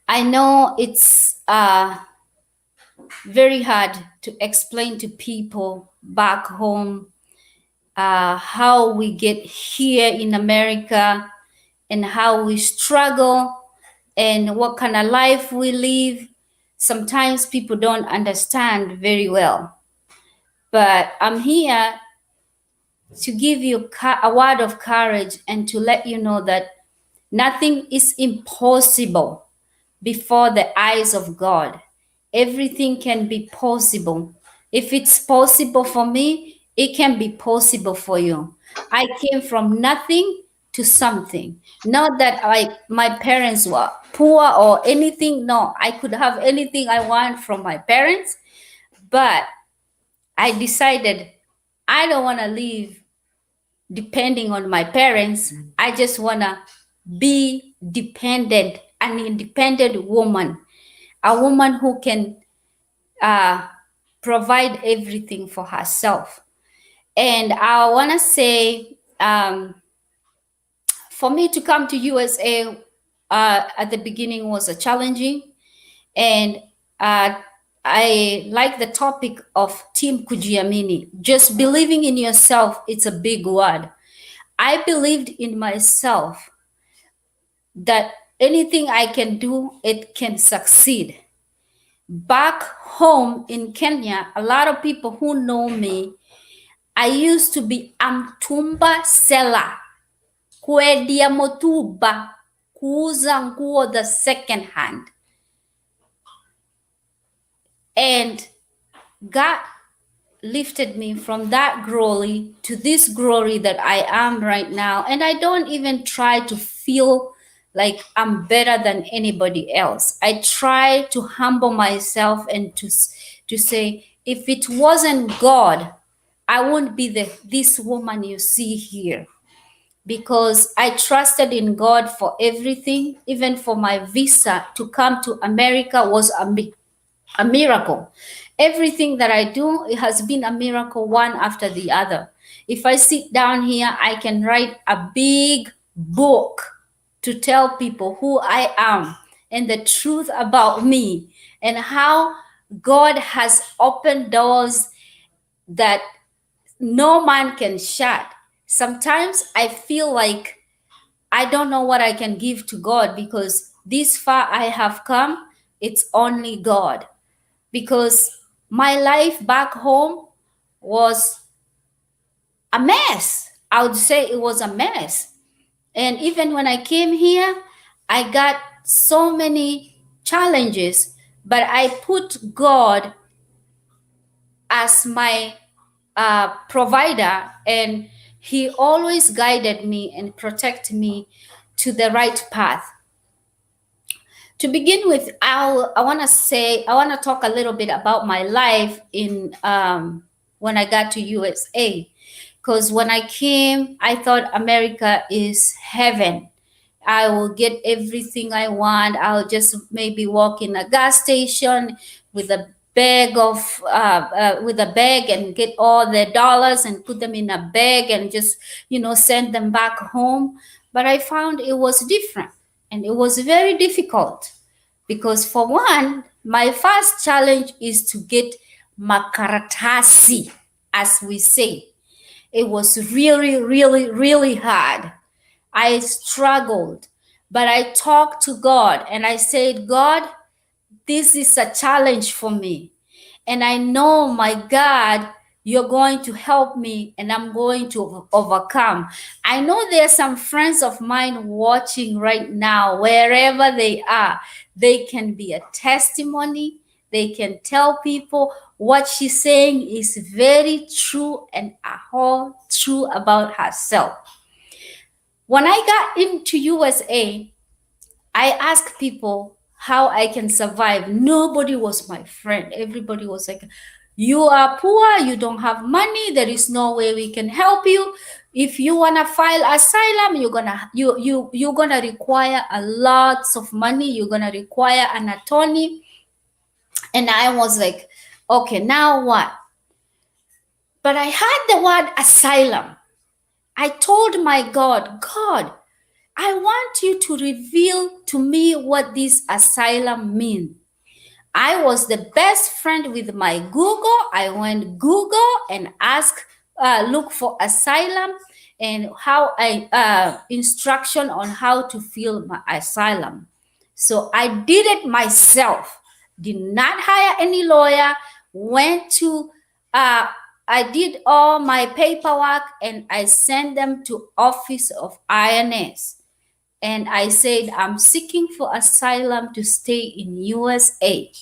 I know it's very hard to explain to people back home how we get here in America and how we struggle and what kind of life we live. Sometimes people don't understand very well. But I'm here to give you a word of courage and to let you know that nothing is impossible before the eyes of God. Everything can be possible. If it's possible for me, it can be possible for you. I came from nothing to something. Not that my parents were poor or anything. No, I could have anything I want from my parents, but I decided I don't want to live depending on my parents. I just want to be dependent, an independent woman, a woman who can provide everything for herself. And I want to say, for me to come to USA at the beginning was a challenging, and I like the topic of Team Kujiamini. Just believing in yourself, it's a big word. I believed in myself that anything I can do, it can succeed. Back home in Kenya, a lot of people who know me, I used to be amtumba seller, kwedia motuba, kuuza nguo the second hand. And God lifted me from that glory to this glory that I am right now. And I don't even try to feel like I'm better than anybody else. I try to humble myself and to say, if it wasn't God, I wouldn't be this woman you see here, because I trusted in God for everything. Even for my visa to come to America was a miracle. Everything that I do, it has been a miracle, one after the other. If I sit down here, I can write a big book to tell people who I am and the truth about me and how God has opened doors that no man can shut. Sometimes I feel like I don't know what I can give to God, because this far I have come, it's only God. Because my life back home was a mess. I would say it was a mess. And even when I came here, I got so many challenges, but I put God as my provider, and He always guided me and protected me to the right path. To begin with, I want to talk a little bit about my life in when I got to USA, because when I came, I thought America is heaven. I will get everything I want. I'll just maybe walk in a gas station with a bag and get all the dollars and put them in a bag and just send them back home. But I found it was different, and it was very difficult, because for one, my first challenge is to get makaratasi, as we say. It was really, really, really hard. I struggled, but I talked to God and I said, God, this is a challenge for me. And I know, my God, you're going to help me and I'm going to overcome. I know there are some friends of mine watching right now, wherever they are. They can be a testimony. They can tell people what she's saying is very true and a whole true about herself. When I got into USA, I asked people how I can survive. Nobody was my friend. Everybody was like, you are poor, you don't have money, there is no way we can help you. If you want to file asylum, you're gonna require a lots of money, you're gonna require an attorney. And I was like, okay, now what? But I had the word asylum. I told my God, I want you to reveal to me what this asylum means. I was the best friend with my Google. I went Google and asked, look for asylum and how I instruction on how to fill my asylum. So I did it myself. Did not hire any lawyer. Went to uh, I did all my paperwork and I sent them to office of INS. And I said I'm seeking for asylum to stay in USA.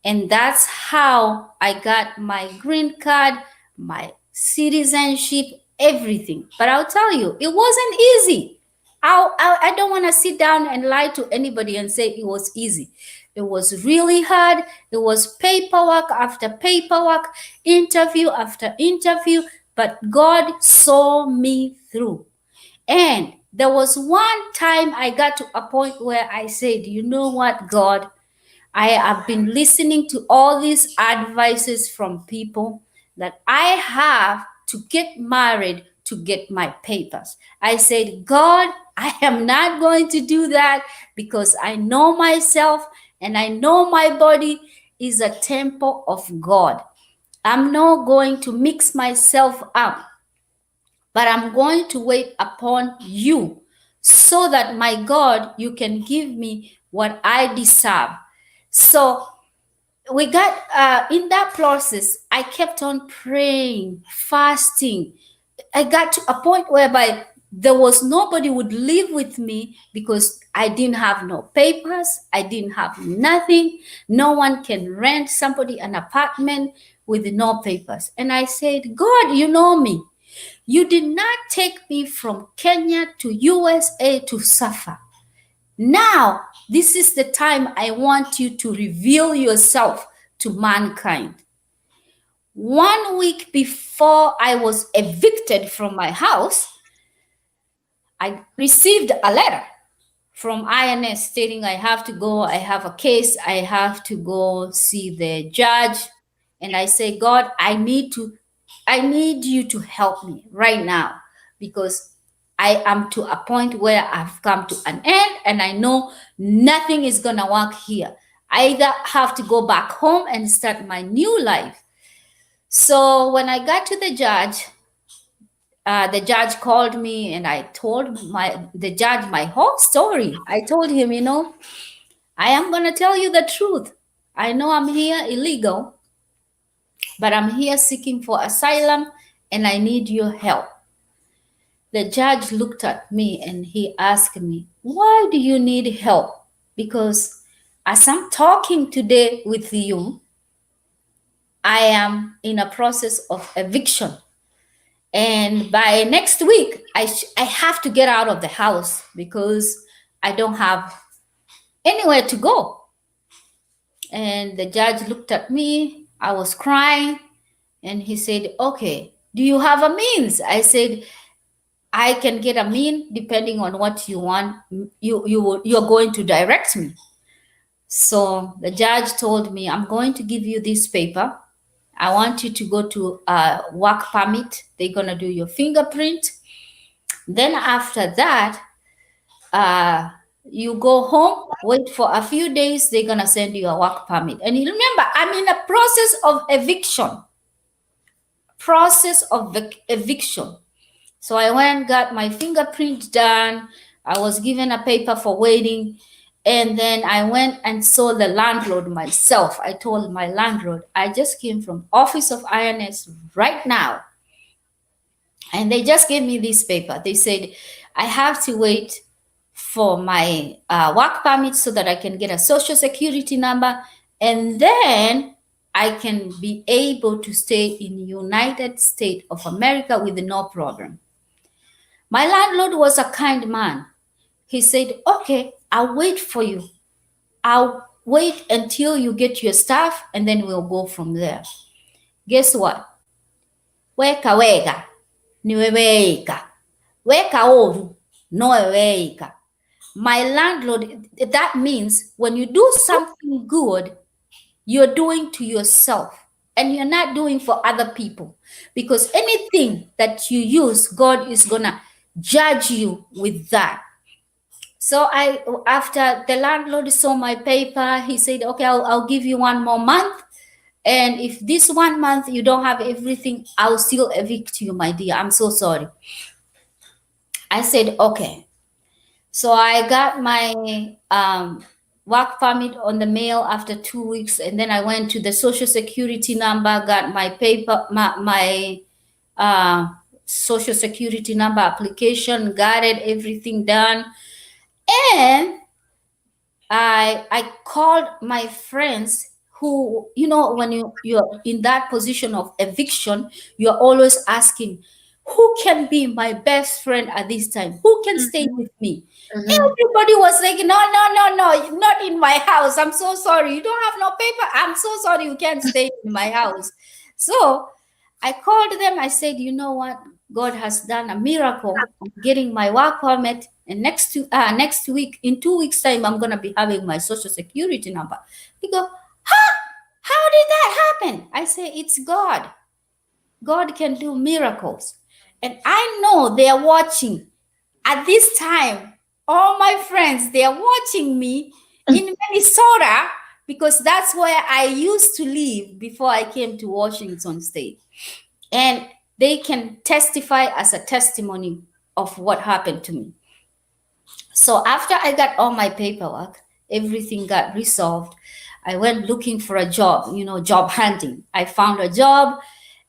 And that's how I got my green card, my citizenship, everything. But I'll tell you, it wasn't easy. I don't want to sit down and lie to anybody and say it was easy. It was really hard. It was paperwork after paperwork, interview after interview. But God saw me through. And there was one time I got to a point where I said, you know what, God? I have been listening to all these advices from people that I have to get married to get my papers. I said, God, I am not going to do that because I know myself and I know my body is a temple of God. I'm not going to mix myself up, but I'm going to wait upon you so that, my God, you can give me what I deserve. So we got in that process, I kept on praying, fasting. I got to a point whereby there was nobody would live with me because I didn't have no papers, I didn't have nothing. No one can rent somebody an apartment with no papers. And I said, God, you know me. You did not take me from Kenya to USA to suffer. Now, this is the time I want you to reveal yourself to mankind. 1 week before I was evicted from my house, I received a letter from INS stating I have to go, I have a case, I have to go see the judge. And I say, God, I need you to help me right now because I am to a point where I've come to an end and I know nothing is going to work here. I either have to go back home and start my new life. So when I got to the judge called me and I told the judge my whole story. I told him, I am going to tell you the truth. I know I'm here illegal, but I'm here seeking for asylum and I need your help. The judge looked at me and he asked me, why do you need help? Because as I'm talking today with you, I am in a process of eviction. And by next week, I have to get out of the house because I don't have anywhere to go. And the judge looked at me. I was crying. And he said, okay, do you have a means? I said, I can get a mean depending on what you want. You're going to direct me. So the judge told me, I'm going to give you this paper. I want you to go to a work permit. They're going to do your fingerprint. Then after that, you go home, wait for a few days, they're going to send you a work permit. And you remember, I'm in a process of eviction. So I went and got my fingerprint done. I was given a paper for waiting. And then I went and saw the landlord myself. I told my landlord, I just came from office of INS right now. And they just gave me this paper. They said, I have to wait for my work permit so that I can get a social security number. And then I can be able to stay in United States of America with no problem. My landlord was a kind man. He said, okay, I'll wait for you. I'll wait until you get your stuff and then we'll go from there. Guess what? Weka wega, niwe weka. Weka ovu, noe weka. My landlord, that means when you do something good, you're doing to yourself and you're not doing for other people. Because anything that you use, God is going to judge you with that. So after the landlord saw my paper, he said, okay, I'll give you 1 more month. And if this 1 month you don't have everything, I'll still evict you, my dear. I'm so sorry. I said, okay. So I got my work permit on the mail after 2 weeks. And then I went to the social security number, got my paper, my uh, social security number application, got it, everything done. And I called my friends who, when you're in that position of eviction, you're always asking, who can be my best friend at this time? Who can stay Mhm. with me? Mhm. Everybody was like, no, no, no, no, not in my house. I'm so sorry. You don't have no paper. I'm so sorry. You can't stay in my house. So I called them. I said, you know what? God has done a miracle. I'm getting my work permit, and next week, in 2 weeks' time, I'm gonna be having my social security number. They go, huh? How did that happen? I say, it's God. God can do miracles, and I know they are watching at this time. All my friends, they are watching me in Minnesota because that's where I used to live before I came to Washington State, and they can testify as a testimony of what happened to me. So after I got all my paperwork, everything got resolved. I went looking for a job, job hunting. I found a job,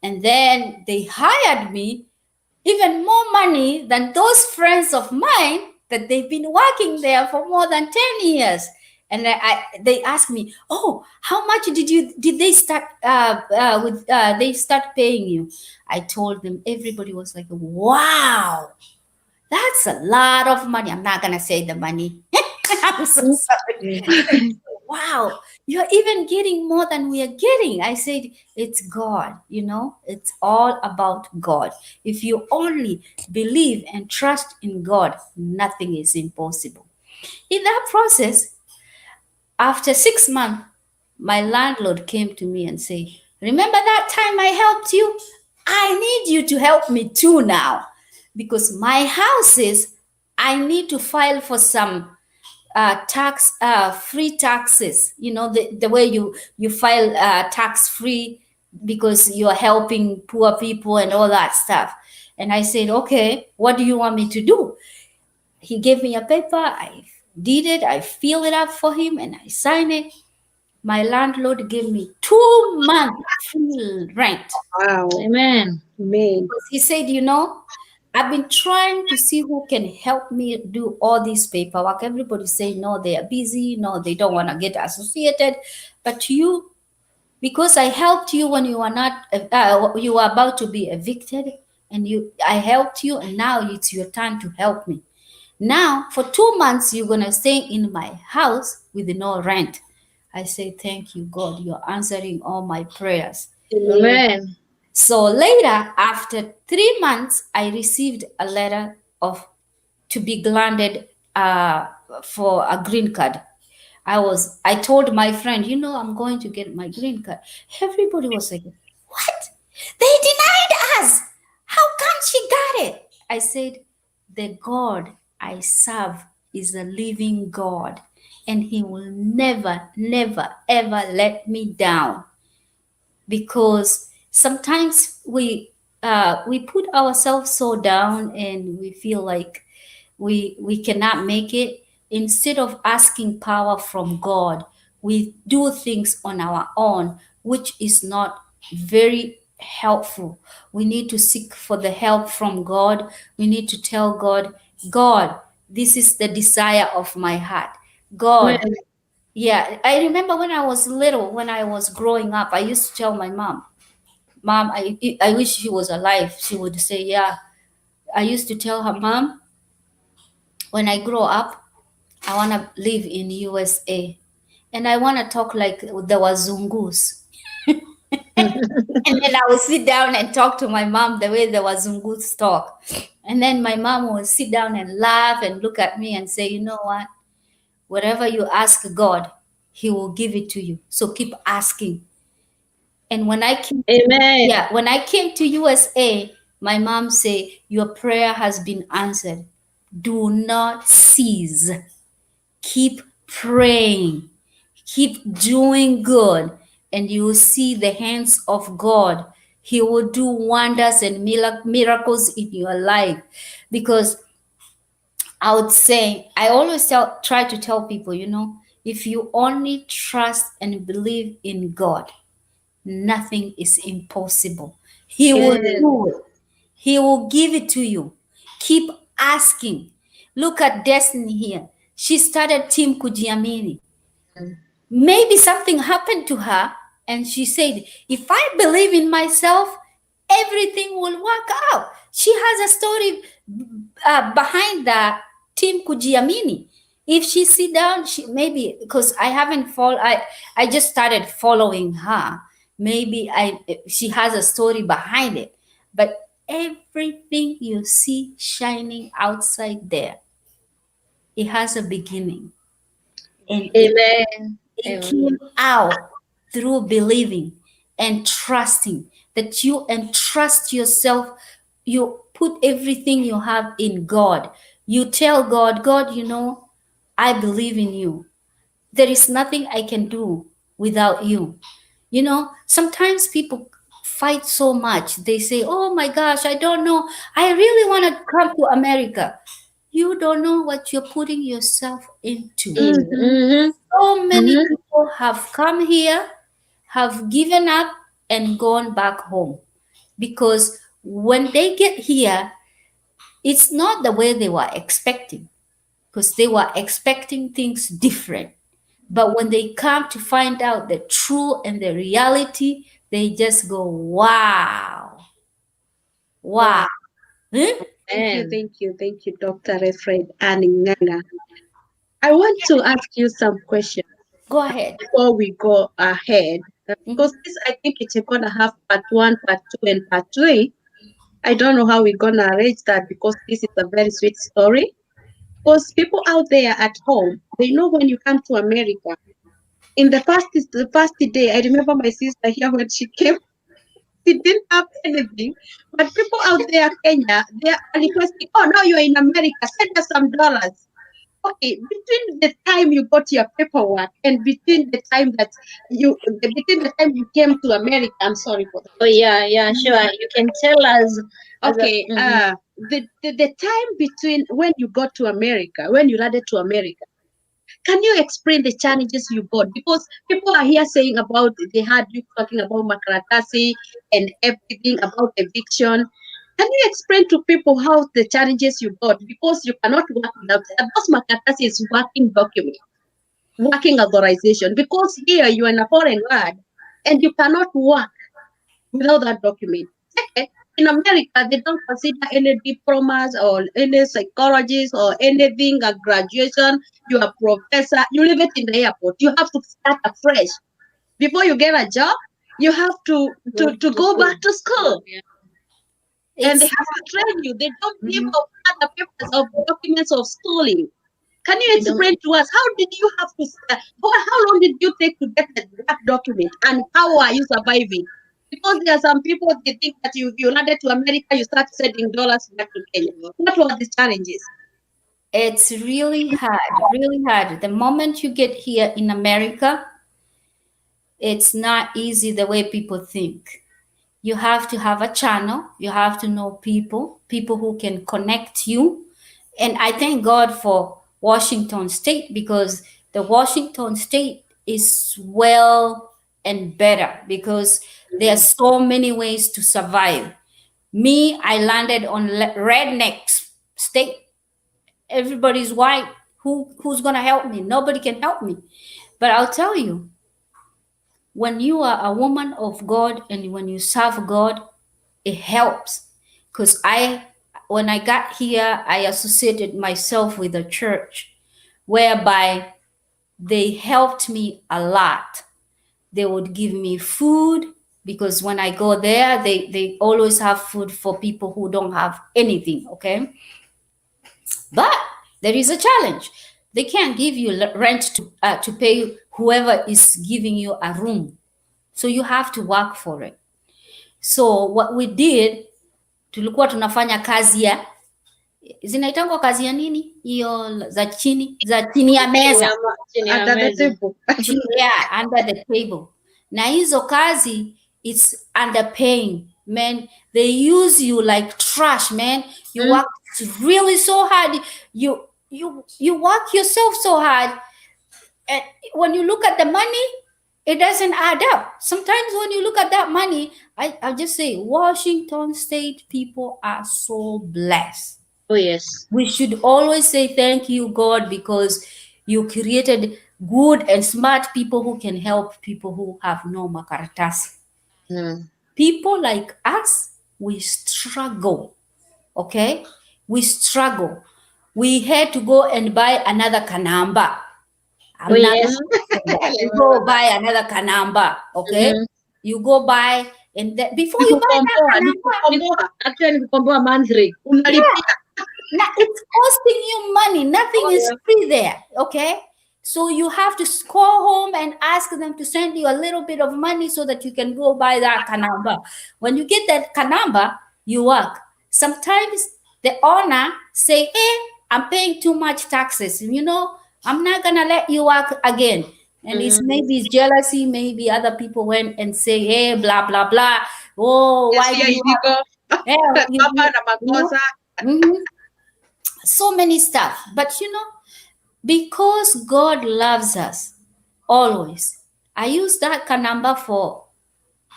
and then they hired me, even more money than those friends of mine that they've been working there for more than 10 years. And they asked me, oh, how much did they start with they start paying you? I told them. Everybody was like, wow, that's a lot of money. I'm not gonna say the money. I'm so sorry. Wow, you're even getting more than we are getting. I said, it's God, it's all about God. If you only believe and trust in God, nothing is impossible. In that process, after 6 months, my landlord came to me and said, remember that time I helped you? I need you to help me too now, because my houses, I need to file for some tax free taxes, the way you file tax free, because you're helping poor people and all that stuff. And I said, okay, what do you want me to do? He gave me a paper. I did it. I filled it up for him and I signed it. My landlord gave me 2 months free rent. Wow. Amen. Amen. Because he said, I've been trying to see who can help me do all this paperwork. Everybody say no, they are busy, no, they don't want to get associated. But you, because I helped you when you were not, you were about to be evicted, and I helped you, and now it's your time to help me. Now, for 2 months, you're gonna stay in my house with no rent. I say, thank you, God. You're answering all my prayers. Amen. Amen. So later, after 3 months, I received a letter of to be granted for a green card. I told my friend, I'm going to get my green card. Everybody was like, what? They denied us. How come she got it? I said, the God I serve is a living God, and he will never, never, ever let me down, because sometimes we put ourselves so down and we feel like we cannot make it. Instead of asking power from God, we do things on our own, which is not very helpful. We need to seek for the help from God. We need to tell God, God, this is the desire of my heart. God, Amen. yeah, I remember when I was little, when I was growing up, I used to tell my mom, Mom, I wish she was alive. She would say, yeah. I used to tell her, Mom, when I grow up, I want to live in USA. And I want to talk like the Wazungus. And then I would sit down and talk to my mom the way the Wazungus talk. And then my mom would sit down and laugh and look at me and say, you know what? Whatever you ask God, He will give it to you. So keep asking. And Amen. when I came to USA, my mom say, your prayer has been answered. Do not cease. Keep praying. Keep doing good, and you will see the hands of God. He will do wonders and miracles in your life. Because I would say, I always try to tell people, if you only trust and believe in God, nothing is impossible. He will Yes. do it. He will give it to you. Keep asking. Look at Destiny here. She started Team Kujiamini. Mm. Maybe something happened to her, and she said, if I believe in myself, everything will work out. She has a story behind that Team Kujiamini. If she sit down, she maybe, because I haven't follow, I just started following her. Maybe she has a story behind it. But everything you see shining outside there, it has a beginning, and Amen. it Amen. came out through believing and trusting, that you entrust yourself. You put everything you have in God. You tell God, God, I believe in you. There is nothing I can do without you. Sometimes people fight so much. They say, oh my gosh, I don't know. I really want to come to America. You don't know what you're putting yourself into. Mm-hmm. So many Mm-hmm. people have come here, have given up, and gone back home, because when they get here, it's not the way they were expecting, because they were expecting things different. But when they come to find out the true and the reality, they just go, wow, wow. Wow. Huh? Thank you, Dr. Refred and Nganga. I want to ask you some questions Go ahead. before we go ahead. Because Mhm. this, I think it's gonna have part one, part two, and part three. I don't know how we're gonna arrange that because this is a very sweet story. Because people out there at home, they know when you come to America. In the first day, I remember my sister here when she came, she didn't have anything. But people out there, Kenya, they are requesting, oh, now you're in America, send us some dollars. Okay, between the time you got your paperwork and between the time you came to America, I'm sorry for that. Oh yeah, yeah, sure. You can tell us as a Okay, mhm. the time between when you got to America, when you landed to America, can you explain the challenges you got? Because people are here saying about they had you talking about makaratasi and everything about eviction. Can you explain to people how the challenges you got? Because you cannot work without those makaratasi is working document, working authorization. Because here you are in a foreign land and you cannot work without that document. Second, in America, they don't consider any diplomas or any psychologist or anything, a graduation. You are professor, you leave it in the airport. You have to start afresh. Before you get a job, you have to go back to school. And they It's have to train you. They don't give Mhm. up other papers of documents of schooling. Can you We don't explain to us how did you have to how long did you take to get that document and how are you surviving? Because there are some people they think that you landed to America, you start sending dollars back to Kenya. What were the challenges? it's really hard, really hard. The moment you get here in America, it's not easy the way people think. You have to have a channel, you have to know people who can connect you. And I thank God for Washington State, because the Washington State is well and better, because there are so many ways to survive. Me, I landed on redneck state. Everybody's white. Who's gonna help me? Nobody can help me. But I'll tell you, when you are a woman of God and when you serve God, it helps. Because when I got here, I associated myself with a church whereby they helped me a lot. They would give me food, because when I go there, they always have food for people who don't have anything. Okay. But there is a challenge. They can't give you rent to pay whoever is giving you a room. So you have to work for it. So what we did, tulikuwa tunafanya kazi ya zinaitangwa kazi ya nini hiyo, za chini ya meza, Chini ya Under the meza. table. yeah, under the table. Na hizo kazi, it's underpaying, man. They use you like trash, man. You Mm. work really so hard. You work yourself so hard, and when you look at the money, it doesn't add up. Sometimes when you look at that money, I just say Washington State people are so blessed. Oh yes. We should always say thank you, God, because you created good and smart people who can help people who have no makaratasi. Mm. People like us, we struggle, okay? We struggle. We had to go and buy another kanamba. Oh I'm not yes. gonna say that. You Remember go that. buy another kanamba, okay? Mhm. You go buy, and then before Ni you buy that kukomboa, ni kanamba, kukomboa. Actually ni kukomboa monthly. yeah, Unalipia. now it's costing you money. Nothing Oh is yeah. free there. Okay. So you have to call home and ask them to send you a little bit of money so that you can go buy that kanamba. When you get that kanamba, you work. Sometimes the owner say, "Hey, I'm paying too much taxes. I'm not gonna let you work again." And it's Mhm. maybe it's jealousy. Maybe other people went and say, "Hey, blah blah blah. Oh, why do Yes, you iko. have? Yeah, Baba na you know?" makosa. Mhm. So many stuff, but because God loves us always. I use that number for,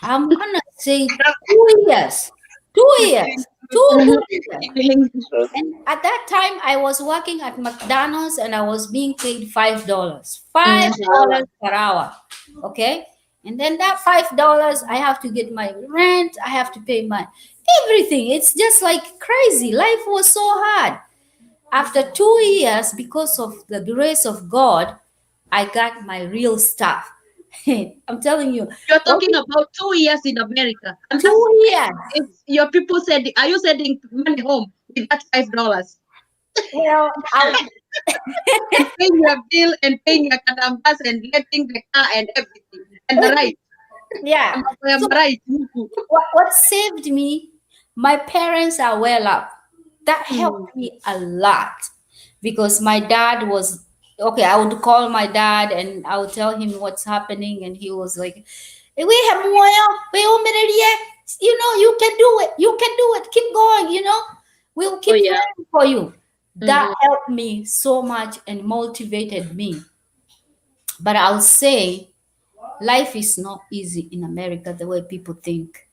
I'm gonna say, 2 years, 2 years, two Mhm. good years. Feeling the truth. And at that time I was working at McDonald's and I was being paid $5, five Mhm. dollars per hour. Okay. And then that $5, I have to get my rent, I have to pay my everything. It's just like crazy. Life was so hard. After 2 years, because of the grace of God, I got my real stuff. I'm telling you, You're what talking about 2 years in America. And that's 2 years? it's your people said, are you sending money home with that $5? Well, And paying your bill and paying your kadambas and letting the car and everything. And the right. yeah. I'm So right. what saved me? My parents are well up. That Mm. helped me a lot because my dad was okay. I would call my dad and I would tell him what's happening, and he was like, "Eh, we have more. You can do it. You can do it. Keep going. We'll Oh keep yeah. praying for you." That Mhm. helped me so much and motivated me. But I'll say life is not easy in America the way people think.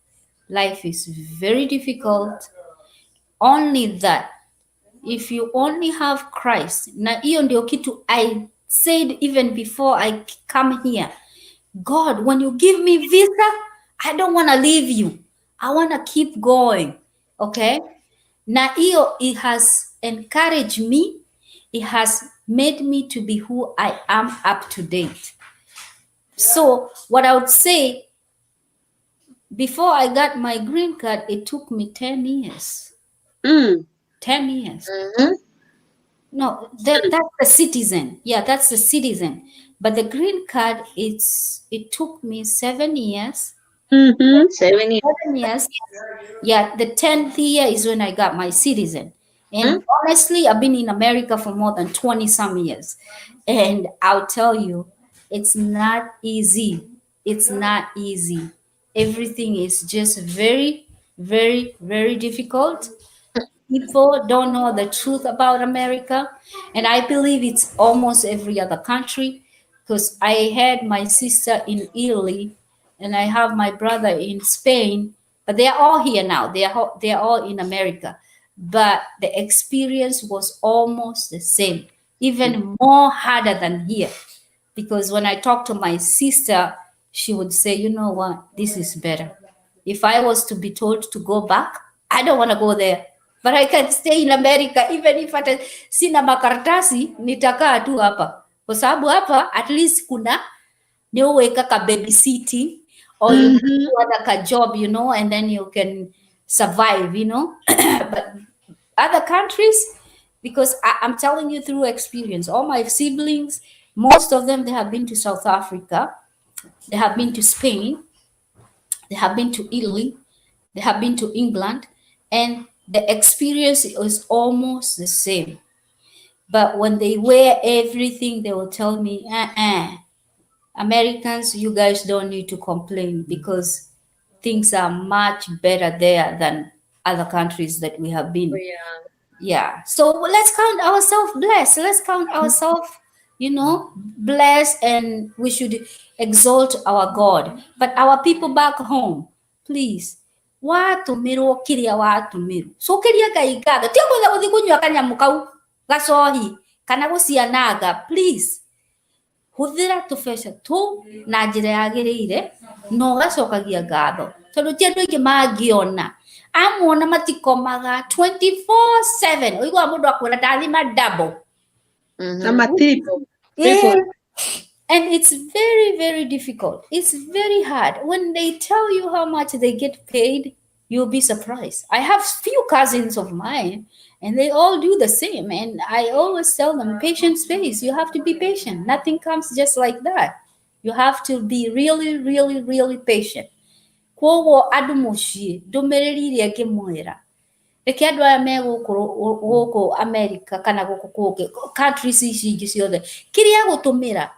Life is very difficult. Only that if you only have Christ, na hiyo ndio kitu I said even before I come here. God, when you give me visa, I don't want to leave you. I want to keep going. Okay? Na hiyo, it has encouraged me. It has made me to be who I am up to date. So what I would say, before I got my green card, it took me 10 years. Mm. 10 years. Mhm. No, that's the citizen. Yeah, that's the citizen. But the green card, it took me 7 years. Mm-hmm. 7 years. 7 years. Yeah, the 10th year is when I got my citizen. Mhm. And honestly, I've been in America for more than 20 some years. And I'll tell you, it's not easy. It's not easy. Everything is just very, very, very difficult. People don't know the truth about America. And I believe it's almost every other country because I had my sister in Italy and I have my brother in Spain, but they are all here now. They are all in America. But the experience was almost the same, even more harder than here. Because when I talk to my sister, she would say, "You know what? This is better. If I was to be told to go back, I don't want to go there. But I can stay in America even if hata sina makaratasi, nitakaa tu hapa. Kwa sababu hapa at least kuna niweka ka babysitting, or you Mm-hmm. do other job, and then you can survive. But other countries, because I'm telling you through experience, all my siblings, most of them, they have been to South Africa, they have been to Spain, they have been to Italy, they have been to England, and the experience is almost the same. But when they wear everything, they will tell me, Americans, you guys don't need to complain because things are much better there than other countries that we have Oh, been. yeah. Yeah. So let's count ourselves blessed. Let's count ourselves, blessed, and we should exalt our God. But our people back home, please, watumirwo kiria watumirwo cukiria Ngai ngatho ti kwenda guthi kunyua kanyamu kau gacohi kana gucianaga. Please, huthira tubeca tu na njira yagiriire no gacokagia ngatho tondu ti andu aingi mangiona amwona matikomaga 24/7 uigua mundu akwira ndathima double. Number triple. Yeah. And it's very, very difficult. It's very hard. When they tell you how much they get paid, you'll be surprised. I have few cousins of mine, and they all do the same. And I always tell them, patience pays. You have to be patient. Nothing comes just like that. You have to be really, really, really patient. Kwoguo andu mucii ndumiriri iria ngimwira reke andu aya me guku America kana guku kungi countries ici ingi ciothe kiria gutumira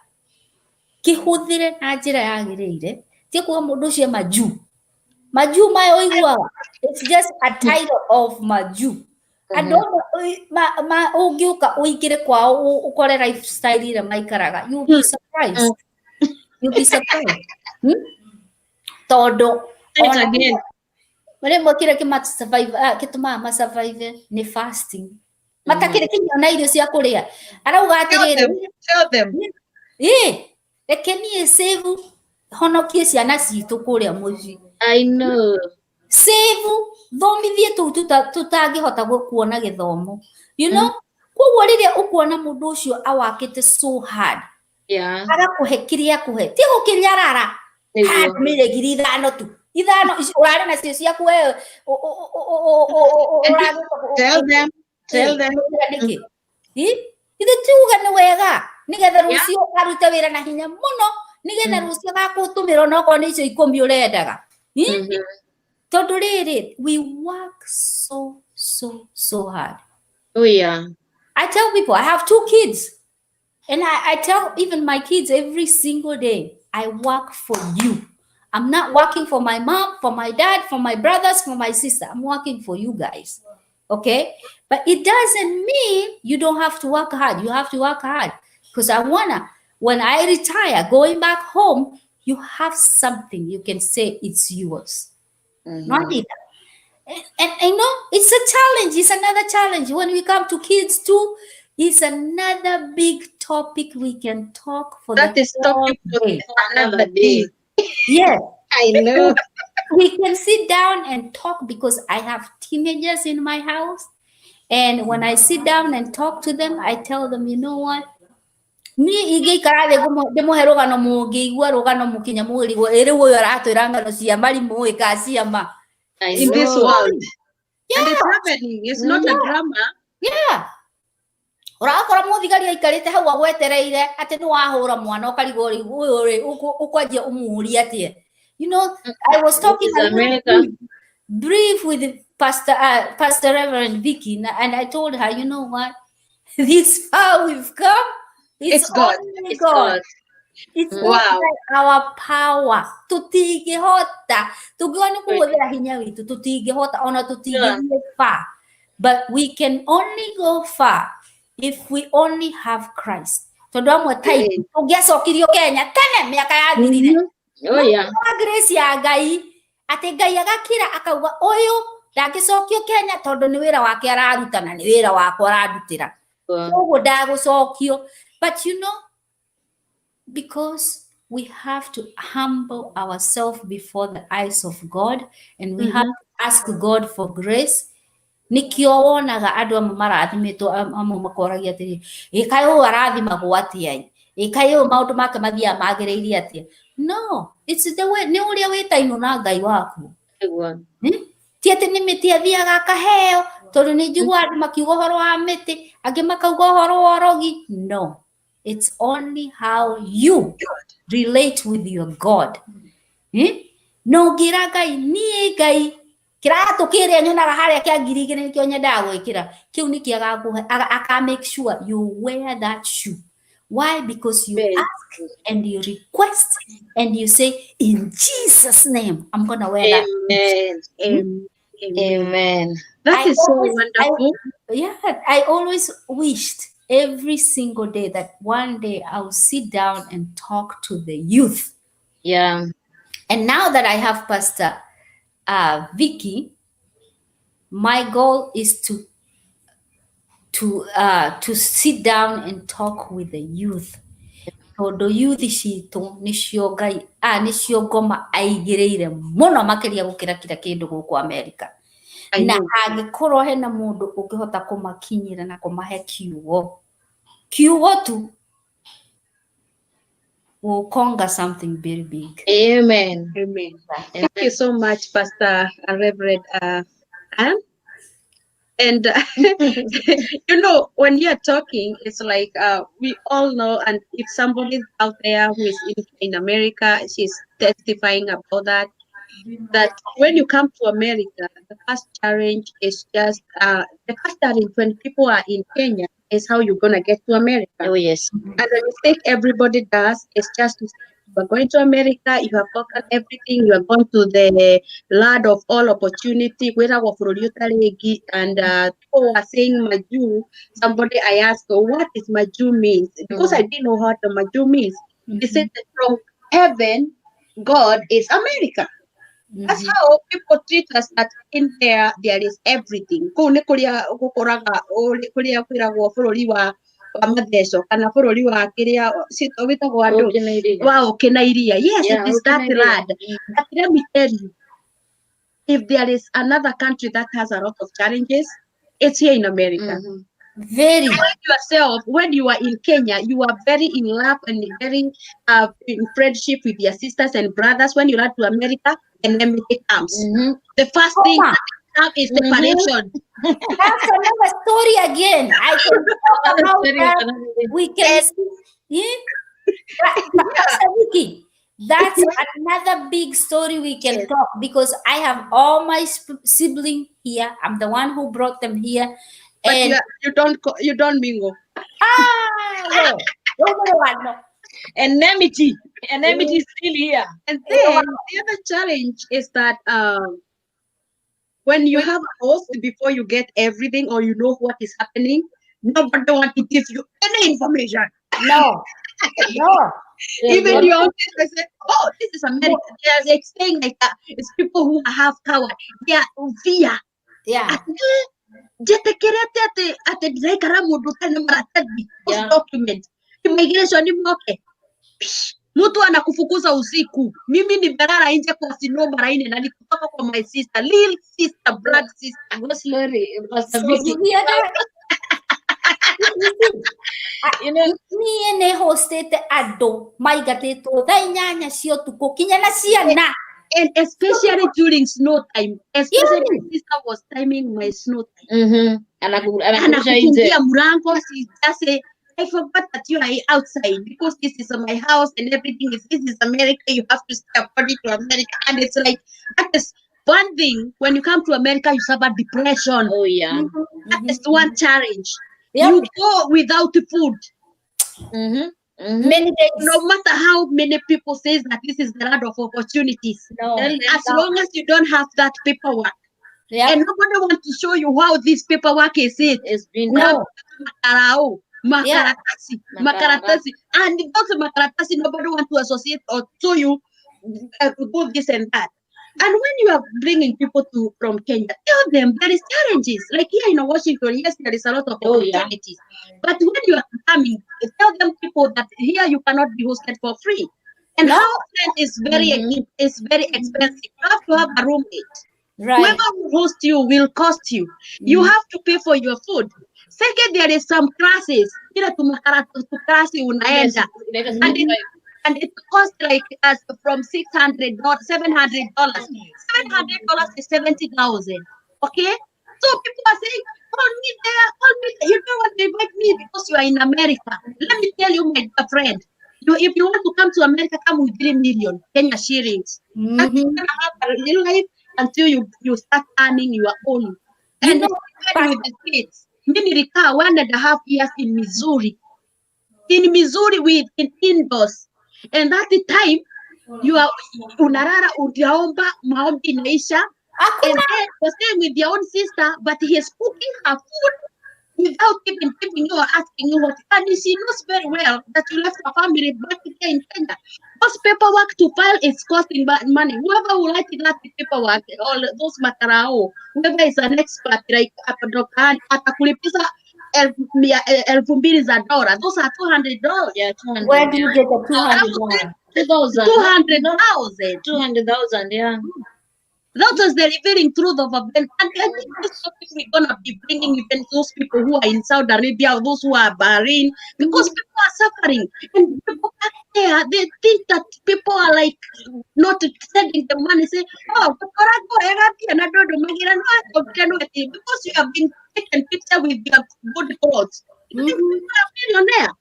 kihuthire na njira yagiriire ti kuga mundu ucio maju mayo uiguaga. It's just a title of maju. Andu ungiuka uingire kwao ukore lifestyle ira maikaraga, you'll be surprised. You'll be surprised. Tondu Say it again. rimwe kiria gitumaga masurvive ni fasting. Matakire kinyona irio cia kuria arauga atiriri Tell them. reke niĩ save honokie ciana citũ kũrĩa mũciĩ. I know. Save thomithie tũu tũtangĩhota kuona gĩthomo. Koguo rĩrĩa ũkuona mũndũ ũcio awakĩte so hard, agakũhe kĩrĩa akũhe ti gũkĩrĩa arara mĩre ngiri ithano tu ũrarĩ nacio ciaku wewe Tell them. Ithe tuga nĩ wega nigetha rũcio arute wĩra na hinya mũno nigetha rũcio gagũtũmĩra onokorwo nĩ icio 10 ũrendaga. Tondu rĩrĩ, we work so hard. Oh, yeah. I tell people, I have 2 kids. And I tell even my kids every single day, I work for you. I'm not working for my mom, for my dad, for my brothers, for my sister. I'm working for you guys. Okay? But it doesn't mean you don't have to work hard. You have to work hard. Because when I retire, going back home, you have something you can say it's yours. Not either. And it's a challenge. It's another challenge. When we come to kids too, it's another big topic we can talk for That is topic for another day. Yes. I know. We can sit down and talk because I have teenagers in my house. And when I sit down and talk to them, I tell them, you know what? Ni ingĩikara thĩ ndĩmũhe rũgano mũngĩigua rũgano mũkinya mũrigwo ĩrĩ ũyũ aratwĩra ng'ano cia marimũ ĩka ciama in this world. And it's happening. It's not a drama. Yeah. Urakora mũthigari aikarĩte hau agwetereire atĩ nĩ wahũra mwana ũkarigwo ũyũ ũkwanjia ũmũũria atĩa. I was talking brief with Pastor Reverend Vicky, and I told her, you know what? This far we've come. It's God. It's God. It's not like our power. Tutingĩhota. Tũngiuga nĩ kũhũthĩra hinya witũ tutingĩhota ona tũtingĩthiĩ far. But we can only go far if we only have Christ. Tondu amwe taipu tũngĩacokirio Kenya tene mĩaka yathirire. Grace ya Ngai atĩ Ngai agakira akauga ũyũ ndangĩcokio Kenya tondu nĩ wĩra wake araruta na nĩ wĩra wakwa arandutĩra. Koguo ndagũcokio. But because we have to humble ourselves before the eyes of God, and we have to ask God for grace. Nikio wonaga andu amwe marathimitwo amwe makoragia atiri kaĩ ũyũ arathimagwo atĩa kaĩ ũyũ maũndũ make mathiaga magĩrĩire atĩa. No, it's the way nĩ ũrĩa wĩtainwo na Ngai waku. Ti atĩ nĩ mĩtĩ athiaga akaheo tondũ nĩ njigua andũ makiuga ũhoro wa mĩtĩ angĩ makauga ũhoro wa ũrogi. No, it's only how you relate with your God. No ngĩra Ngai niĩ Ngai kĩratũ kĩrĩa nyonaga harĩa kĩa ngiri igĩrĩ nĩkĩo nyendaga gwĩkĩra kĩu nĩkĩo aka make sure you wear that shoe. Why? Because you Amen. ask and you request and you say, in Jesus' name, I'm gonna wear that. Amen. Amen. Amen. That I is so always, wonderful. I always wished every single day that one day I'll sit down and talk to the youth. Yeah. And now that I have Pastor Vicky, my goal is to sit down and talk with the youth. Tondũ youth citũ nĩcio Ngai nĩcio ngoma aigĩrĩire mũno makĩria gũkĩra kira kĩndũ gũkũ America. I Na know. angĩkorwo hena mũndũ ũngĩhota kũmakinyĩra na kũmahe kiugo tu, will conquer something very big. Amen. Amen. Thank you so much, Pastor Reverend Anne. And you know, when you're talking, it's like we all know, and if somebody's out there who is in America, she's testifying about that. That when you come to America, the first challenge is just the first challenge when people are in Kenya is how you're gonna get to America. Oh, yes. And the mistake everybody does is just to say, you are going to America, you have conquered everything, you are going to the land of all opportunity, whether and people are saying Maju. Somebody I asked, what is Maju means? Because I didn't know what the Maju means. They said that from heaven, God is America. That's how people treat us, that in there is everything. Kũu nĩ kũrĩa gũkũraga kũrĩa kwĩragwo bũrũri wa matheco kana bũrũri wa kĩrĩa wĩtagwo andũ wa ũkĩ na iria. Yes, Yeah, it is ũkĩ na that iria. land. But let me tell you, if there is another country that has a lot of challenges, it's here in America. Very. Yourself, when you are in Kenya, you are very in love and very in friendship with your sisters and brothers. When you are to America, enmity comes. The first thing that comes is separation. That's another story again. I can talk about that. We can, Pastor Vicky, that's another big story we can talk, because I have all my siblings here. I'm the one who brought them here. But And you don't mingle. no, no. Enmity is still here. And then the other challenge is that when you have a host before you get everything or you know what is happening, nobody wants to give you any information. No. Even your own sister said, "Oh, this is America." They are saying like that. It's people who have power. They are fear. Yeah. Document immigration imoke mtu anakufukuza usiku. Mimi nimelala nje kwa sino maraine na nikutoka kwa my sister, little sister, blood sister. What's Lori? Pastor So Vicky. you hear that? Niĩ nĩ hostete andũ maigatĩtwo thaa inyanya cia ũtukũ kinya na ciana. And especially during snow time, especially my sister was timing my snow time. Anakufungia mlango, she just say, I forgot that you are outside because this is my house and everything is, this is America, you have to stay according to America. And it's like, that is one thing, when you come to America, you suffer depression. Oh, yeah. That is one challenge. Yep. You go without food. Many days. No matter how many people say that this is the land of opportunities, as long as you don't have that paperwork, and nobody wants to show you how this paperwork is It's been done. Makaratasi. And those makaratasi, nobody wants to associate or show you to do this and that. And when you are bringing people from Kenya, tell them there is challenges. Like here in Washington, yes, there is a lot of opportunities. But when you are coming, tell them people that here you cannot be hosted for free. And house rent is very expensive. You have to have a roommate. Right. Whoever will host you will cost you. You have to pay for your food. Second, there is some classes. And it costs like us from $600, $700. $700 is 70,000. Okay? So people are saying, call me there. You don't want to invite me because you are in America. Let me tell you, my dear friend, if you want to come to America, come with 3 million Kenya shillings. That's gonna have a real life. until you start earning your own. And even with the kids, mimi nilikaa 1.5 years in Missouri with indoors, and that time you are unarara ujaomba maombi inaisha, and then the same with your own sister, but he is cooking her food without even giving you or asking you what. And she knows very well that you left her family back here in Kenya. Those paperwork to file is costing money. Whoever will write that paperwork, all those makarao, whoever is an expert like atakulipiza $2,000. Those are $200. Yeah, 200. Where do you get the $200? 2,000. 200,000. 200,000, yeah. That was the revealing truth of a Ben. And I think this topic we're gonna be bringing even those people who are in Saudi Arabia, or those who are Bahrain, because people are suffering, and people back there they think that people are like not sending the money. Say, oh, because you have been taken picture with your good clothes. You think people are millionaire.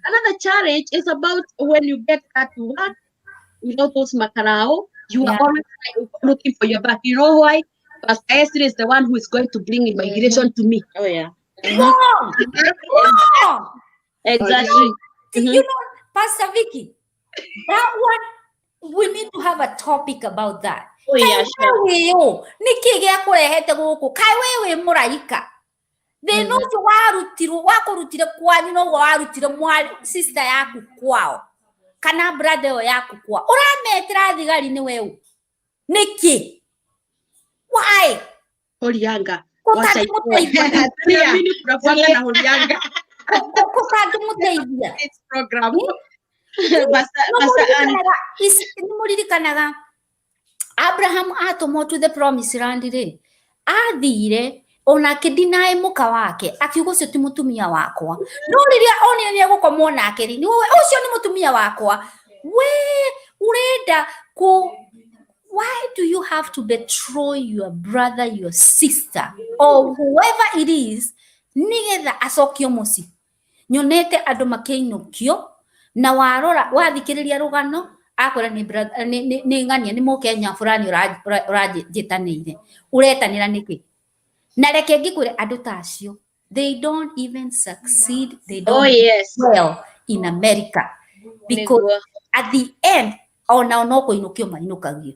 Another challenge is about when you get at work. Without those makarao, you are always looking for your back. You know why? Pastor Esther is the one who is going to bring immigration to me. Oh, yeah. Wrong! Wrong! Exactly. You know, Pastor Vicky, that one, we need to have a topic about that. Oh, yeah, sure. Niki gya kurehete guku kai wewe muraika they know wakurutire kwanyu no warutire mwali sister yaku kwao kana brother yaku kwao urametera thigari ni wewe niki why Holianga kutamuteithia mimi tunafuata na Holianga kutamuteithia this program nimuririkanaga Abraham atomwo to the promised land ri athire onake dinae muka wake akiugo cio ti mutumia wakwa no riria onire ni egukomwo nake ri ni wewe ucio ni mutumia wakwa we urenda ku why do you have to betray your brother, your sister, or whoever it is nigetha acokio muci nyonete andu makeinukio na warora wathikiriria rugano akwira ni ngania ni mukenya fulani urajitanire uretanira niki na reke ngikwire andu tacio they don't even succeed, they don't do well in America because at the end ona no kuinukio mainukagio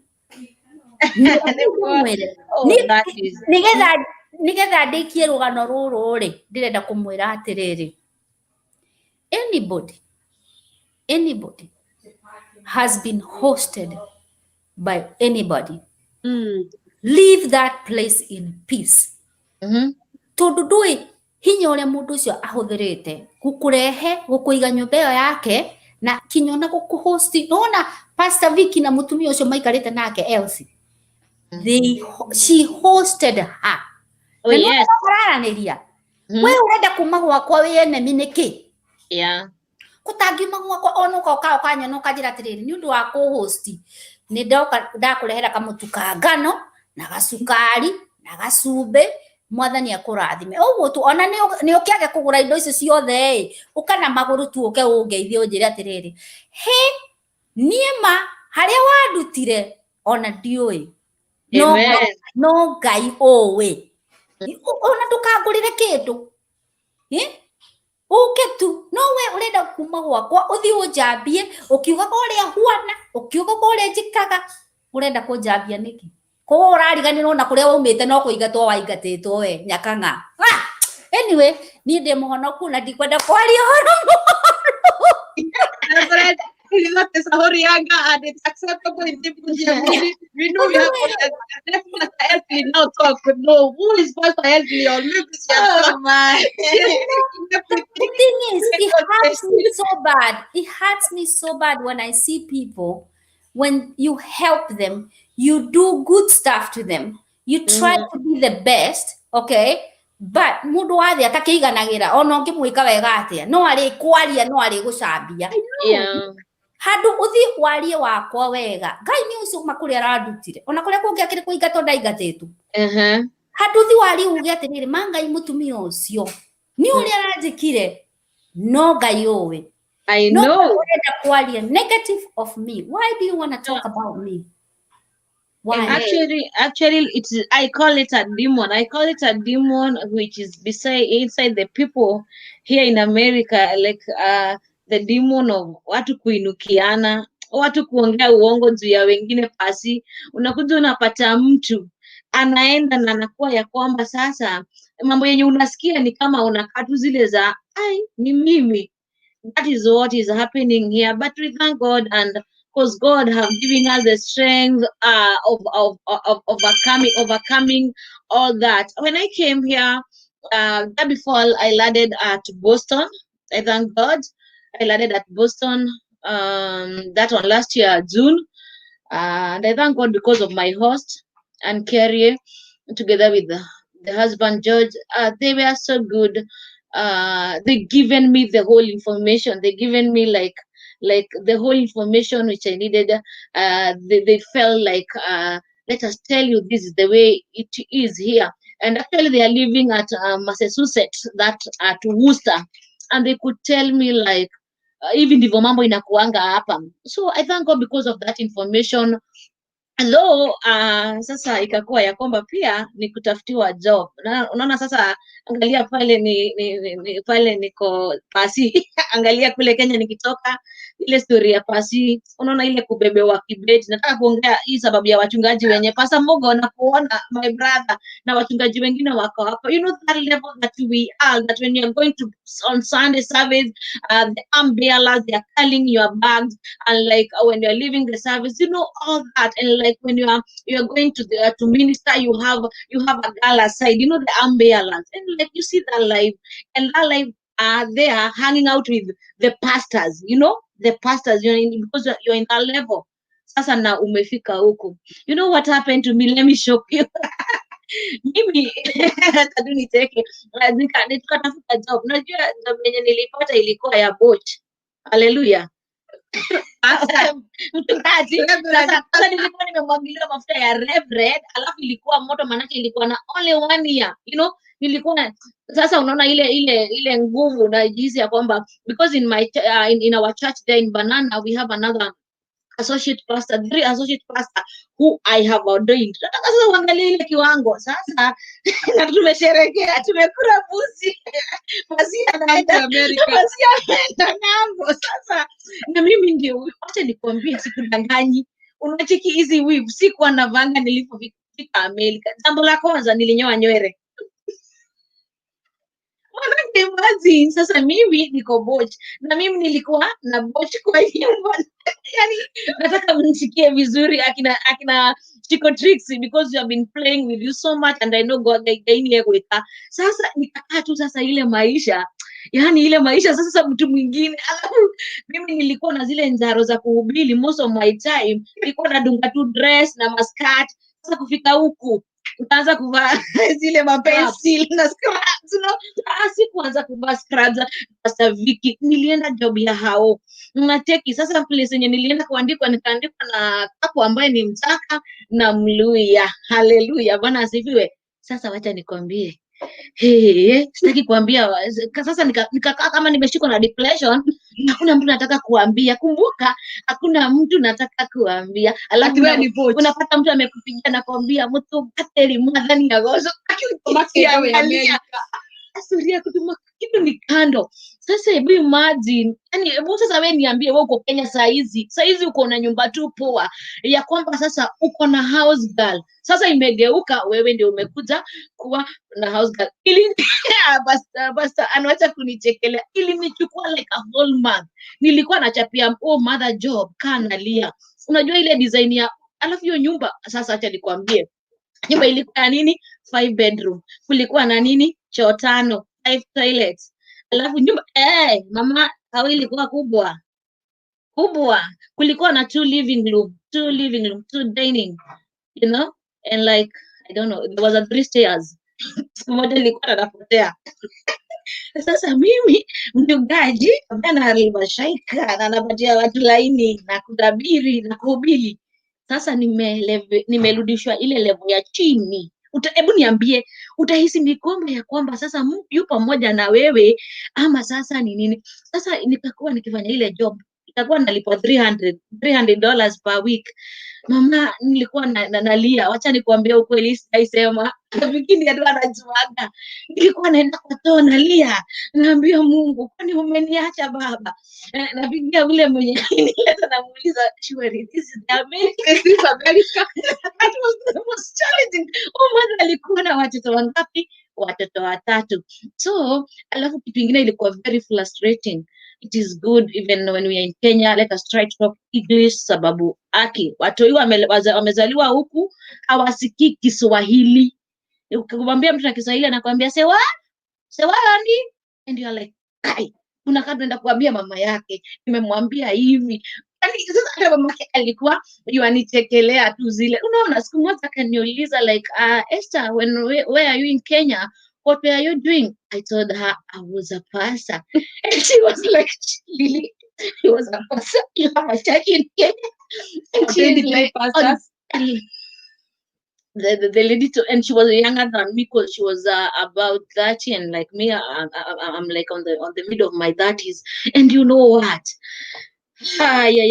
nigetha ndikie rugano ruru ri ndirenda kumwira atiriri anybody has been hosted by anybody leave that place in peace tondu ndui hinya uria mundu ucio ahuthirite gukurehe gukuiga nyumba iyo yake na kinyona gukuhost nona Pastor Vicky na mutumia ucio maikarite nake Elsie she hosted her. Oh, yes. We urenda kuma gwakwa we enemy niki kutangiuma gwakwa onuka ukanya no kajira atiriri ni undu wa ku-host ni ndoka ndakurehera kamutu ka ngano na gacukari na gacumbi mwathani akurathime uguo tu ona ni ukiage kugura indo icio ciothe ukana maguru tu uke ungeithie unjire atiriri he niema haria wandutire ona ndiui no ngai owe ona ndukangurire kindu uke tu no we urenda kuma gwakwa uthi unjambie ukiuga uria huana ukiuga uria njikaga urenda kunjambia niki ko urariganirwo na kuria waumite no kuigatwo waigatitwo we nyakanga anyway ni ndi muhonoku na ndikwenda kwaria horo that is Horianga, and it's acceptable in different communities. We know we have Pastor Elsie now talk, but no, who is Pastor Elsie or maybe oh my the thing is it hurts me so bad. It hurts me so bad when I see people, when you help them, you do good stuff to them, you try to be the best, okay, but mundu wathi atakiganagira ona ngimwika wega atia no ari kwaria no ari gucambia handu uthi warie wakwa wega ngai ni ucio makuri aradutire ona kuria kungi akiri kuingatwo ndaigatitwo handu uthi warie uge atiriri mangai mutumia ucio ni uria aranjikire no ngai uwe I No, know. negative of me. Why do you want to talk about me? Why? Actually, it's, I call it a demon. I call it a demon which is beside inside the people here in America, like the demon of watu kuinukiana, watu kuongea uongo juu ya wengine pasi. Unakuja unapata mtu anaenda na anakuwa ya kwamba sasa mambo yenye unasikia ni kama unakaa tu zile za ai, ni mimi. That is what is happening here. But we thank God, and because God have given us the strength of overcoming all that. When I came here, that before I landed at Boston. I thank God. I landed at Boston. That on last year June. And I thank God because of my host and Carrie, together with the husband George. They were so good. They given me the whole information. They given me like the whole information which I needed. They felt like let us tell you this is the way it is here. And actually they are living at Massachusetts, that at Worcester, and they could tell me like hivi ndivyo mambo inakuanga hapa. So I thank God because of that information. Hello, sasa ikakuwa ya kwamba pia ni kutafutiwa job. Unaona sasa, angalia pale pale niko pasi angalia kule Kenya nikitoka, ile story ya pasi, unaona ile kubebewa kibeti. Nataka kuongea hii sababu ya wachungaji wenye pasa Mogo na kuona my brother na wachungaji wengine wako hapa. You know that level that we are, that when you are going to on Sunday service, the arm bearers, they are carrying your bags, and like when you are leaving the service, you know all that. And like when you are going to the to minister, you have a girl aside, you know, the arm bearers, and like you see that life, and that life they are hanging out with the pastors, you know, the pastors, because you're in that level. Sasa na umefika huko. You know what happened to me? Let me show you. Mimi tatu niteke nikatafuta job. Unajua job yenye nilipata ilikuwa ya boch. Hallelujah. Mchungaji sasa nilikuwa nimemwagilia mafuta ya Reverend, alafu ilikuwa moto, manake ilikuwa na only 1 year, you know, nilikuwa sasa, unaona ile nguvu na jinsi ya kwamba, because in my in our church there in Banana we have another associate pastor, 3 associate pastor who I have ordained. Sasa uangalie ile kiwango sasa na tumesherekea, tumekula buzi Masia anaenda Amerika, Masia anaenda ngambo. Sasa na mimi ndio, acha nikwambie, sikudanganyi. Unacheki hizi weave sikuwa navanga nilipofika Amerika. Jambo la kwanza nilinyoa nywele. Imagine, sasa mimi niko boch na mimi nilikuwa na boch kwa nyumba. Yani nataka mnisikie vizuri akina Chico Tricks, because you have been playing with you so much and I know God gaini yako ika. Sasa nikakaa tu sasa ile maisha, yani ile maisha sasa mtu mwingine. Alafu mimi nilikuwa na zile njaro za kuhubiri, most of my time nilikuwa nadunga tu dress na maskat. Sasa kufika huku utaanza kuvaa zile mapencil na scrubs, no? Sikuanza kuvaa scrubs. Sasa Viki, nilienda job ya hao unacheki. Sasa place yenye nilienda kuandikwa, nikaandikwa na kapo ambaye ni Mtaka na Mluya. Haleluya, Bwana asifiwe. Sasa wacha nikwambie, sitaki kuambia. Sasa nikakaa kama nimeshikwa na depression. Hakuna mtu nataka kuambia, kumbuka, hakuna mtu nataka kuambia. Alafu unapata mtu amekupigia na kuambia mtu kateli mwadhani ya gozo akiangalia asuria kutuma kitu ni kando. Sasa hebu imagine, yani hebu sasa wewe niambie, wewe uko Kenya saa hizi uko na nyumba tu poa ya kwamba sasa uko na house girl. Sasa imegeuka wewe ndio umekuja kuwa na house girl. Ili basta anaacha kunichekelea. Ili nichukua like a whole month. Nilikuwa nachapia mother job kanalia. Unajua ile design ya, alafu hiyo nyumba sasa, acha nikwambie, nyumba ilikuwa nini, 5 bedroom, kulikuwa na nini, choo 5, 5 toilets. Alafu nyumba mama hao ilikuwa kubwa, kulikuwa na 2 living room, 2 dining, you know, and like I don't know, there was a 3 stairs. Mmoja ilikuwa anapotea. Sasa mimi mchungaji bana alibashaika na anapatia watu laini na kutabiri na kuhubiri. Sasa nimerudishwa ile level ya chini. Hebu niambie, utahisi ni kwamba ya kwamba sasa Mungu yu pamoja na wewe ama sasa ni nini? Sasa nikakuwa nikifanya ile job, itakuwa nalipwa $300 per week. Mama, nilikuwa nalia, wacha nikuambia ukweli, sitaisema lakini ndio anajuaga. Nilikuwa naenda kwa choo nalia, naambia Mungu, kwani umeniacha baba? Napigia ule mwenye nileta, namuuliza, surely this is the America? This is America. That was the most challenging. Mama alikuwa na watoto wangapi? Watoto watatu. So alafu kitu ingine ilikuwa very frustrating. It is good even when we are in Kenya, let us try to talk English, sababu watu hiyo wamezaliwa huku hawasikii Kiswahili. Ukimwambia mtu na Kiswahili anakuambia sewa andi, and you are like, kai, unakaa tunaenda kuambia mama yake nimemwambia hivi. Sasa mama yake alikuwa yuanichekelea tu zile, unaona. Siku moja akaniuliza like, Esther, where are you in Kenya, what were you doing? I told her I was a pastor. And she was like, really? He was a pastor? You have a church in Kenya? And she is like, the lady and she was younger than me because she was about 30, and like me, I'm like on the middle of my 30s. And you know what?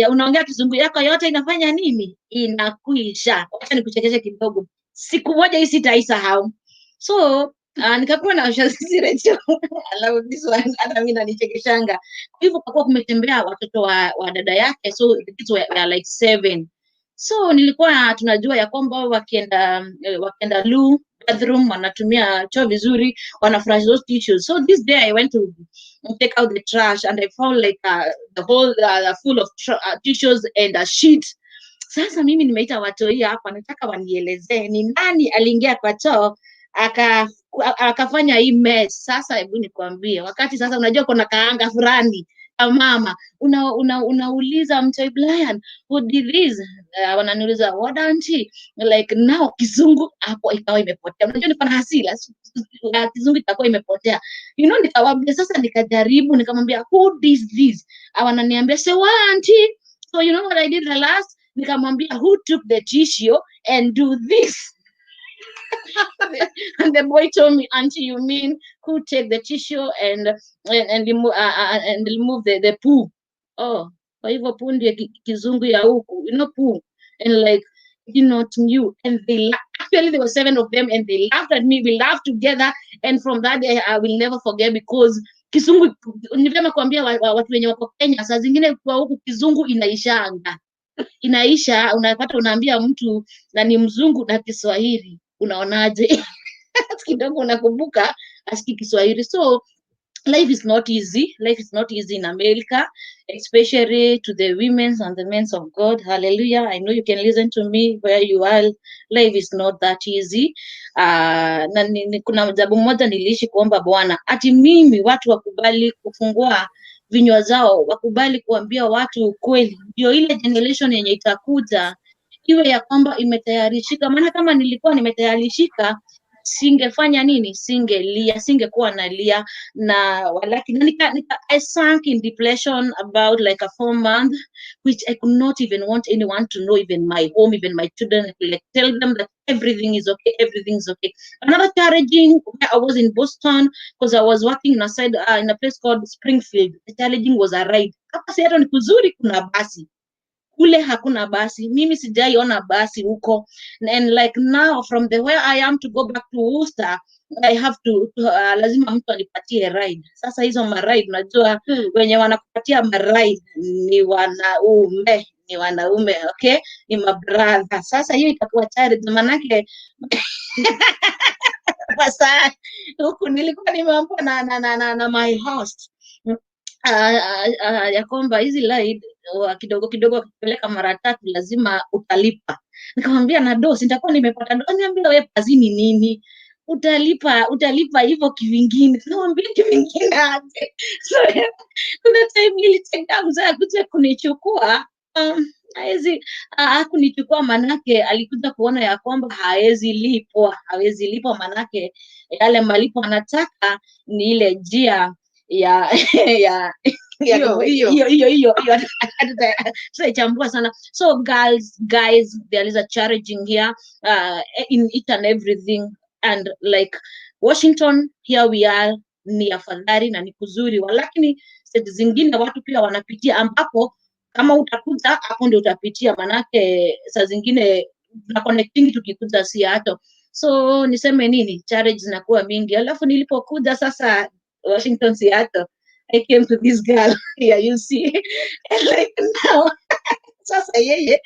Unaongea Kizungu yako yote inafanya nini? Inakuisha. Wacha nikuchekeshe kidogo. Siku moja hii sitaisahau. So nikakuwa na washazi recho. I love this one. Hata mimi nanichekeshanga. Kwa hivyo kwa kumetembea watoto wa dada yake, so the kids were like 7. So nilikuwa tunajua ya kwamba wakienda loo bathroom wanatumia choo vizuri, wana flush those tissues. So this day I went to take out the trash and I found like the whole full of tissues and a sheet. Sasa mimi nimeita watoi hapa, nataka wanielezee ni nani aliingia kwa choo akafanya hii mess. Sasa hebu nikwambie, wakati sasa unajua kuna kaanga fulani mama unauliza mtoi Brian, who did this? Wananiuliza what auntie, like now Kizungu hapo ikawa imepotea. Unajua niko na hasira, Kizungu itakuwa imepotea, nikawaambia. Sasa nikajaribu nikamwambia who did this, wananiambia say what auntie. So what I did the last, nikamwambia who took the tissue and do this. And the boy told me, auntie, you mean who take the tissue and remove the poo? Oh, kwa hivyo poo ndio Kizungu ya huku, poo. And like, not new. And actually there were 7 of them and they laughed at me. We laughed together, and from that day I will never forget, because Kizungu, nivema kuambia watu wenye wako Kenya, saa zingine kwa huku Kizungu inaisha, unapata unaambia mtu na ni mzungu na Kiswahili, unaonaje? Kidogo unakumbuka asikii Kiswahili. So life is not easy. Life is not easy in America, especially to the women and the men of God. Hallelujah. I know you can listen to me where you are. Life is not that easy. Na kuna jambo moja niliishi kuomba Bwana, ati mimi watu wakubali kufungua vinywa zao, wakubali kuambia watu ukweli, ndio ile generation yenye itakuja iwe ya kwamba imetayarishika. Maana kama nilikuwa nimetayarishika, singefanya nini? Singelia, singekuwa nalia. Na walakini I sank in depression about like a 4 month, which I could not even want anyone to know, even my home, even my children. Like tell them that everything is okay, everything is okay. Another challenging, I was in Boston because I was working in a place called Springfield. The challenging was a ride. Hapa si hata ni kuzuri, kuna basi kule hakuna basi. Mimi sijaiona basi huko. And like now from the where I am to go back to Worcester, I have to lazima mtu anipatie ride. Sasa hizo maride, unajua wenye wanakupatia maride ni wanaume, okay, ni mabrother. Sasa hiyo itakuwa challenge, manake sasa huku nilikuwa nimeambiwa na my host ya kwamba hizi ride kidogo kidogo akipeleka mara 3 lazima utalipa. Nikamwambia na dosi nitakuwa nimepata dosi. Niambia wewe kazini nini? Utalipa hivyo kivingine. Nikamwambia kivingine aje? So kuna time nilitaka mzee kuja kunichukua, hakunichukua manake alikuja kuona ya kwamba hawezi lipwa manake yale malipo anataka ni ile njia ya ya hiyo tutaichambua sana. So guys, there is a challenging here in each and everything, and like Washington, here we are, ni afadhali na ni kuzuri, lakini state zingine watu pia wanapitia, ambapo kama utakuja hapo ndio utapitia, manake saa zingine na connecting tukikuja Seattle. So niseme nini, challenge zinakuwa mingi. Alafu nilipokuja sasa Washington, Seattle, I came to this girl here, you see. And like now, sasa yeye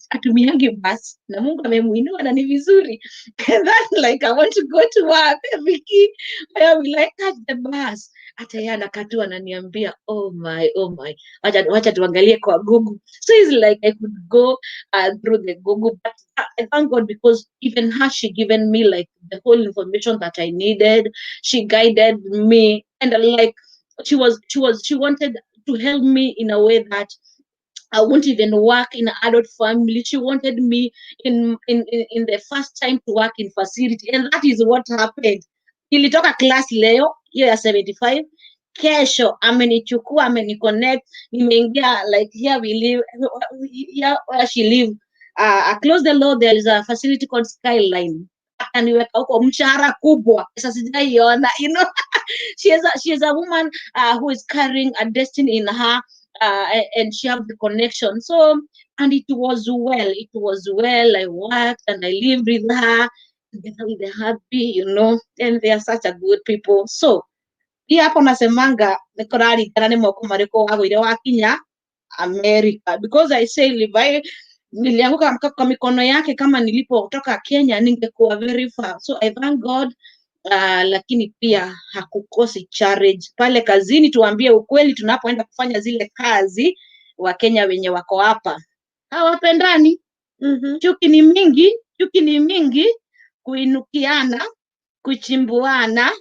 atumiange bus na Mungu amemuinua na ni vizuri. And then like I want to go to work, Vicky, where we like catch the bus. Hata yeye anakatua ananiambia, oh my, wacha tuangalie kwa Google. So it's like I could go through the Google, but I thank God, because even her, she given me like the whole information that I needed. She guided me, and like she wanted to help me in a way that I won't even work in an adult family. She wanted me in the first time to work in facility, and that is what happened. Nilitoka class leo hiyo ya 75, kesho amenichukua, ameniconnect, nimeingia like here we live, here where she live. Close the door, there is a facility called Skyline. Akaniweka huko, mshahara kubwa, sasa sijaiona, you know. She is a woman who is carrying a destiny in her, and she have the connection. So, and it was well. I worked and I lived with her, together with the happy, you know, and they are such a good people. So pia hapo nasemanga niko rarigana ni moko mariko wagwire wakinya America, because I say Levi nilianguka kwa mikono yake, kama nilipotoka Kenya ningekuwa very far. So I thank God. Lakini pia hakukosi challenge pale kazini. Tuambie ukweli, tunapoenda kufanya zile kazi, Wakenya wenye wako hapa hawapendani. Chuki ni mingi, kuinukiana, kuchimbuana,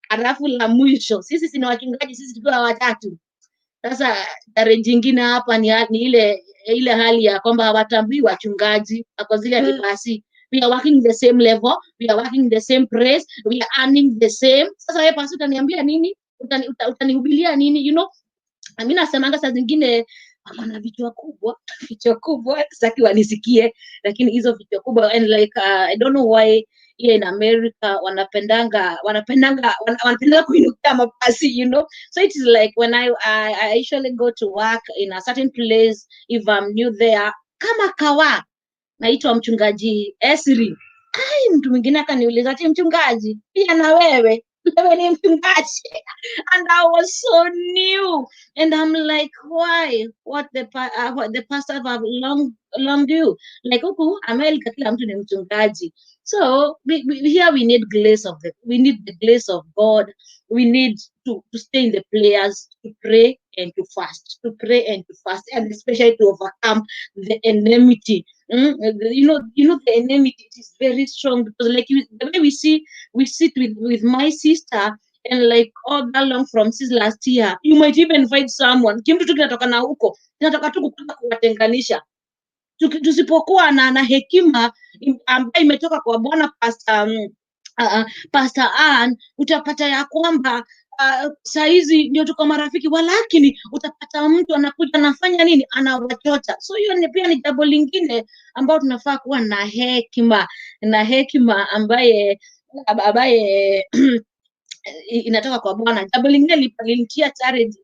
alafu la mwisho sisi si wachungaji, sisi tukiwa watatu. Sasa challenge nyingine hapa ni ile hali ya kwamba hawatambui wachungaji kwa zile basi. We are working the same level, we are working the same place, we are earning the same. Sasa wewe pastor utaniambia nini? Utanihubilia nini? You know, mimi nasemanga saa zingine wana vichwa kubwa sitaki wanisikie, lakini hizo vichwa kubwa, and like I don't know why here in America wanapendanga kuinukia mapasi, you know. So it is like when I usually go to work in a certain place, if I'm new there, kama kawa naitwa mchungaji Esri. Mtu mwingine akaniuliza, ati mchungaji pia na wewe ni mchungaji? And I was so new, and I'm like, why? What the pastors have long do, like huku America kila mtu ni mchungaji. So here we need the grace of God. We need to stay in the prayers, to pray and to fast, and especially to overcome the enmity. You know the enmity is very strong, because like the way we sit with my sister, and like all that long from since last year, you might even find someone kimtu tu kinatoka na huko, kinatoka tu kuwatenganisha. Tusipokuwa na hekima ambayo imetoka kwa Bwana Pastor Ann, utapata ya kwamba saizi ndio tuko marafiki, walakini utapata mtu anakuja anafanya nini, anawachota. So hiyo ni pia ni jambo lingine ambao tunafaa kuwa na hekima ambaye inatoka kwa Bwana. Jambo lingine lilinitia challenge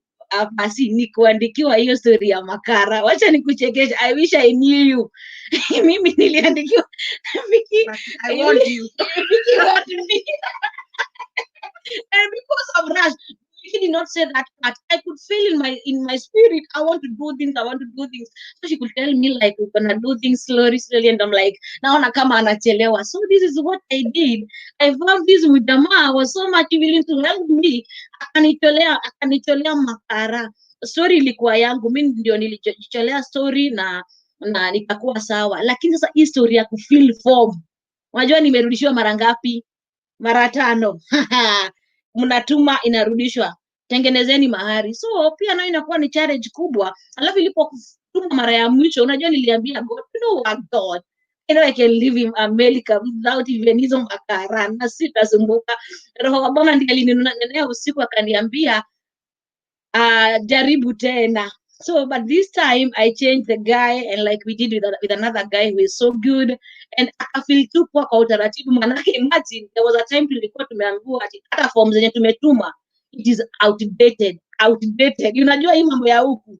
basi ni kuandikiwa hiyo story ya makara. Wacha nikuchekesha, I wish I knew you. Mimi niliandikiwa Vicky, I want you. Vicky want me. And because of rush, she did not say that part. I could feel in my spirit, I want to do things. So she could tell me like, we're gonna do things slowly, and I'm like, naona kama anachelewa. So this is what I did. I found this with Dama. I was so much willing to help me. Akanitolea makara. Story ilikuwa yangu, mimi ndio nilijitolea story na nikakuwa sawa. Lakini sasa hii story ya kufill form, unajua nimerudishiwa mara ngapi? Mara 5. Mnatuma inarudishwa, tengenezeni mahari. So pia nayo inakuwa ni challenge kubwa. Alafu ilipotuma mara ya mwisho, unajua niliambia God, you know what God, I know I can live in America without even hizo makara, na sitasumbuka. Roho wa Bwana ndiye alinionea usiku akaniambia, jaribu tena. So, but this time I changed the guy, and like we did with another guy who is so good, and akafeel tu poa kwa utaratibu. Manake imagine there was a time tulikuwa tumeambiwa ati hata form zenye tumetuma it is outdated. Unajua hii mambo ya huku.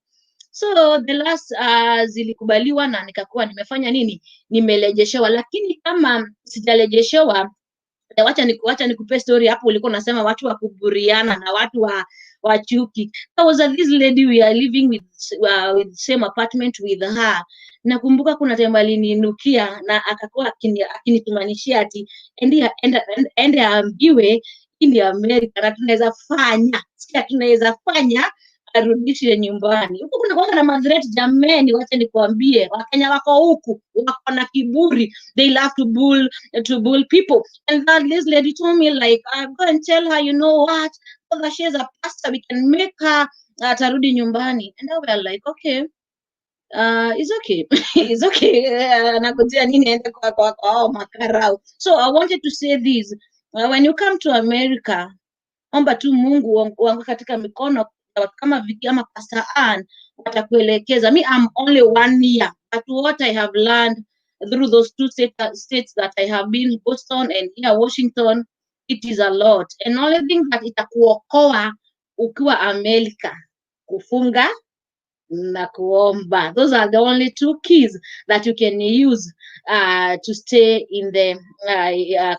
So the last zilikubaliwa na nikakuwa nimefanya nini, nimerejeshewa. Lakini kama sijarejeshewa, wacha nikupe story. Hapo ulikuwa unasema watu wa kuburiana na watu wa chuki. There was this lady we are living with same apartment with her. Nakumbuka kuna time alininukia na akakuwa akinitumanishia ati ende aambiwe ili Amerika na tunaweza fanya arudishe nyumbani. Huku kuna kwa na madret jameni, wacha nikwambie, Wakenya wako huku wako na kiburi. They love to bull people. And that this lady told me like, I'm going to tell her, you know what, because she is a pastor, we can make her tarudi nyumbani. And I was like, okay, it's okay. It's okay. Nakujia nini ende kwa makarau. So I wanted to say this, when you come to America, omba tu Mungu wangu katika mikono kama Vicky ama Pastor Ann watakuelekeza. Me, I'm only 1 year, but what I have learned through those two states that I have been, Boston and here Washington, it is a lot. And only thing that itakuokoa ukiwa Amerika, kufunga na kuomba. Those are the only two keys that you can use to stay in the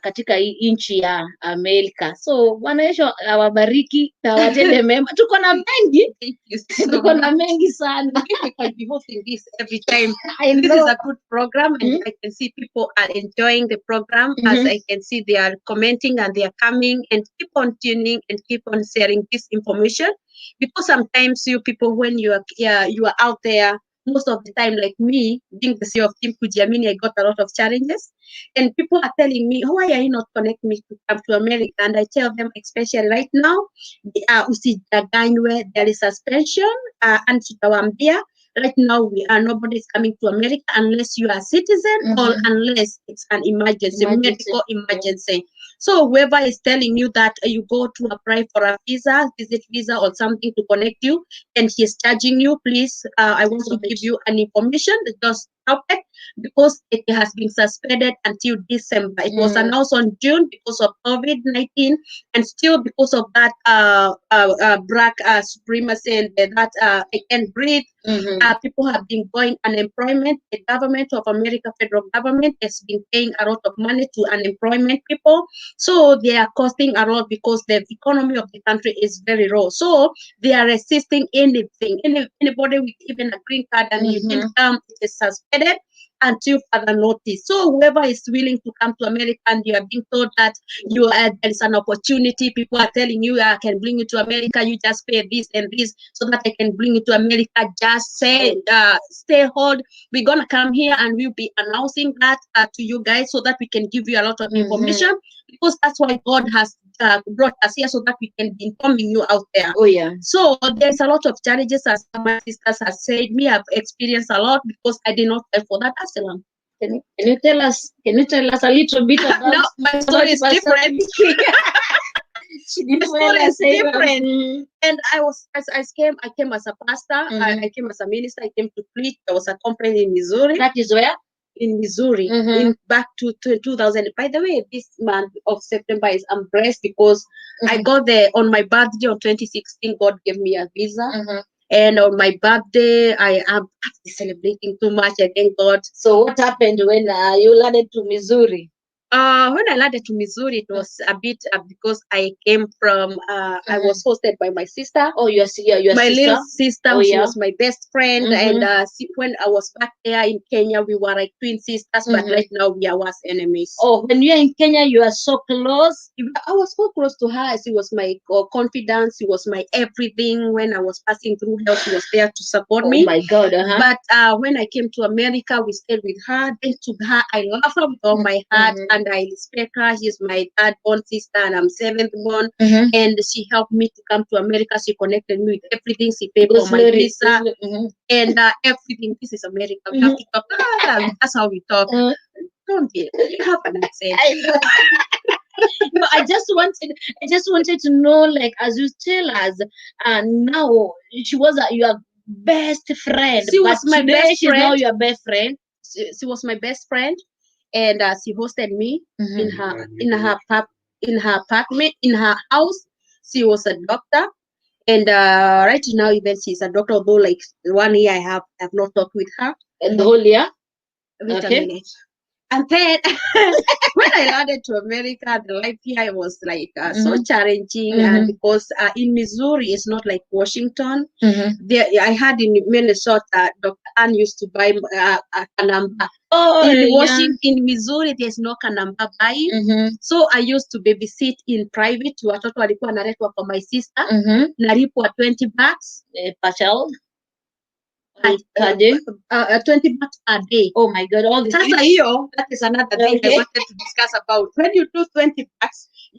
katika nchi ya Amerika. So Bwana Yesu awabariki na watende mema. Tuko na mengi. Tuko na mengi sana. I'll be hosting this every time. And this is a good program, and I can see people are enjoying the program. As I can see, they are commenting and they are coming, and keep on tuning and keep on sharing this information. Because sometimes you people, when you are out there, most of the time, like me, being the CEO of Team Kujiamini, I got a lot of challenges, and people are telling me, why are you not connecting me to come to America? And I tell them, especially right now, usijaganywe, there is suspension, and tutawambia, right now nobody is coming to America unless you are a citizen or unless it's an emergency. Medical emergency. So whoever is telling you that you go to apply for a visit visa or something to connect you, and he's charging you, please, I want to give you an information. Just stop it, because it has been suspended until December. It was announced on June because of COVID-19, and still because of that black supremacy and that I can breathe. People have been going unemployment. The government of America, federal government, has been paying a lot of money to unemployment people. So they are costing a lot because the economy of the country is very low. So they are resisting anything. Anybody with even a green card and you didn't come, it is suspended until further notice. So whoever is willing to come to America and you are being told that there is an opportunity, people are telling you, I can bring you to America, you just pay this and this so that I can bring you to America. Just say, stay hold. We're gonna come here and we'll be announcing that to you guys so that we can give you a lot of information, because that's why God has brought us here, so that we can be informing you out there. Oh yeah. So there's a lot of challenges, as my sisters have said. Me, I've experienced a lot because I did not pay for that asylum. Can you tell us a little bit about No, my story is different. The story is different. And I came as a pastor. I came as a minister. I came to preach. There was a conference in Missouri. That is where? In Missouri, in back to 2000. By the way, this month of September I'm blessed because I got there on my birthday on 2016. God gave me a visa. And on my birthday, I am celebrating too much. I thank God. So what happened when you landed to Missouri? When I landed to Missouri, it was a bit because I came from. I was hosted by my sister. Oh, your my sister? little sister. Oh, She yeah. was my best friend. And when I was back there in Kenya, we were like twin sisters. But right now, we are worse enemies. Oh, when you are in Kenya, you are so close. I was so close to her. She was my confidence. She was my everything. When I was passing through hell, she was there to support me. Oh my God. But when I came to America, we stayed with her. Then to her, I love her with all my heart, and I respect her. She's my third born sister, and I'm seventh born. And she helped me to come to America. She connected me with everything. She paid for my visa and everything. This is America. We have to talk. That's how we talk. Don't be. You have an accent. No, I just wanted to know, like, as you tell us, now she was your best friend, She but was my today best she's now friend. your best friend. She was my best friend, and she hosted me in Mhm. in her apartment, in her house. She was a doctor, and right now even she's a doctor. Although like 1 year I have not talked with her. And the whole year. Wait a Okay. minute. And then when I landed to America, the life here was like so challenging, and because in Missouri it's not like Washington. There, I had in Minnesota, Dr. Ann used to buy a kanamba. Oh, In yeah. Washington, in Missouri, there's no kanamba buying. So I used to babysit in private. Watoto walikuwa naletwa kwa my sister. Nalipwa $20 Per child. per, Per day. $20 a day. Oh my God! All this. Sasa hiyo, that is another thing I Okay. wanted to discuss about. When you do $20,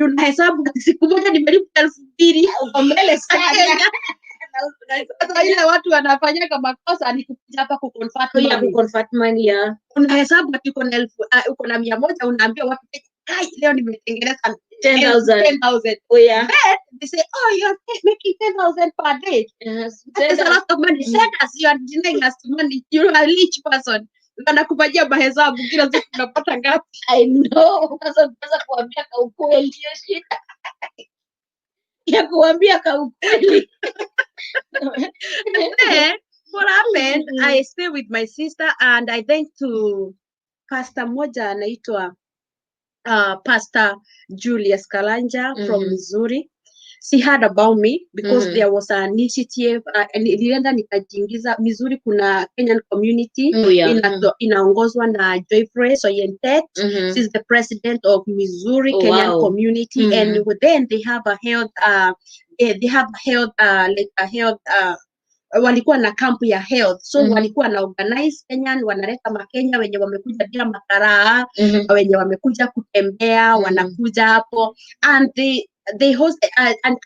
unahesabu ati siku moja nimelipa 2,000 Uko mbele za sana. Kenya. Sasa ile watu wanafanyaga makosa ni kukuja hapa kuconvert So yeah, money. kuconvert money, yeah. Unahesabu ati uko na 100, unaambia watu kai leo nimetengeneza 10,000. 10,000. Oh yeah. Then they say, oh, you're making 10,000 per day. Yes. That is a lot of money. Send us, you are denying us money. You're a rich person. Wanakufanyia mahesabu kila siku unapata ngapi. I know. Sasa kuambia ka ukweli hiyo shida. Ya kuambia ka ukweli. Then what happened? I stay with my sister and I went to pastor moja anaitwa Pastor Julius Kalanja from Missouri. She heard about me because there was an initiative nilienda nikajiingiza Missouri. Kuna Kenyan community inaongozwa na Joyfrey Soyentet. She's the president of Missouri Kenyan community, and then they have a health like a health walikuwa na kampu ya health, so walikuwa na organize Kenyan, wanaleta Makenya wenye wamekuja bila makaraa, wenye wamekuja kutembea, wanakuja hapo and they host and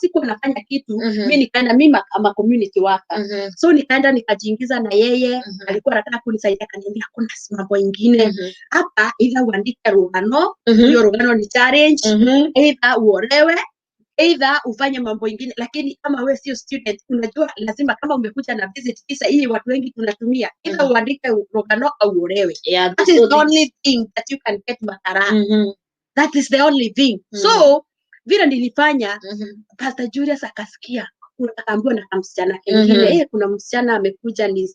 sikuwa nafanya kitu. Mimi nikaenda, mimi ama community worker, so nikaenda nikajiingiza na yeye. Alikuwa anataka kunisaidia, akaniambia kuna mambo ingine hapa, either uandike rugano, hiyo rugano ni challenge, either uolewe, either ufanye mambo ingine. Lakini kama wewe sio student, unajua lazima kama umekuja na visit visa hii watu wengi tunatumia, either uandike rugano au uolewe. That is the only thing that you can get makara. That is the only thing. So vile nilifanya, Pastor Julius akasikia, akaambiwa na msichana kingine, kuna msichana amekuja, ni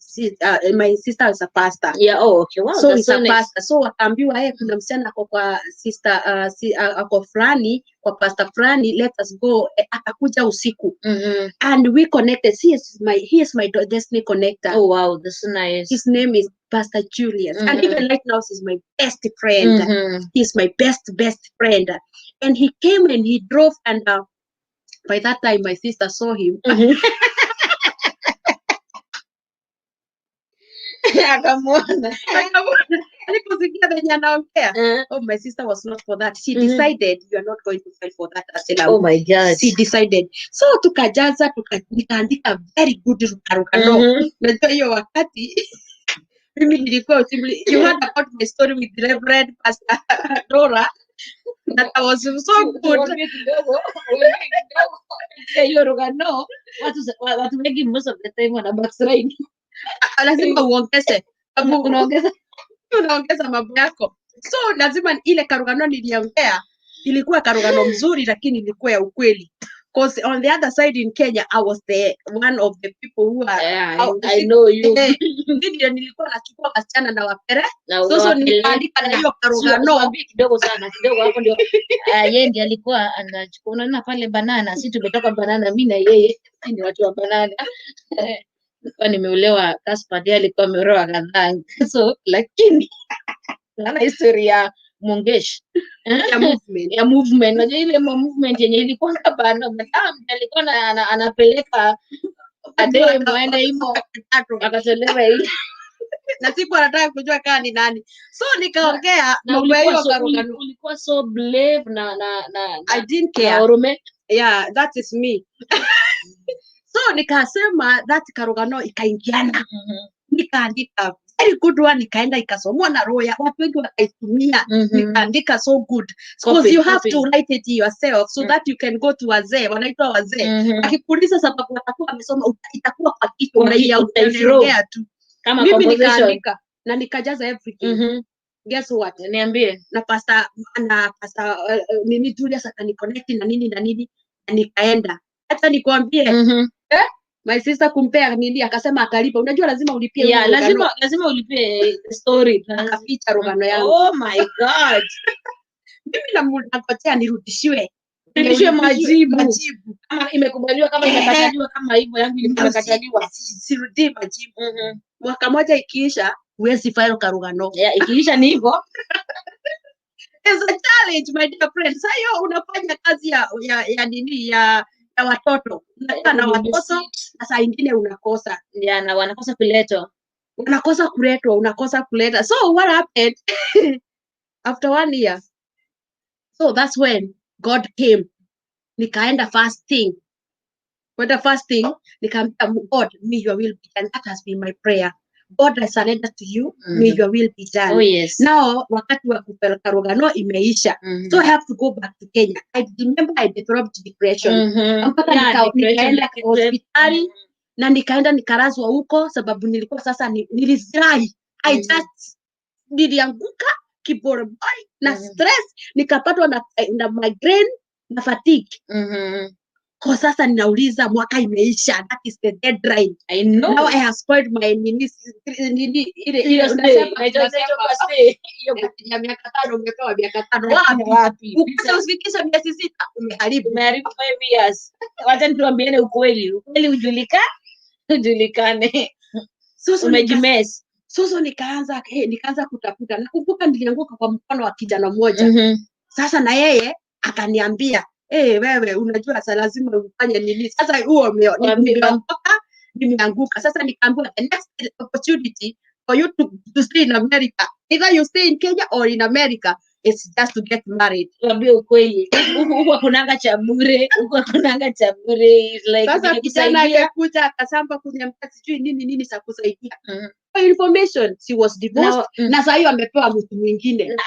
my sister is a pastor. Yeah, oh okay, wow. So he's a pastor. So akaambiwa kuna msichana ako kwa sister ako fulani kwa pastor fulani, let us go. Akakuja usiku. And we connected. He is my destiny connector. Oh wow, that's nice. His name is Pastor Julius, and even right now he's my best friend. He's my best friend. And he came and he drove, and by that time my sister saw him. Akamwona. Aliposikia venye anaongea. Oh, my sister was not for that. She decided you are not going to fight for that asylum. Oh my God. She decided. So tukajaza, nikaandika very good rugano. Najua hiyo wakati mimi nilikuwa simply, you heard about my story with Reverend Pastor Dora. That was so good. Hiyo rugano, watu wengi most of the time wana backslide. Lazima uongeze. Unaongeza mambo yako. So lazima ile karugano niliongea ilikuwa karugano mzuri, lakini ilikuwa ya ukweli. Because on the other side in Kenya, I was one of the people who are I know you. Ndio nilikuwa nachukua wasichana na wapere. So nikaandika na hiyo karugano kidogo sana, kidogo hapo ndio yeye ndiye alikuwa anachukua. Unaona pale banana, sisi tumetoka banana, mimi na yeye ni watu wa banana. Kwa nimeolewa, Kaspa ndiye alikuwa ameolewa kadhaa. So lakini na historia Mongesh ya movement unajua ile movement yenye ilikuwa bana alikuwa anapeleka ade mwende hivyo akatolewa hivi na siku anataka kujua kama ni nani. So nikaongea mambo hiyo karugano. Ulikuwa so brave na I didn't care. Yeah, that is me. So nikasema that karugano ikaingiana. Nikaandika very good one, nikaenda ikasomwa na roho ya watu wengi wakaitumia. Nikaandika so good because you have to write it yourself so that you can go to wazee, wanaitwa wazee. Akikuuliza sababu watakuwa wamesoma, itakuwa kwa kichwa unaongea tu. Mimi nikaandika na nikajaza everything. Guess what? Niambie. Na pasta nini Julius akaniconnect na nini na nikaenda. Hata nikwambie my sister kumpea nini akasema atalipa. Unajua lazima ulipie. Yeah, lazima ulipie story. Akaficha rugano yangu. Oh my god. Mimi namunakotea nirudishiwe. Nirudishiwe majibu. Kama imekubaliwa, kama imekataliwa, kama hivyo yangu imekataliwa. Sirudi majibu. Mwaka moja ikiisha, huwezi file karugano. Yeah, ikiisha ni hivyo. It's a challenge, my dear friend. Sasa hiyo unafanya kazi ya nini ya watoto. Na watoto na saa ingine unakosa. Yeah, na wanakosa kuletwa. Unakosa kuleta. So what happened after 1 year? So that's when God came. Nikaenda fasting. When the fasting, nikaambia God, may your will be done. That has been my prayer. God, I surrender to you. May your will be done. Oh yes. Now, wakati wa kupeleka rugano imeisha. So I have to go back to Kenya. I remember I developed depression. Mpaka nikaenda hospitali na nikaenda nikalazwa huko sababu nilikuwa sasa nilizirai. I just nilianguka kiboroboi na stress, nikapatwa na migraine na fatigue. Kwa sasa ninauliza mwaka imeisha, that is the deadline. I know. Now I have spoiled my nini ya miaka 5 umepewa miaka 5 wapi? Ukisha usifikisha miezi 6 umeharibu 5 years. Wacha nituambiane ukweli ujulikane. Sasa umejimess. Sasa nikaanza kutafuta. Nakumbuka nilianguka kwa mkono wa kijana mmoja. Sasa na yeye akaniambia, wewe unajua sasa lazima ufanye nini? Sasa huo nimeanguka. Sasa nikaambiwa the next opportunity for you to stay in America. Either you stay in Kenya or in America. It's just to get married. Tuambie ukweli. Huko kunanga cha bure. It's like sasa kijana akakuja akasamba kuniambia sijui nini za kusaidia. For information, she was divorced. Na sasa hiyo amepewa mtu mwingine.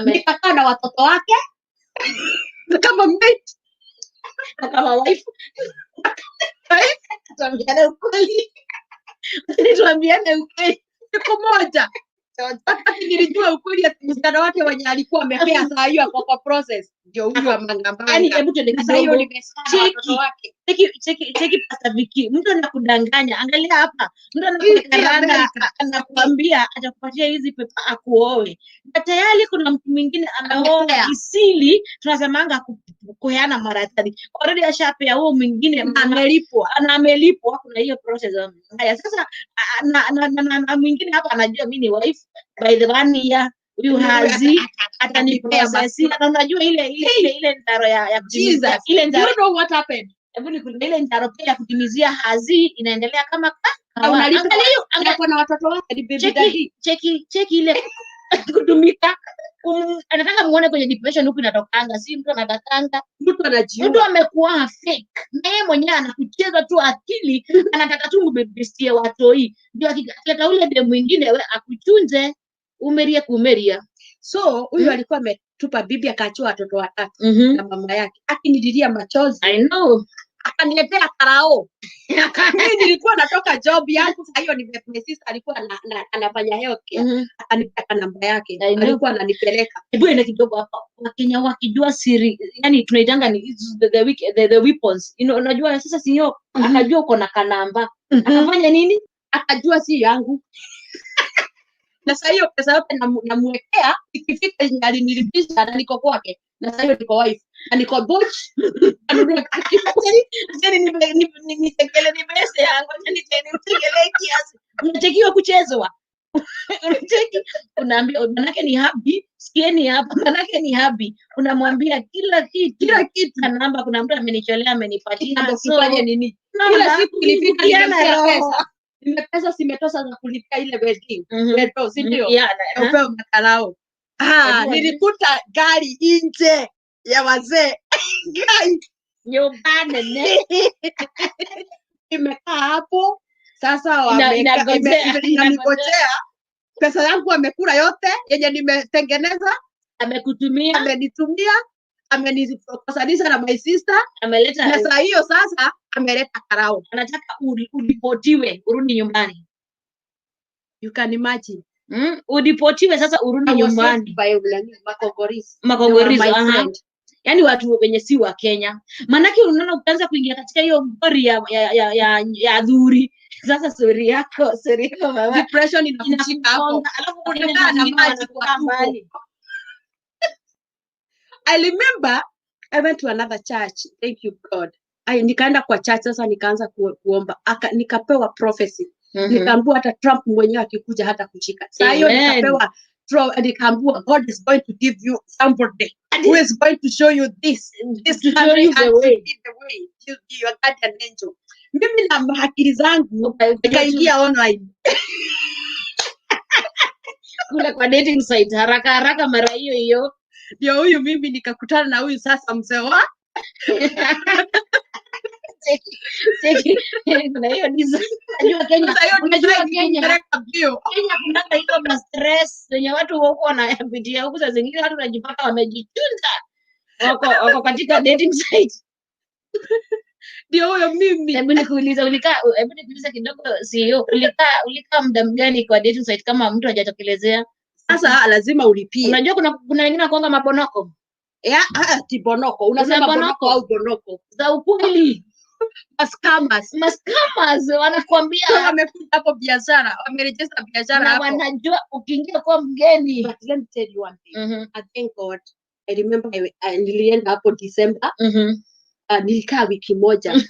Nikakaa na watoto wake. Kama mate. Kama wife. Tuambiane ukweli. Siku moja. Wakati nilijua ukweli ya msichana wake wenye alikuwa amepea saa hiyo kwa process. Ndio huyu amangambanga. Yaani hebu tuende kidogo. Cheki Pastor Vicky. Mtu anakudanganya. Angalia hapa. Mtu anakukaranga anakuambia atakupatia hizi pepa akuoe. Na tayari kuna mtu mwingine ameoa isili, tunasemanga kuheana maratani. Already ashapea huo mwingine amelipwa. Kuna hiyo process haya. Sasa na mwingine hapa anajua mimi ni wife by the 1 year. Huyu hazi atanipea basi. Na unajua ile ndaro ya kutimiza ile ndaro. You know what happened? Hebu ni ile ndaro pia ya kutimizia hazi inaendelea kama angalia na watoto wake ni baby daddy. Cheki ile kutumika. Anataka muone kwenye depression huku inatokanga, si mtu anatakanga, mtu anajiua. Mtu amekuwa fake. Na yeye mwenyewe anakucheza tu akili, anataka tu mbebestie watoi. Ndio akileta ule dem mwingine we akuchunze. Kumeria. So huyu alikuwa ametupa bibi akaachia watoto 3 na mama yake. Akinililia machozi. I know. Akaniletea karao. Mimi nilikuwa natoka job yangu, sasa hiyo my sister alikuwa anafanya healthcare. Akanipeka namba yake. Alikuwa ananipeleka. Hebu ende kidogo hapa. Wakenya wakijua siri, yani tunaitanga ni the weapons. Unajua sasa sinyo akajua uko na kanamba. Akafanya nini? Akajua si yangu. Na sasa hiyo pesa yote namwekea ikifika alinilipisha na niko kwake. Na sasa hiyo niko wife. Na niko butch. Nitekele ni pesa yangu. Nitekele kiasi. Unachekiwa kuchezwa. Unacheki. Unaambia manake ni happy. Sikieni hapa. Manake ni happy. Unamwambia kila kitu. Na namba kuna mtu amenicholea amenipatia. Kufanya nini? Kila siku ilifika nimepea pesa. Nimepesa simetosa za kulipia ile wedding. Wedo, si ndio? Upeo makarao. Nilikuta gari nje ya wazee. Nyumbani imekaa hapo. Sasa wamengojea pesa yangu amekula yote yenye nimetengeneza, Amekutumia, amenitumia, amenikosanisha na my sister, ameleta na saa hiyo sasa ameleta karao. Anataka ulipotiwe urudi nyumbani. You can imagine. Ulipotiwe sasa urudi nyumbani. Makongorizo. Yani watu wenye si wa Kenya. Manake unaona ukianza kuingia katika hiyo ngori ya dhuri. Sasa story yako mama. Depression inakushika hapo. Alafu unaenda na maji kwa mbali. I remember I went to another church. Thank you God. Nikaenda kwa church sasa, nikaanza kuomba. Nikapewa prophecy. Nikaambiwa hata Trump mwenyewe akikuja hata kuchika. Sasa hiyo nikapewa, nikaambiwa God is going to give you somebody who is going to show you this to show you the way. Your guardian angel. Mimi na akili zangu nikaingia online. Kule kwa dating site haraka mara hiyo. Ndio huyu mimi nikakutana na huyu sasa mzee wa kuna hiyo design. Unajua Kenya kuna hiyo stress wenye watu huko wanapitia huko, saa zingine watu wanajipata wamejichunza wako katika dating site. Ndio huyo mimi. Hebu nikuuliza kidogo, CEO, ulikaa muda gani kwa dating site kama mtu hajatokelezea? Sasa lazima ulipie. Unajua kuna wengine wanakuanga mabonoko. Tibonoko. Unasema bonoko au bonoko? Za ukweli. Mascammers wanakuambia wamekuja hapo biashara, wameregister biashara hapo. Na wanajua ukiingia kwa mgeni. But let me tell you one thing. I thank God. I remember nilienda hapo December. Nilikaa wiki moja.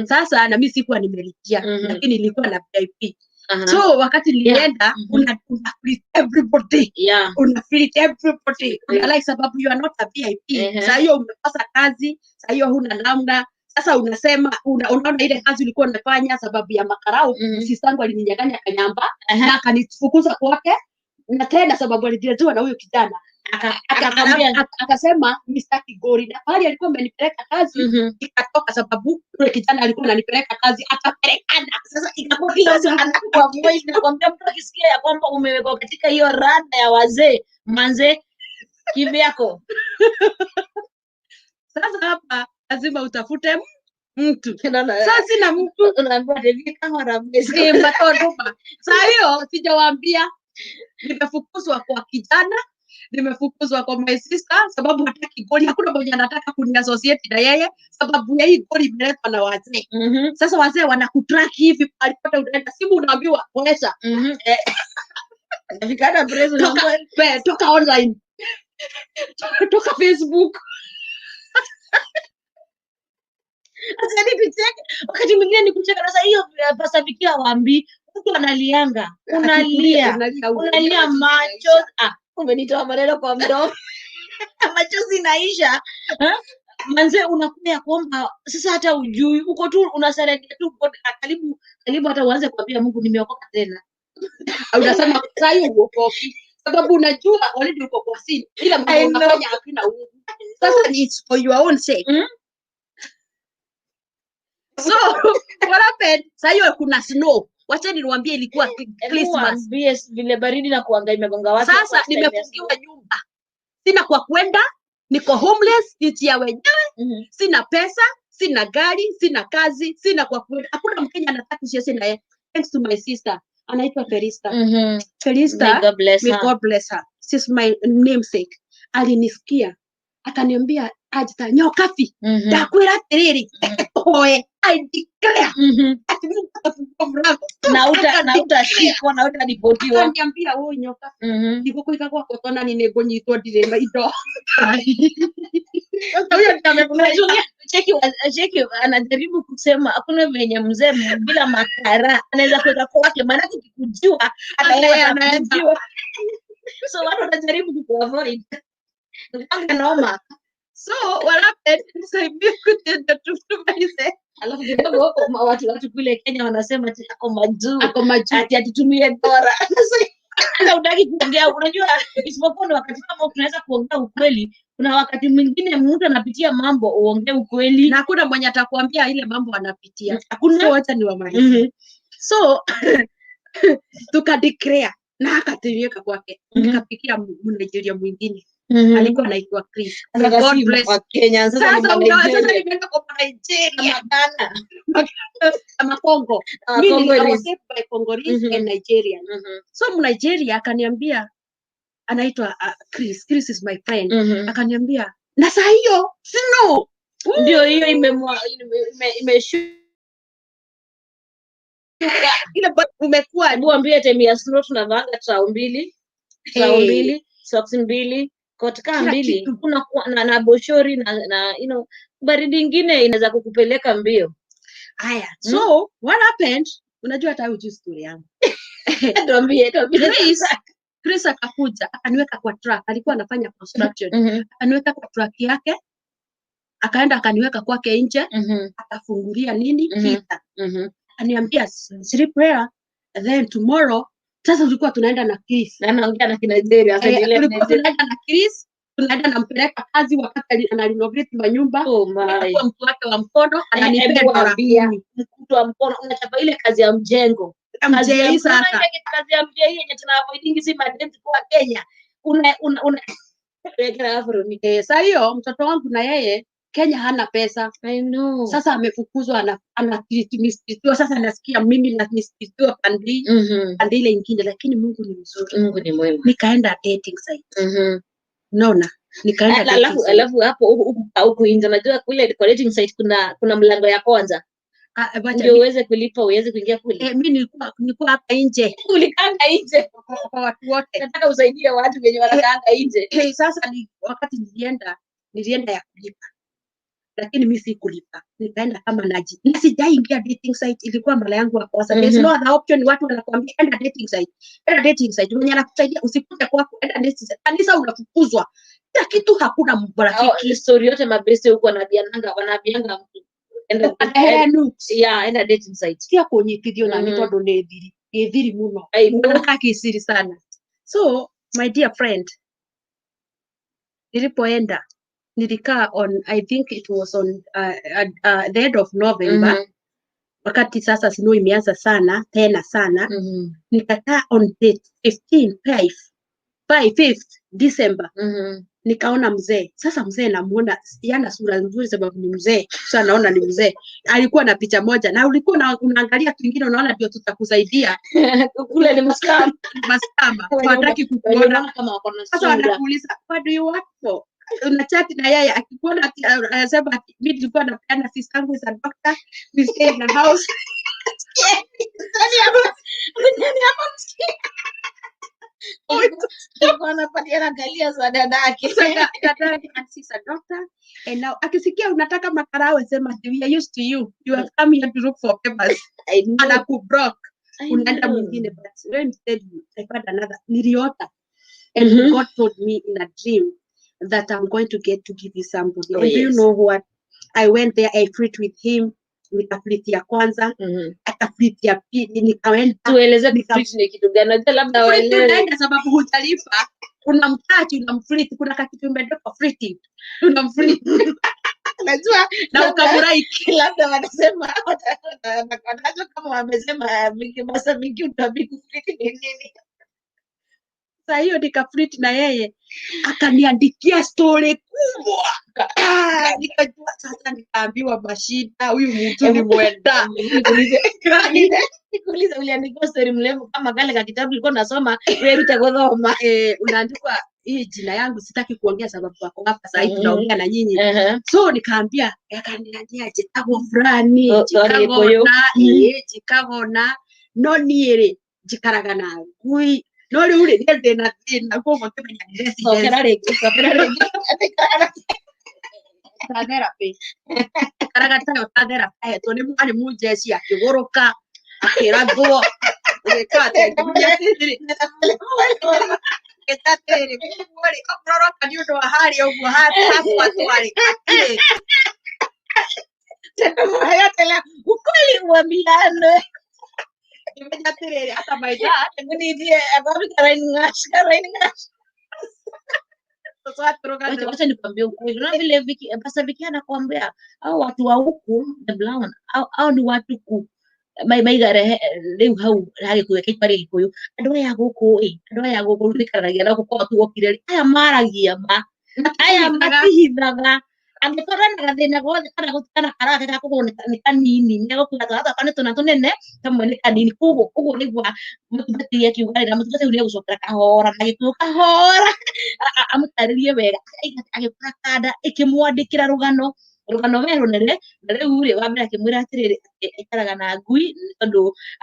Sasa na mimi sikuwa nimelipia, lakini nilikuwa na VIP. So wakati nilienda una treat everybody. Una treat everybody. Like sababu you are not a VIP. Sasa hiyo umekosa kazi, sasa hiyo huna namna. Sasa unasema unaona ile kazi ulikuwa unafanya sababu ya makarao, sistangu alininyang'anya kanyamba na akanifukuza kwake, na tena sababu alidiletewa na huyo kijana. Akasema Mr. Kigori, na pale alikuwa amenipeleka kazi ikatoka sababu yule kijana alikuwa ananipeleka kazi akapelekana. Sasa ikakuwa kila mtu anakuwa voice na kwambia mtu akisikia ya kwamba umewekwa katika hiyo rada ya wazee manze kivyako. Sasa hapa lazima utafute mtu. Sasa sina mtu, unaambiwa hivi kama rabesi matodoba. Sasa hiyo sijawaambia, nimefukuzwa kwa kijana, nimefukuzwa kwa my sister sababu hataki goli. Hakuna mmoja anataka kuniassociate na yeye sababu ya hii goli imeletwa na wazee. Sasa wazee wanakutrack hivi, alipata unaenda simu unaambiwa pesa. Nafikana prezo toka online. Toka Facebook. Sasa ni kucheka, wakati mwingine ni kucheka. Sasa hiyo pasa vikia waambi mtu analianga, unalia macho. Umenitoa maneno kwa mdomo. Machozi inaisha. Manze unakuja kwamba sasa hata ujui uko tu unasarejea tu karibu hata uanze kuambia Mungu nimeokoka tena. Unasema sasa hiyo uokoki sababu unajua already uko kwa sin, ila mambo unafanya hakuna Mungu. Sasa ni for your own sake. So what happened? Sasa hiyo kuna snow. Wacha niwaambie ilikuwa Christmas. Vile baridi na kuanga imegonga watu. Sasa nimefungiwa nyumba. Sina kwa kwenda, niko homeless, nchi ya wenyewe. Sina pesa, sina gari, sina kazi, sina kwa kwenda. Hakuna Mkenya anataka kushare na yeye. Thanks to my sister. Anaitwa Ferista. Ferista, may God bless her. She's my namesake. Alinisikia. Akaniambia ajita nyokafi. Ndakwira tiriri. Oe. I declare. Na utashikwa na utanipotiwa. Akaniambia wewe nyoka. Nikukuika kwa kotona ninegonyitwa direma ido. Cheki anajaribu kusema hakuna venye mzee bila makara anaweza kuweka kwake, maana ukikujua anaanza. So watu wanajaribu kuavoid. Noma. So what happened? So the truth is alafu kidogo watu kule Kenya wanasema ako majuu ati atutumie dola. Sasa unataka kuongea, unajua isipokuwa wakati kama tunaweza kuongea ukweli, kuna wakati mwingine mtu anapitia mambo uongee ukweli na hakuna mwenye atakwambia ile mambo anapitia. Hakuna. So acha ni wamalize. So tukadeclare na akatiriweka kwake. Nikapikia Nigeria mwingine alikuwa anaitwa Chris. Sasa God si bless. wa Kenya, sasa ni Sasa Nigeria. nimeenda kwa Nigeria Magana. kama Congo. Mimi I was saved by Congolese and Nigerian. So Nigeria akaniambia anaitwa Chris. Chris is my friend. Akaniambia na saa hiyo no. Ndio hiyo imeshuka. Ile umekuwa Hebu ambie time ya snow tunavanga trao mbili, socks mbili, kotka mbili. Kuna na boshori na baridi ingine inaweza kukupeleka mbio. Haya. So what happened? Unajua hata hujui story yangu. Tuambie. Chris akakuja akaniweka kwa truck. Alikuwa anafanya construction. Akaniweka kwa truck yake. Akaenda akaniweka kwake nje. Akafungulia nini? Heater. Aniambia sleep here, then tomorrow sasa tulikuwa tunaenda na Chris. Na naongea na Nigeria sasa ile tulikuwa tunaenda na Chris, tunaenda nampeleka kazi wakati anarenovate manyumba. Oh my. Kwa mtu wake wa mkono ananipea mtu wa mkono unachapa ile kazi ya mjengo. Mjei sasa. Kazi ya mjei yenye tuna avoiding si madenti kwa Kenya. Una sasa hiyo mtoto wangu na yeye Kenya hana pesa. I know. Sasa amefukuzwa anatimistiwa. Sasa nasikia mimi natimistiwa pandi ile nyingine, lakini Mungu ni mzuri. Mungu ni mwema. Nikaenda dating site. Naona nikaenda dating site. Alafu hapo huko nje najua kule dating site kuna mlango ya kwanza. Ndio uweze kulipa uweze kuingia kule. Mimi nilikuwa hapa nje. Ulikanga nje kwa watu wote. Nataka usaidie watu wenye wanakanga nje. Sasa wakati nilienda ya kulipa. Lakini mimi sikulipa. Nikaenda kama naji. Sijaingia dating site, ilikuwa mara yangu ya kwanza. There's no other option. Watu wanakuambia enda dating site. Enda dating site. Mwenye anakusaidia usikuje kwako enda dating site. Kanisa unafukuzwa. Kila kitu hakuna marafiki. Story yote mabeste huko wanabianga mtu. Enda dating site. Kia kunyitithio na nito ndo nethiri muno. Nataka kisiri sana. So my dear friend, nilipoenda nilikaa on, I think it was on the end of November. Wakati sasa snow imeanza sana tena sana. Nikakaa on date 5th December. Nikaona mzee. Sasa mzee namuona yana sura nzuri sababu ni mzee. Sasa naona ni mzee. Alikuwa na picha moja na ulikuwa unaangalia kingine unaona ndio tutakusaidia. Kule ni maskama. Hataki kukuona kama wako na sura. Sasa anakuuliza, what do you want for? Unachati na yeye akikuona anasema mimi nilikuwa napeana sister yangu is a doctor, we stay in the house. Ndani hapa anapatia angalia za dadake. Dadake is a doctor and now akisikia unataka makarawe sema we are used to you have come here to look for papers. Anakublock unaenda mwingine, but when said I found another niliota and God told me in a dream that I'm going to get to give you somebody. And you know what? I went there, I flirt with him. Nikafliti ya kwanza, akafliti ya pili, nikaenda. Tueleze flit ni kitu gani? Unajua labda waelewe. Unaenda sababu hujalipa, unamtachi, unamfliti, kuna kitu umedoka fliti. Unamfliti. Unajua na ukamurai labda wanasema wanajua kama wamesema mingi utabiku fliti ni nini. Sasa hiyo nikafliti na yeye akaniandikia story kubwa. Nikajua sasa nikaambiwa mashida huyu mtu ni mwenda. Nikuuliza uliandika story mrefu kama kale ka kitabu ulikuwa unasoma wewe utagodhoma. Unaandika hii jina yangu sitaki kuongea sababu wako hapa sasa hivi tunaongea na nyinyi. So nikaambia akaniambia jitago fulani jikabona no niere jikaragana kui no ri uri ngende na thina kwa mukimenya ndesi sokera regi therapy karagata therapy to ni mwari mujeci akigoroka akirathwo ukate etateri kweli okororoka ni undu wa hari uguo hapo twari haya tela ukweli uambiane nimejatiriri hata my dad nidie ababi karaingash wacha nikwambie ukweli na vile Viki anakuambia au watu wa huku the brown au ni watu maigare riu hau hagikuyu kiikari gikuyu andu aya guku rikaragia na gukorwo tugokire aya maragia ma aya matihithaga angĩkorwo na gathĩna gothe kana gũtikana karake ga kũgũrũ nĩ kanini nĩ egũkiuga tũratha kana tũna tũnene kamwe nĩ kanini koguo nĩguo mũtungatĩri akiuga rĩrĩa mũtungatĩri nĩ egũcokera kahora na gĩkuũ kahora amũtarĩrie wega agĩũka kanda ĩkĩmwandĩkĩra rũgano we rũnene na rĩu rĩ wa mbere akĩmwĩra atĩrĩrĩ aikaraga na ngui tondũ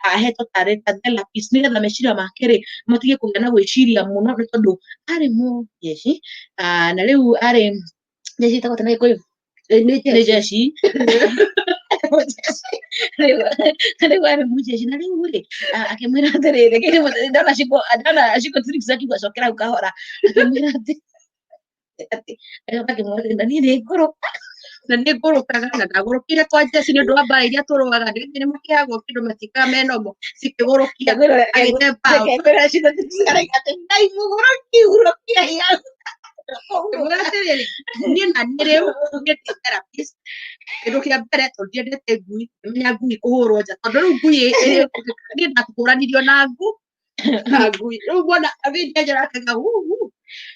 ahetwo tarĩ ta therapist nĩgetha meciria make rĩ matige kũgĩa na gwĩciria mũno nĩ tondũ arĩ mũjeshi na rĩu arĩ jeshi ĩtagwo tena gĩkũyũ nĩ jeshi rĩu arĩ mũjeshi na rĩu rĩ akĩmwĩra atĩrĩrĩ ndona ciko tricks akiuga cokera hau kahora akĩmwĩra atĩ akĩmwĩra niĩ nĩ ngũrũka na nĩ ngũrũkaga na ndagũrũkire kwa jeshi nĩ ũndũ wa mbara iria tũrũaga rĩngĩ nĩ makĩagwo kĩndũ matika menomo cikĩgũrũkia agĩte mbaũ ngai mũgũrũki urũkia atĩrĩrĩ niĩ na niĩ rĩu nĩ therapist kĩndũ kĩa mbere tondũ ndiendete ngui menya ngui kũhũrwo nja tondũ rĩu ngui niĩ ndakũranirio na ngui rĩu bona abindienjera akaga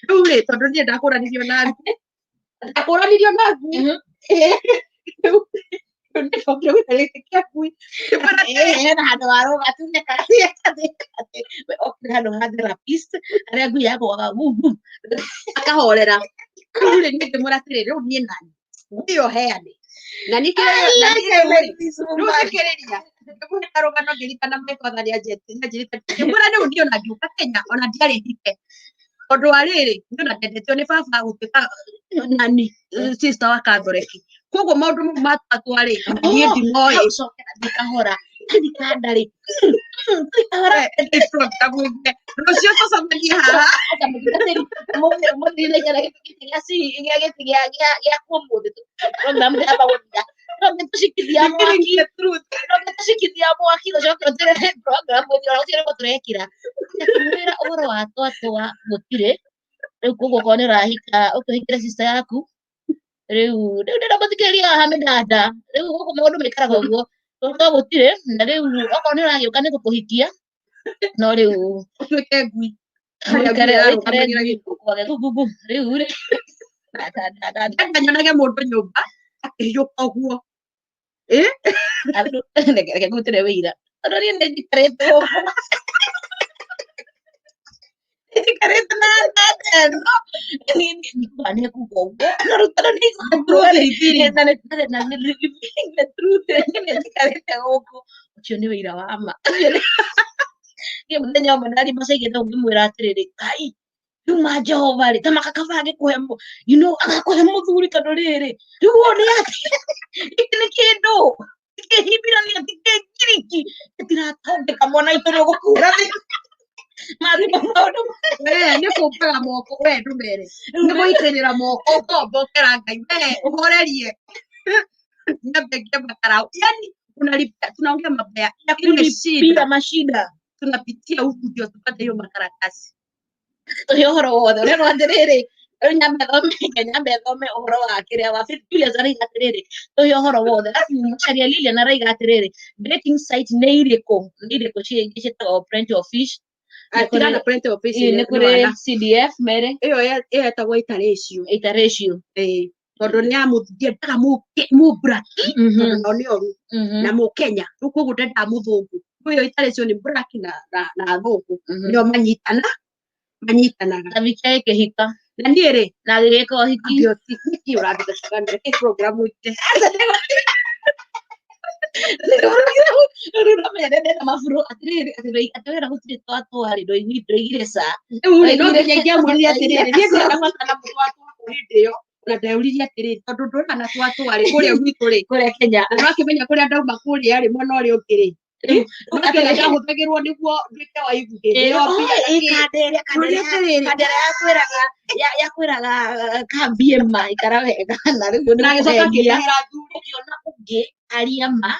rĩu rĩ tondũ niĩ ndakũranirio na ngui nĩcokire gwĩta gĩkĩ kĩa ngui hena handũ warũga tuge okire handũ ha therapist arĩa ngui yakũgaga akahorera rĩu rĩ niĩ ngĩmwĩra atĩrĩrĩ rĩu niĩ nani ngui ĩyo heane na niĩ rĩu thikĩrĩria ngĩmwĩra rũgano ngĩririkana mwathani anjĩrĩte ngĩmwĩra rĩu niĩ ona ngiũka Kenya ona ndiarĩ ndike tondũ wa rĩrĩ niĩ ona ndendetio nĩ baba gũtuĩka nani sister wa Catholic koguo maũndũ mau matwatwarĩ niĩ ndimoĩ ndikahora ndikandarĩ rũciũ tũcemanie haha gĩa kũmũthĩ program ndĩramba gũthia tũcikithia mwaki ũcoke ũtere program ũthio ũcio nĩguo tũrekĩra akĩmwĩra ũhoro wa twatwa gũtirĩ rĩu koguo okorwo nĩ ũrahika ũkĩhikĩra sister yaku rĩu ndĩrenda mũthikĩrĩria haha mĩnanda rĩu gũkũ maũndũ maikaraga ũguo twatwa gũtirĩ na rĩu okorwo nĩ ũragĩũka nĩ gũkũhikia no rĩu ũtuĩke ngui rĩu rĩ ndanyonage mũndũ nyũmba akĩhiũka ũguo reke ngũtĩre wĩira tondũ niĩ nĩ njikarĩte ũguo njikarĩte na ĩno nĩkuga nĩ kuga ũguo tondũ njikarĩte gũkũ ũcio nĩ wĩira wa ma niĩ mũthenya ũmwe ndarĩ macaigĩte ngĩmwĩra atĩrĩrĩ Ngai yuma Jehova rĩ ta makakaba agĩkũhe agakũhe mũthuri tondũ rĩrĩ rĩu wone atĩ gĩkĩ nĩ kĩndũ kĩhimbirania ti kĩngiriki gĩtiratangĩka mwana witũ nĩ ũgũkuĩra thĩ mathima maũndũ nĩ kũmbaga moko we ndũmere nĩ gũitĩrĩra moko ũkombokera Ngai we ũhorerie nyambe makaraũ yani tunaongea mabaya ya kulipia mashida tunapitia huku ndio tupate hiyo makaratasi ũcio ũhoro wothe ũrĩa atĩrĩrĩ rĩu nyambe thome ũhoro wa kĩrĩa wa Julius araiga atĩrĩrĩ ũcio ũhoro wothe Macharia Lilian araiga atĩrĩrĩ dating site nĩ irĩkũ ciĩtagwo Plenty of Fish atirana Plenty of Fish nĩ kũrĩ CDF mere ĩyo yetagwo itaratio tondũ nĩ amũthiendaga mũbraki tondũ nao nĩ oru na mũkenya rĩu koguo ndendaga mũthũngũ ũyũ itaratio nĩ braki na thũngũ nĩo manyitanaga Tavika ĩkĩhika na niĩ rĩ na agĩgĩka ũhiki nĩkĩ ũrathika cagandre kĩ program ite rĩu nomenya ndenda maburo atĩrĩrĩ atĩwĩra gũtirĩ twatwarĩ ndũigire ca rĩu no nginya ingĩamũrire atĩrĩrĩ niĩ ngwenda gwakana mũtwatwa hĩndĩ ĩyo na ndeyũririe atĩrĩrĩ tondũ ndũrana twatwarĩ kũrĩa gwitũ rĩ kũrĩa Kenya na nĩwakĩmenya kũrĩa ndauma kũrĩa rĩ mwena ũrĩa ũngĩ rĩ nakĩrĩa ndahũthagĩrwo nĩguo nduĩke waibu yakwĩraga kambiema ikara wega na rĩu ũkĩona ũngĩ aria ma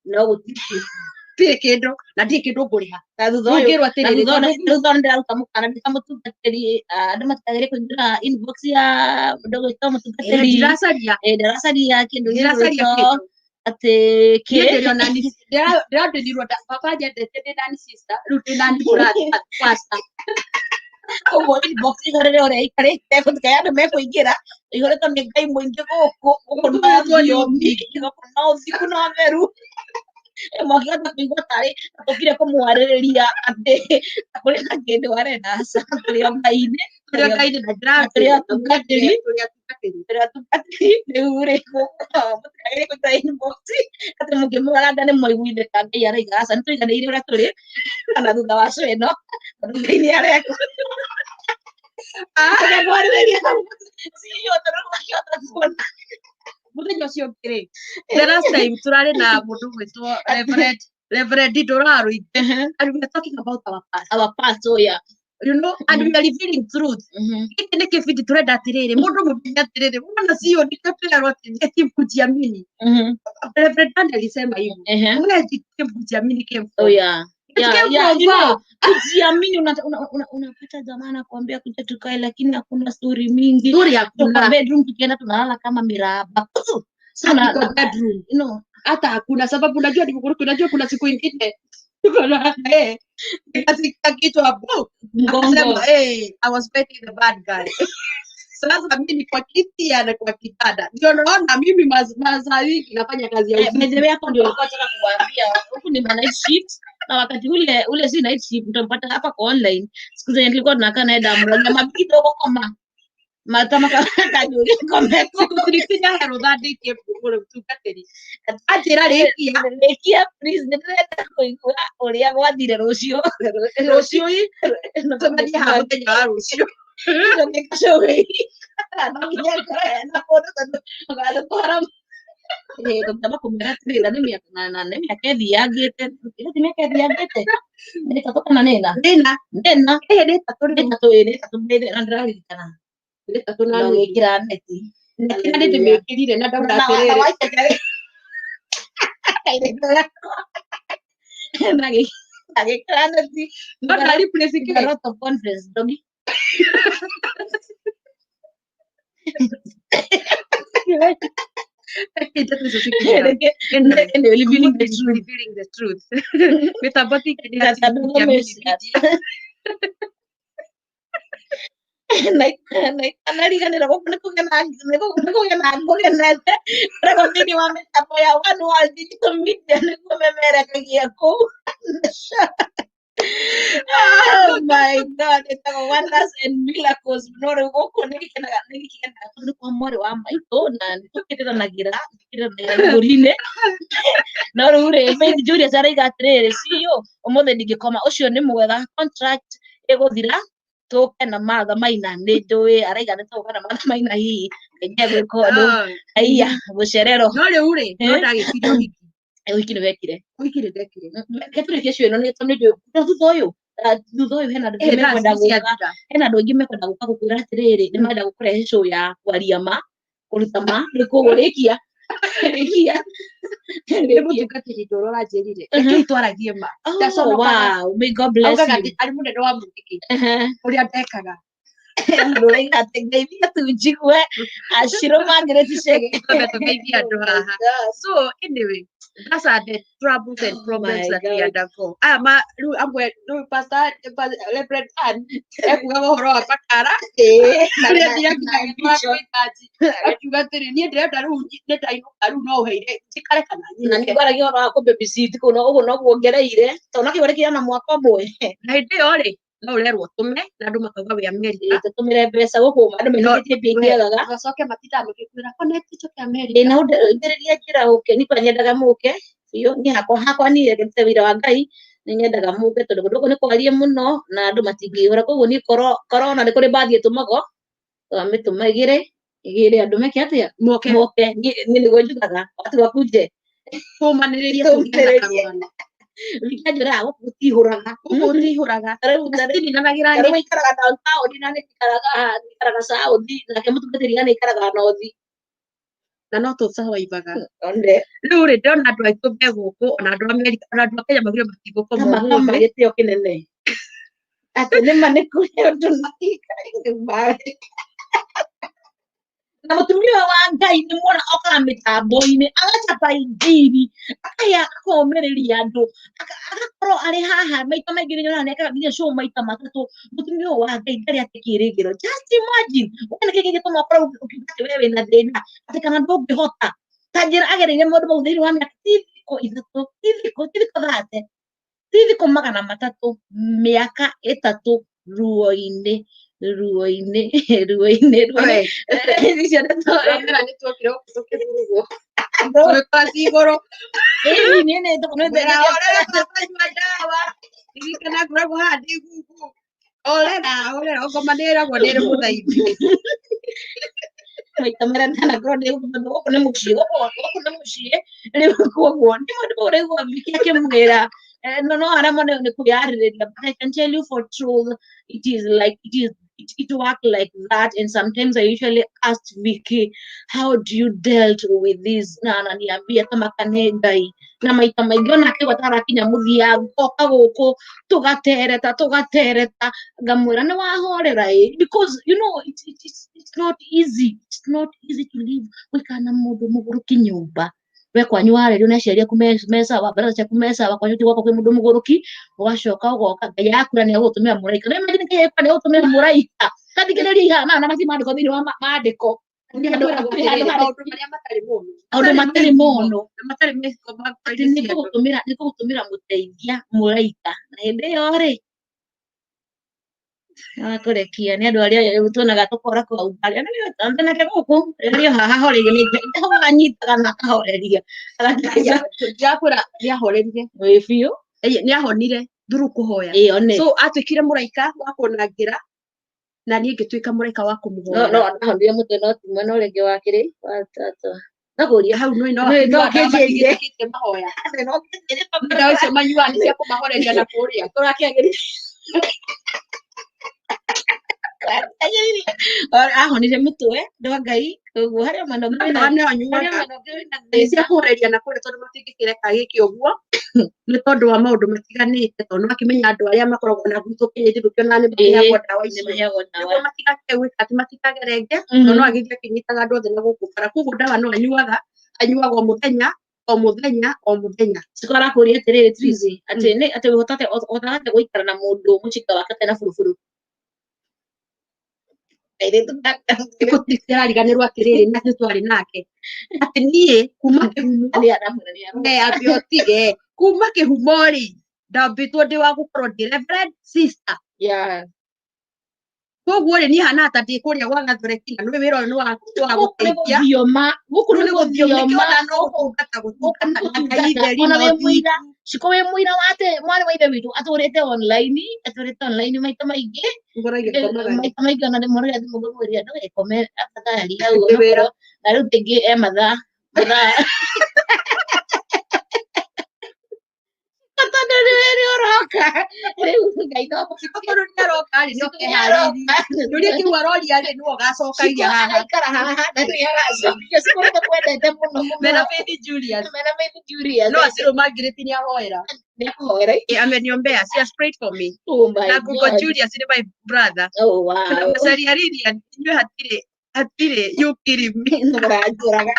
no gũtirĩ kĩndũ na ndirĩ kĩndũ ngũrĩha na thutha ũyũ ndĩraruta mũkana ndĩta mũtungatĩri andũ matikagĩrĩ kũingĩra inbox ya mũndũ gwĩtwo mũtungatĩri ndĩracaria kĩndũ ate Niĩ ke ndĩrĩ ona ndĩrondirirwo baba njendete ndĩ nani sister rĩu ndĩ nani brother pastor koguo inbox igorere ũrĩa ikarĩte gũtikaya andũ mekũingĩra igũrĩtwo nĩ Ngai mũingĩ gũkũ Gũkũrĩtwo nĩ ũmbigi. na ũthiku na ũtheru mwakĩhota kũigua tarĩ tũkire kũmwarĩrĩria atĩ kũrĩ na kĩndũ arenda aca tũrĩ o Ngai-inĩ tũrĩa Ngai-inĩ na tũrĩ atungatĩri tũrĩa rĩu rĩ mũtikagĩrĩ kũingĩra inbox atĩ mũkĩmũranga nĩ mwaiguithĩka Ngai araiga aca nĩ tũiganĩire ũrĩa tũrĩ kana thutha wa show ĩno tondũ Ngai nĩ areka tũgakwarĩrĩria CEO tondũ ndũngĩhota kuona mũthenya ũcio ũngĩ rĩ the last time tũrarĩ na mũndũ gwĩtwo Reverend Ndũrarũithe and we were talking about our past yeah you know and we are revealing truth gĩkĩ nĩ kĩbindi tũrenda atĩrĩrĩ mũndũ mũthenya atĩrĩrĩ mwana CEO nĩkĩo tũrerwo atĩ kujiamini Reverend Dan alisema hivi mwezi kujiamini oh yeah kujiamini unapata jamaa anakuambia kuja tukae lakini hakuna story mingi hakuna bedroom tukienda tunalala kama miraba sana kwa bedroom hata hakuna sababu unajua kuna siku ingine katika kitu hapo akasema I was fighting the bad guy sasa mimi kwa kiti na kwa kitanda ndio naona mimi masaa hii nafanya kazi ya usiku mzee wako ndio alikuwa anataka kuambia huku ni night shift na wakati ule si night shift utampata hapa kwa online siku zenye tulikuwa tunakaa naye damu na mabiki dogo kama matama kajuri kama kulipiga hero that day kwa tukateri atira lekia please ndirenda kuigua uria gwathire rucio hii tumeni hapo Kenya rucio tũtamba kũmera atĩrĩra nĩ mĩaka ĩthiangĩte ti mĩaka ĩthiangĩte nĩ ĩtatũ kana nĩ ĩna nĩ ĩtatũ na ndĩraririkana nĩ ĩtatũ na gĩkĩra neti nĩ ndĩmĩkĩrire na ndauga atĩrĩrĩ na gĩkĩra neti no ndari place a lot of conference dogi revealing the truth mitambo anariganĩra gũkũ nĩ kũgĩa na ngũgenete ũrego thĩinĩ wa mĩtambo ya one world digital media nĩguo memerekagia kũu oh my god ĩtagwo wonders and miracles no rĩu gũkũ nĩ gĩkenaga tondũ kwa mwarĩ wa maitũ na nĩ tũkĩrĩranagĩra igũri-inĩ no rĩu rĩ Faith Julius arauga atĩrĩrĩ CEO ũmũthĩ ndingĩkoma ũcio nĩ mwega contract ĩgũthira tũke na Martha Maina nĩ njũĩ arauga nĩ tũgũka na Martha Maina hihi kaingĩ gwĩka ũndũ aiya gũcererwo no rĩu rĩ no ndagĩkirio wiki wiki nĩ wekire ndekire ketũrĩkie cio ĩno nĩ tondũ thutha ũyũ hena andũ aingĩ mekwenda gũka gũkwĩra atĩrĩrĩ nĩ marenda gũkũrehe show ya kwaria ma kũruta ma nĩ kũgũrĩkia nĩ mũtungatĩri Ndũrũ ranjĩrire rekei twaragie ma wow may God bless you ari mũnene wa mũtiki ũrĩa ndekaga ndũraiga atĩ ngeithia tu njigue acirũmangĩrĩti cege tũgeithia andũ haha so anyway those are the troubles and problems that we undergo rĩu amwe rĩu pastor Reverend Ann ekugaga ũhoro wa makara ũrĩa akiuga atĩrĩ niĩ ndĩrenda rĩu nĩndainũka rĩu no ũheire njikare kana na nĩ ngwaragia ũhoro wa kũbabysit kũu ũguo noguo ngereire tondũ no kĩgũrĩkĩra na mwaka ũmwe na hĩndĩ ĩyo rĩ no ũrerwo tũme na andũ makauga wĩ Amerika tũtũmĩre mbeca gũkũ andũ metĩkĩtie mbia ingĩagaga gacoke matinda magĩkwĩra connect choke Amerika na ndĩrĩria njĩra ũke nĩ kwa nyendaga mũke biũ niĩ hakwa niĩ ndĩrute wĩra wa Ngai nĩ nyendaga mũke tondũ kũndũ gũkũ nĩ kwarie mũno na andũ matingĩihũra koguo niĩ korona nĩ kũrĩ bathi ĩtũmagwo twamĩtũma igĩrĩ andũ meke atĩa moke niĩ nĩguo njugaga watu wakuje kũmanĩrĩria tũgĩana Nikajora gutihuraga rĩu ikaraga downtown na nĩ ikaraga south na kĩmũtungatĩri nĩ ikaraga north na no tũcawaibaga rĩu rĩ ndĩrona andũ aitũ me gũkũ ona andũ Amerika ona andũ a Kenya maugire matigũkoma ũmũthĩ gĩtĩo kĩnene atĩ nĩma nĩ kũrĩ ũndũ na mutumia wa Ngai ni mwona oka mitambo-ini agacapa injiri akaya akomereria andu agakorwo ari haha maita maingi ni nyona neka nginya show maita matatu mutumia wa Ngai ndari atikirigiro. Just imagine wena kiki gituma korwo ukibati wewe na thina ati kana ndungihota tanjira agereire mundu mau thiini wa miaka thiko ithatu thiko thate thiko 300 miaka 3 ruo-ini icio Ramera nĩ tuokire tũkĩhurugwo twĩka igũrũ orera kanyua ndawa ririkana ngoragwo haha ndĩ gungu orera ngoma nĩ ĩragwo ndĩrĩ mũthaithi maita marĩa ndanakorwo gũkũ nĩ mũciĩ rĩu koguo nĩ mũndũ ũraigua Viki akĩmwĩra no aremwo nĩ kwĩyarĩrĩria, but I can tell you for truth it worked like that. And sometimes I usually ask Viki, how do you dealt with this? Na ananiambia kama kane Ngai na maita maingĩ ona akĩgwa tarakinya mũthia ngoka gũkũ tũgatereta ngamwĩra nĩ wahorera because you know it's not easy to live gũikara na mũndũ mũgũrũki nyũmba we kwanyu warerio na ciaria kumesawa barata cia kumesawa kwanyu tigwako kwĩ mũndũ mũgũrũki ũgacoka ũgoka Ngai akura nĩ agũtũmĩra mũraika na imagine Ngai akura nĩ agũtũmĩra mũraika kathikĩrĩria haha na matimandĩko thĩinĩ wa maandĩko maũndũ matarĩ mono nĩ kũgũtũmĩra mũteithia mũraika na hĩndĩ ĩyo rĩ kũrekia nĩ andũ arĩa tuonaga tũkora kwauga nake gũkũ rĩrĩa haha horerio nĩ Ngai anyitaga na akahoreria ndirakũra nĩahorerire biũ nĩahonire through kũhoya so atuĩkire mũraika wa kũnangĩra na niĩ ngĩtuĩka mũraika wa kũmũhoya ahonire mũtwe no ti mwena ũrĩa ũngĩ wa kĩrĩ naguria hau no kĩnjĩrire mahoya ndawa icio manyuaga nĩ cia kũmahoreria na kũrĩa ahonire mũtwe no Ngai koguo harĩa mwena nĩ cia kũhoreria na kũrĩa tondũ matingĩkĩreka gĩkĩ ũguo nĩ tondũ wa maũndũ matiganĩte tondũ makĩmenya andũ arĩa makoragwo na guto kĩnyĩti gũkĩona nĩ maheagwo ndawa icio nĩguo matigakĩgwĩka atĩ matikagerenge tondũ no agĩthiĩ akĩnyitaga andũ othe na gũkũ bara koguo ndawa no anyuaga o mũthenya cikora kũria atĩrĩrĩ Trizi atĩ ũhotate gũikara na mũndũ mũcinga wake atena buruburu tũtirariganĩrwo atĩrĩrĩ na twarĩ nake atĩ niĩ kuma kĩhumo otige kuma kĩhumo-rĩ ndambĩtwo ndĩ wa gũkorwo ndĩ reverend sister koguo-rĩ niĩ hana ta ndĩ kũrĩa gwa Gathoreki na nĩ wĩra ũyũ nĩ wa gũteithia gũkũ nĩ gũthioma no gũtungata na Ngai theri no ciko wĩ mũira wa atĩ mwarĩ wa ithe witũ atũrĩte online maita maingĩ ona ndĩmũragia thimũ ngĩmũria ndũgekome afadhali hau na rĩu tĩngĩ mathaa tondũ nĩ wĩrĩ ũroka rĩu Ngai no tondũ nĩ aroka-rĩ no keharĩria rĩrĩa kĩu aroria-rĩ nĩwe ũgacokagia haha aikara haha na nĩ agacokia cikoretwo kwendete mũno Mena Faith Julius no acirũ mangirĩti nĩ ahoera ameniombea she has prayed for me na Google Julius nĩ my brother na Macharia Lilian inyuĩ hatirĩ you kill me mũranjũraga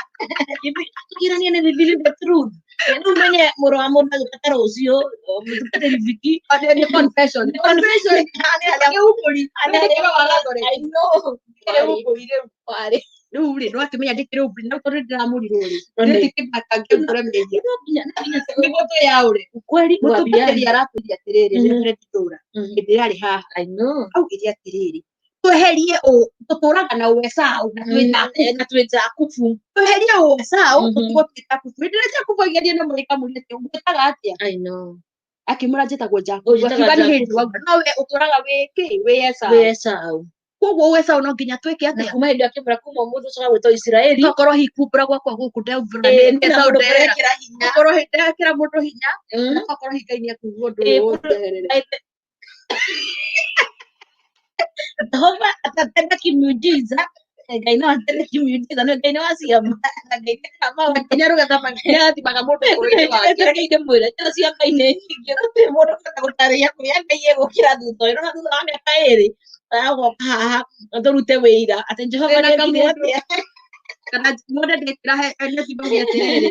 tũkĩrania nĩ revealing the truth rĩu menye mũrũ wa mũndũ agĩbatara ũcio mũtũkatĩri Viki nĩ confession rĩu-rĩ no akĩmenya ndĩkĩrĩ ũmbũri no tondũ ndĩramũrirwo-rĩ ndĩkĩmakangĩmũremeria nĩguo twĩyaũre mũtũkatĩri aratwĩria atĩrĩrĩ reverend Dora hĩndĩ yarĩ haha augire atĩrĩrĩ tweherie tũtũraga na Esau na twĩ Jakubu tweherie Esau tũtigwo twĩ Jakubu hĩndĩ ĩrĩa Jakubu aigerie na mũraika mũria atĩ ũngĩtaga atĩa akĩmũra njĩtagwo Jakubu akiuga nĩ hĩndĩ wauga no we ũtũraga wĩ Esau koguo Esau no nginya twĩke atĩa kuma hĩndĩ akĩmũra kuma mũndũ ũcoka gwĩtwo Isiraeli tokorwo hikumbũra gwakwa gũkũ Esau tokorwo ndekĩra mũndũ hinya na tokorwo Ngai nĩ akuga ũndũ ũyũ Jehova atatenda kimiujiza Ngai no atende kimiujiza no Ngai no aciama Ngai kama nginya rũgetha athimaga mũndũ ũkũrũ-inĩ wake Ngai mwĩre njĩra cia Ngai nĩ nyingĩ gũtirĩ mũndũ ũbota gũtarĩria kũrĩa Ngai egũkĩra thutha ũyũ na thutha wa mĩaka 2 aragoka haha tũrute wĩira atĩ Jehova nĩ ekire atĩa kana mode ndekira he ene thimagia tiriri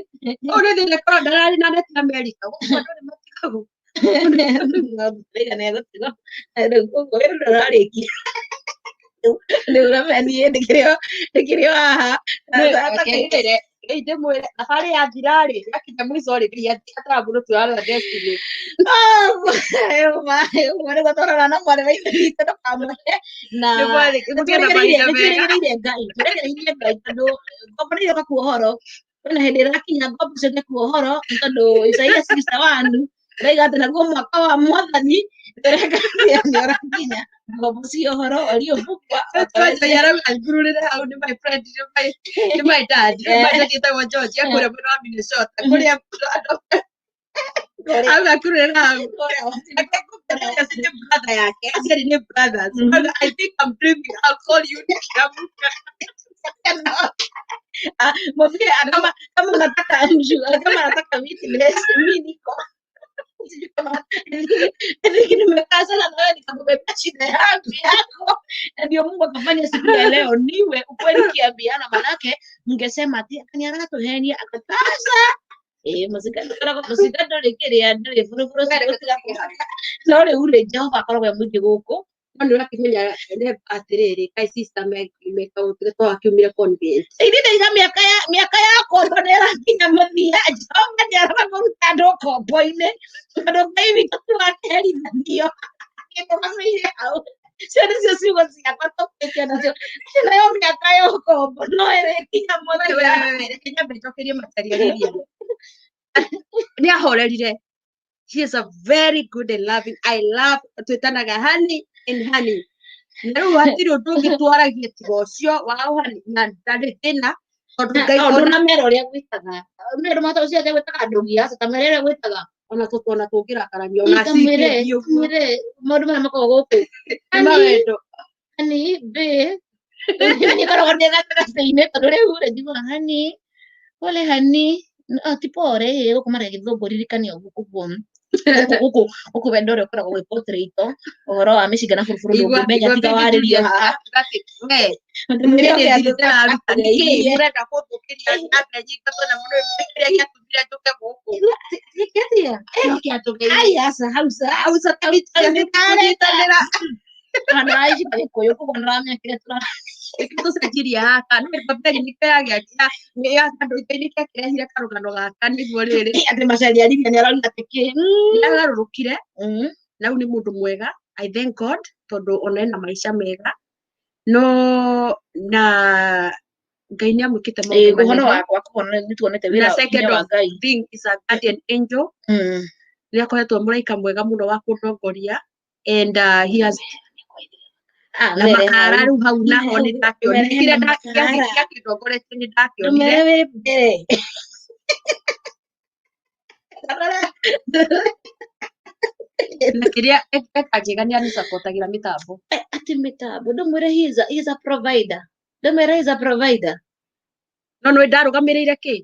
ore ndire kora ndarari na net America gukwa ndore matikagu Ndaiga nego tigo ko rariki ndio rameni ndikirio haha atakire inde mwire thabari ya thirari yakinya mwico ri nginya atarabu turara Destiny mwana gotwara na mwana waithiite no kamwe na tweregereire ngai tondu ngombo gakuohoro kwina hindi irakinya ngombo cio kuohoro tondu Isaia 61 ndaiga ati naguo mwaka wa mwathani ndirekaia ni orakinya ngombo cio horo orio bukwa ngururire hau ni my friend ni my dad yetagwo George akuria mwena wa Minnesota kuria agakurira hau akakuria brother yake aciari ni brothers I think I'm dreaming I'll call you mwambie kama nataka kama nataka witness mimi niko nimekaa sana na wewe nikakubebea shida yako na ndio Mungu akafanya siku ya leo niwe ukweli kiambiana manake mngesema ati akaniaratuhenia akatasa musikando rikiria ndiri buruburu no riu ri Jehova akoragwo mwingi guku ndio urakimenya atiriri kai sister meka utwa akiumire convince ini ndaiga miaka yako ndo nirakinya muthia Jehova nĩaramuruta andũ kombo-inĩ tondũ Ngai witũ tũraterithanio gĩtũmamĩire hau cio nĩcio ciugo ciakwa tũkĩtie nacio nayo mĩaka ya ũkombo no ĩrĩkinya muthia kinya mbecokerie matariagĩria nĩ ahorerire. He is a very good and loving. I love twitanaga honey and honey. Na rĩu hatirĩ ũndũ ũngĩ twaragia tiga ũcio wa honey na ndarĩ thĩna tondũ Ngai ona mera ũrĩa gwĩtaga mera mata ũcio atĩ gwĩtaga ndũgia ta mera ũrĩa gwĩtaga ona tũngĩrakarania ona cikĩthiĩ mwĩre maũndũ marĩa makoragwo gũkũ mawendo hani nĩkoragwo ndĩ gatagatĩ-inĩ tondũ rĩu rĩ njiugaga hani pole hani ti pore gũkũ marĩa gĩthũngũ ririkania ũguo gũkũ wendo ũrĩa ũkoragwo wĩ portrait ũhoro wa mĩcinga na buruburu ndũngĩmenya tiga warĩrio haha murenda kũthũkĩria nyambe nyingĩ tondũ mũndũ kĩrĩa gĩatũmire njũke gũkũ hausa tũnyitanĩra kana aici Gĩkũyũ koguo nĩramĩakire tũcenjirie haka nĩ mbamberi nĩkĩagĩakia ya andũ ikainĩ kĩakĩrehire karũgano gaka nĩguo rĩrĩ atĩ macari arithia nĩarauga atĩ nĩagarũrũkire na rĩu nĩ mũndũ mwega I thank God tondũ ona ena maica mega no na Ngai nĩamwĩkĩte maũndũ kũhona wakwa kũhona nĩtuonete wĩra wa Ngai thing is a guardian angel nĩakoretwo mũraika mwega mũno wa kũndongoria and he has na makara rĩu hau naho nĩndakĩonire ndakĩndongoretie nĩndakĩonire wĩ mbere na kĩrĩa ekagĩga nĩanĩsapotagĩra mĩtambo ati mĩtambo ndũmwĩre he is a provider ndũmwĩre he is a provider no nĩ ndarũgamĩrĩire kĩ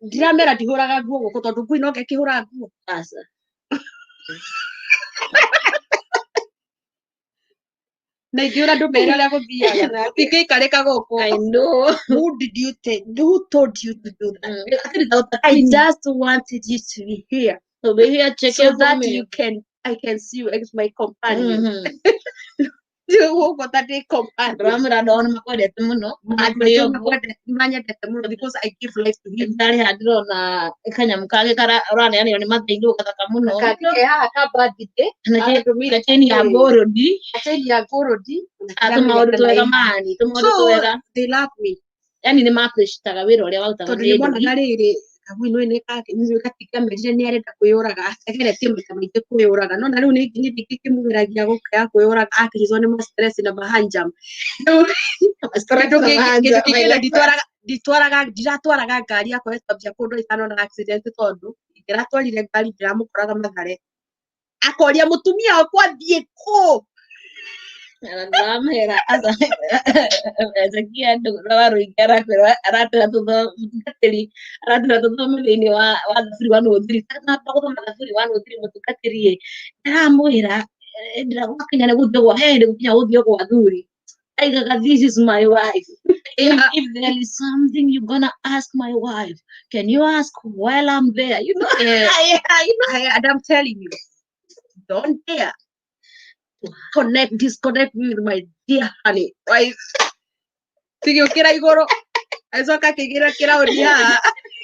ndiramera ndihũraga nguo gũkũ tondũ ngui no ngĩkĩhũra nguo aca na ingĩũra ndũmere ũrĩa gũthiaga ndingĩikarĩka gũkũ I know who told you to do that I just wanted you to be here so be here check so that I can see you as my companion Wogo that they compare. Ramira don makwendete muno. Manyendete muno because I give life to him. Ndari handiro na kanyamu kage kara urane yani ni matheindu gathaka muno. Kake ha kabadite. Na cheni ya gorodi. Cheni ya gorodi. Atumaũndũ twega mani. Tumũndũ twega. They love me. Yani ni maappreciate wĩra ũrĩa wautaga. Tondũ nĩmonaga rĩrĩ kabui ĩno gatikamenyire nĩarenda kwĩyũraga ageretie maita maingĩ kwĩyũraga no na rĩu nĩ ndikĩmũgeragia gũkaya kwĩyũraga akĩhizwo nĩ stress na mahanjam ndiratwaraga ngari yakwa ĩtambia kũndũ ĩtano na accident tondũ ndiratwarire ngari ndiramũkoraga Mathare akoria mũtumia wakwa thiĩ kũ Ramera asa Ezekia ndwaro ingera kwera aratira mutukatiri aratira tuthome thĩinĩ wa thafuri wa nũthiri kana gũthoma thafuri wa nũthiri mutukatiri ndĩramwĩra ndĩragwakinya nĩ gũthio gwa he ndĩgũkinya gũthio gwa thuri aigaga this is my wife Yeah. If there is something you're gonna ask my wife, can you ask while I'm there? You know, Yeah. yeah, And I'm telling you, don't dare disconnect me with my dear honey. Right? Sigiukira igoro. Aicoka akigira kiraudi haha.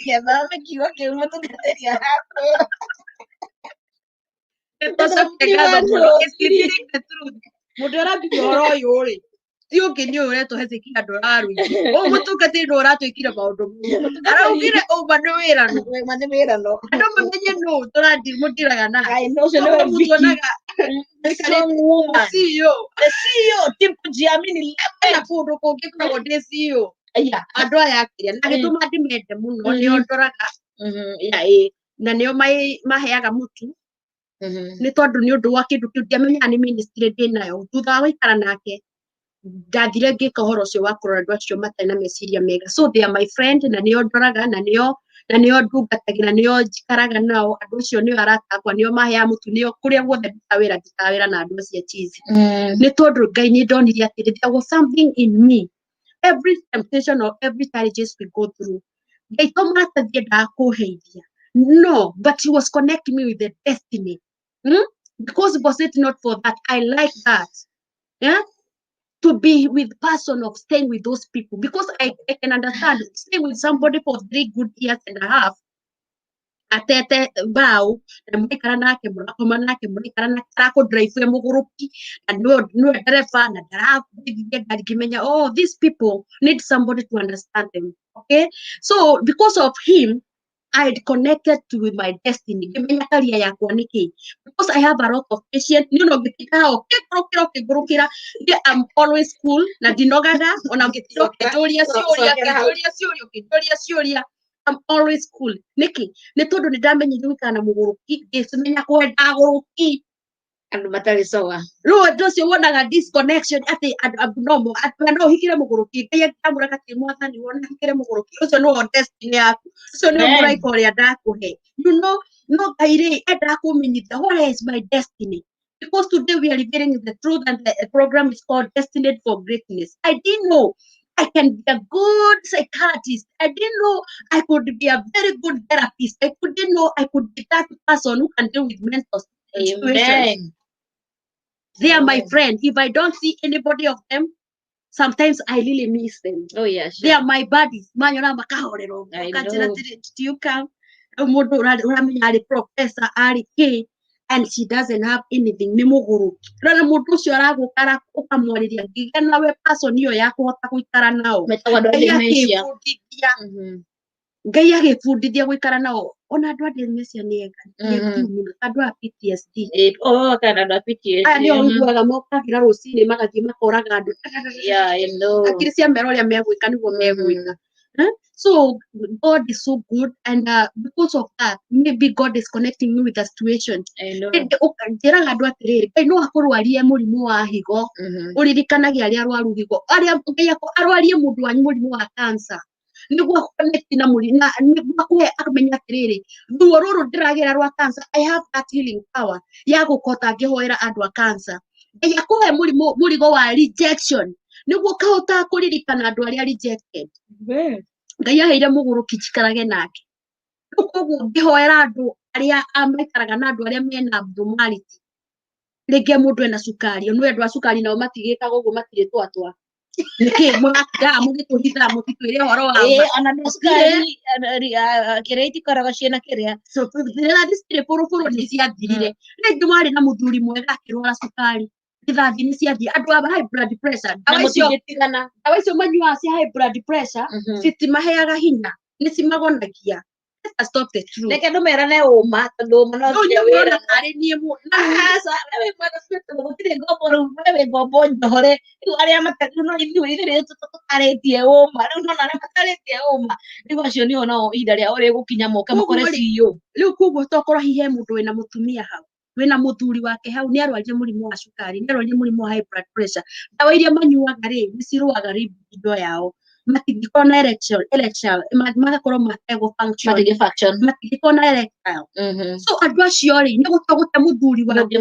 Gĩthome kiugo kĩu mũtungatĩri Nĩtũcoke ngatho mũno. It's revealing the truth. Mũndũ ũrambia ũhoro ũyũ rĩ, ti ũngĩ nĩ ũyũ ũretwo Hezekia ndũrarũithi. Ũyũ mũtungatĩri nĩ ũratwĩkire maũndũ moru. Araugire ũma nĩ wĩrano. Mane wĩrano. Andũ mamenye nũ mũndiraga nake. I know, ũcio nĩwe Vicky. Mũtuonaga Strong woman. CEO. The CEO, Tim Kujiamini. Na kũndũ kũngĩ koragwo ndĩ CEO. Yeah. Andũ aya akĩrĩa na gĩtũma ndĩmende mũno nĩo ndoraga na nĩo maheaga mũtu nĩ tondũ nĩ ũndũ wa kĩndũ kĩu ndiamenyaga nĩ ministry ndĩnayo thutha wa gũikara nake ndathire ngĩka ũhoro ũcio wa kũrora andũ acio matarĩ na meciria mega so they are my friend na nĩo ndoraga na nĩo ndungatagĩra nĩo njikaraga nao andũ acio nĩo arata akwa nĩo maheaga mũtu nĩo kũrĩa guothe ndutaga wĩra na andũ acio cheese nĩ tondũ Ngai nĩ ndonire atĩrĩ there was something in me every temptation or every challenges we go through Ngai to maratathi endaga kũheithia no but he was connecting me with the destiny because was it not for that I like that yeah to be with person of staying with those people because I can understand staying with somebody for 3 good years and a half atete bao na mwikara nake murakoma nake mwikara nake tarako drive ya muguruki na no dereva na ndarakuthithia ngari kimenya oh these people need somebody to understand them okay so because of him I had connected to my destiny kimenya career yakwa niki because I have a lot of patience you know gitika okay kigurukira I'm always cool na dinogaga ona ngitiroke ndoria ciuria I'm always cool niki nĩ tondũ nĩ ndamenyire gũikara na mũgũrũki ngĩmenya kwenda gũrũki andũ matarĩ soga no ũndũ ũcio wonaga disconnection atĩ andũ no ũhikire mũgũrũki Ngai akĩmwĩra atĩ mwathani wona hikire mũgũrũki ũcio nĩwe destiny yaku ũcio nĩwe mũraika ũrĩa ndakũhe you know no Ngai rĩ endaga kũmenyithia what is my destiny because today we are revealing the truth and the program is called Destined For Greatness I didn't know I can be a good psychiatrist. I didn't know I could be a very good therapist. I didn't know I could be that person who can deal with mental situations. They are my friend. If I don't see anybody of them, sometimes I really miss them. Oh yeah, sure. They are my buddies. Manyona makahorero. Do you come? Professor Ari K. And she doesn't have anything nĩ mũgũrũki rĩrĩa mũndũ ũcio aragũkara ũkamwarĩria ngigana we person iyo ya kũhota gũikara nao Ngai agĩbundithia gũikara nao ona andũ a dementia nĩ ega andũ a PTSD aya nĩo ũiguaga mokagĩra rũcinĩ magathiĩ makoraga andũ akiri cia mera ũrĩa megwĩka nĩguo megwĩka so God is so good and because of that maybe God is connecting me with a situation njĩraga andũ atĩrĩrĩ Ngai no akũrwarie mũrimũ wa higo ũririkanagia arĩa arwaru higo arĩa arwarie mũndũ wanyu mũrimũ wa cancer nĩguo connect na mũrimũ nĩguo kũhe amenya atĩrĩrĩ ruo rũrũ ndĩragerera rwa cancer I have that healing power ya gũkota ngĩhoera andũ a cancer Ngai akũhe mũrigo wa rejection nĩguo kahota kũririkana andũ arĩa rejected Ngai aheire mũgũrũki njikarage nake rĩu koguo ngĩhoera andũ arĩa maikaraga na andũ arĩa mena abnormality rĩngĩ mũndũ ena cukari no andũ a cukari nao matigĩkaga ũguo matirĩ twatwa nĩkĩ mũgatigaga mũgĩtũhitha mũtitwĩre ũhoro wa ona cukari kĩrĩa itikaraga ciĩna kĩrĩa rĩrĩa citirĩ bũrũbũrũ nĩ ciathirire rĩngĩ mwarĩ na mũthuri mwega akĩrwara cukari rithathi nĩ ciathiĩ andũ a high blood pressure dawa icio manyuaga cia high blood pressure citimaheaga hinya nĩ cimagonagia Let's stop the truth. Reke ndũmerane ũma tondũ ũma no nginya wĩra harĩ niĩ aca wewe mwana twĩtũ gũtirĩ ngombo rĩu wewe ngombo njohore rĩu arĩa matarĩ no ithuĩ rĩrĩ tũtarĩtie ũma rĩu no arĩa matarĩtie ũma rĩu acio nĩo nao ihinda rĩao rĩgũkinya moke makore CEO rĩu koguo tokorwo hihe mũndũ wĩna mũtumia hau wĩna mũthuri wake hau nĩ arwarire mũrimũ wa cukari nĩ arwarire mũrimũ wa high blood pressure dawa iria manyuaga rĩ nĩ cirũaga indo yao matingĩkorwo na erectile magakorwo mategũ function matingĩkorwo na erectile so andũ acio rĩ nĩ gũte mũthuri wake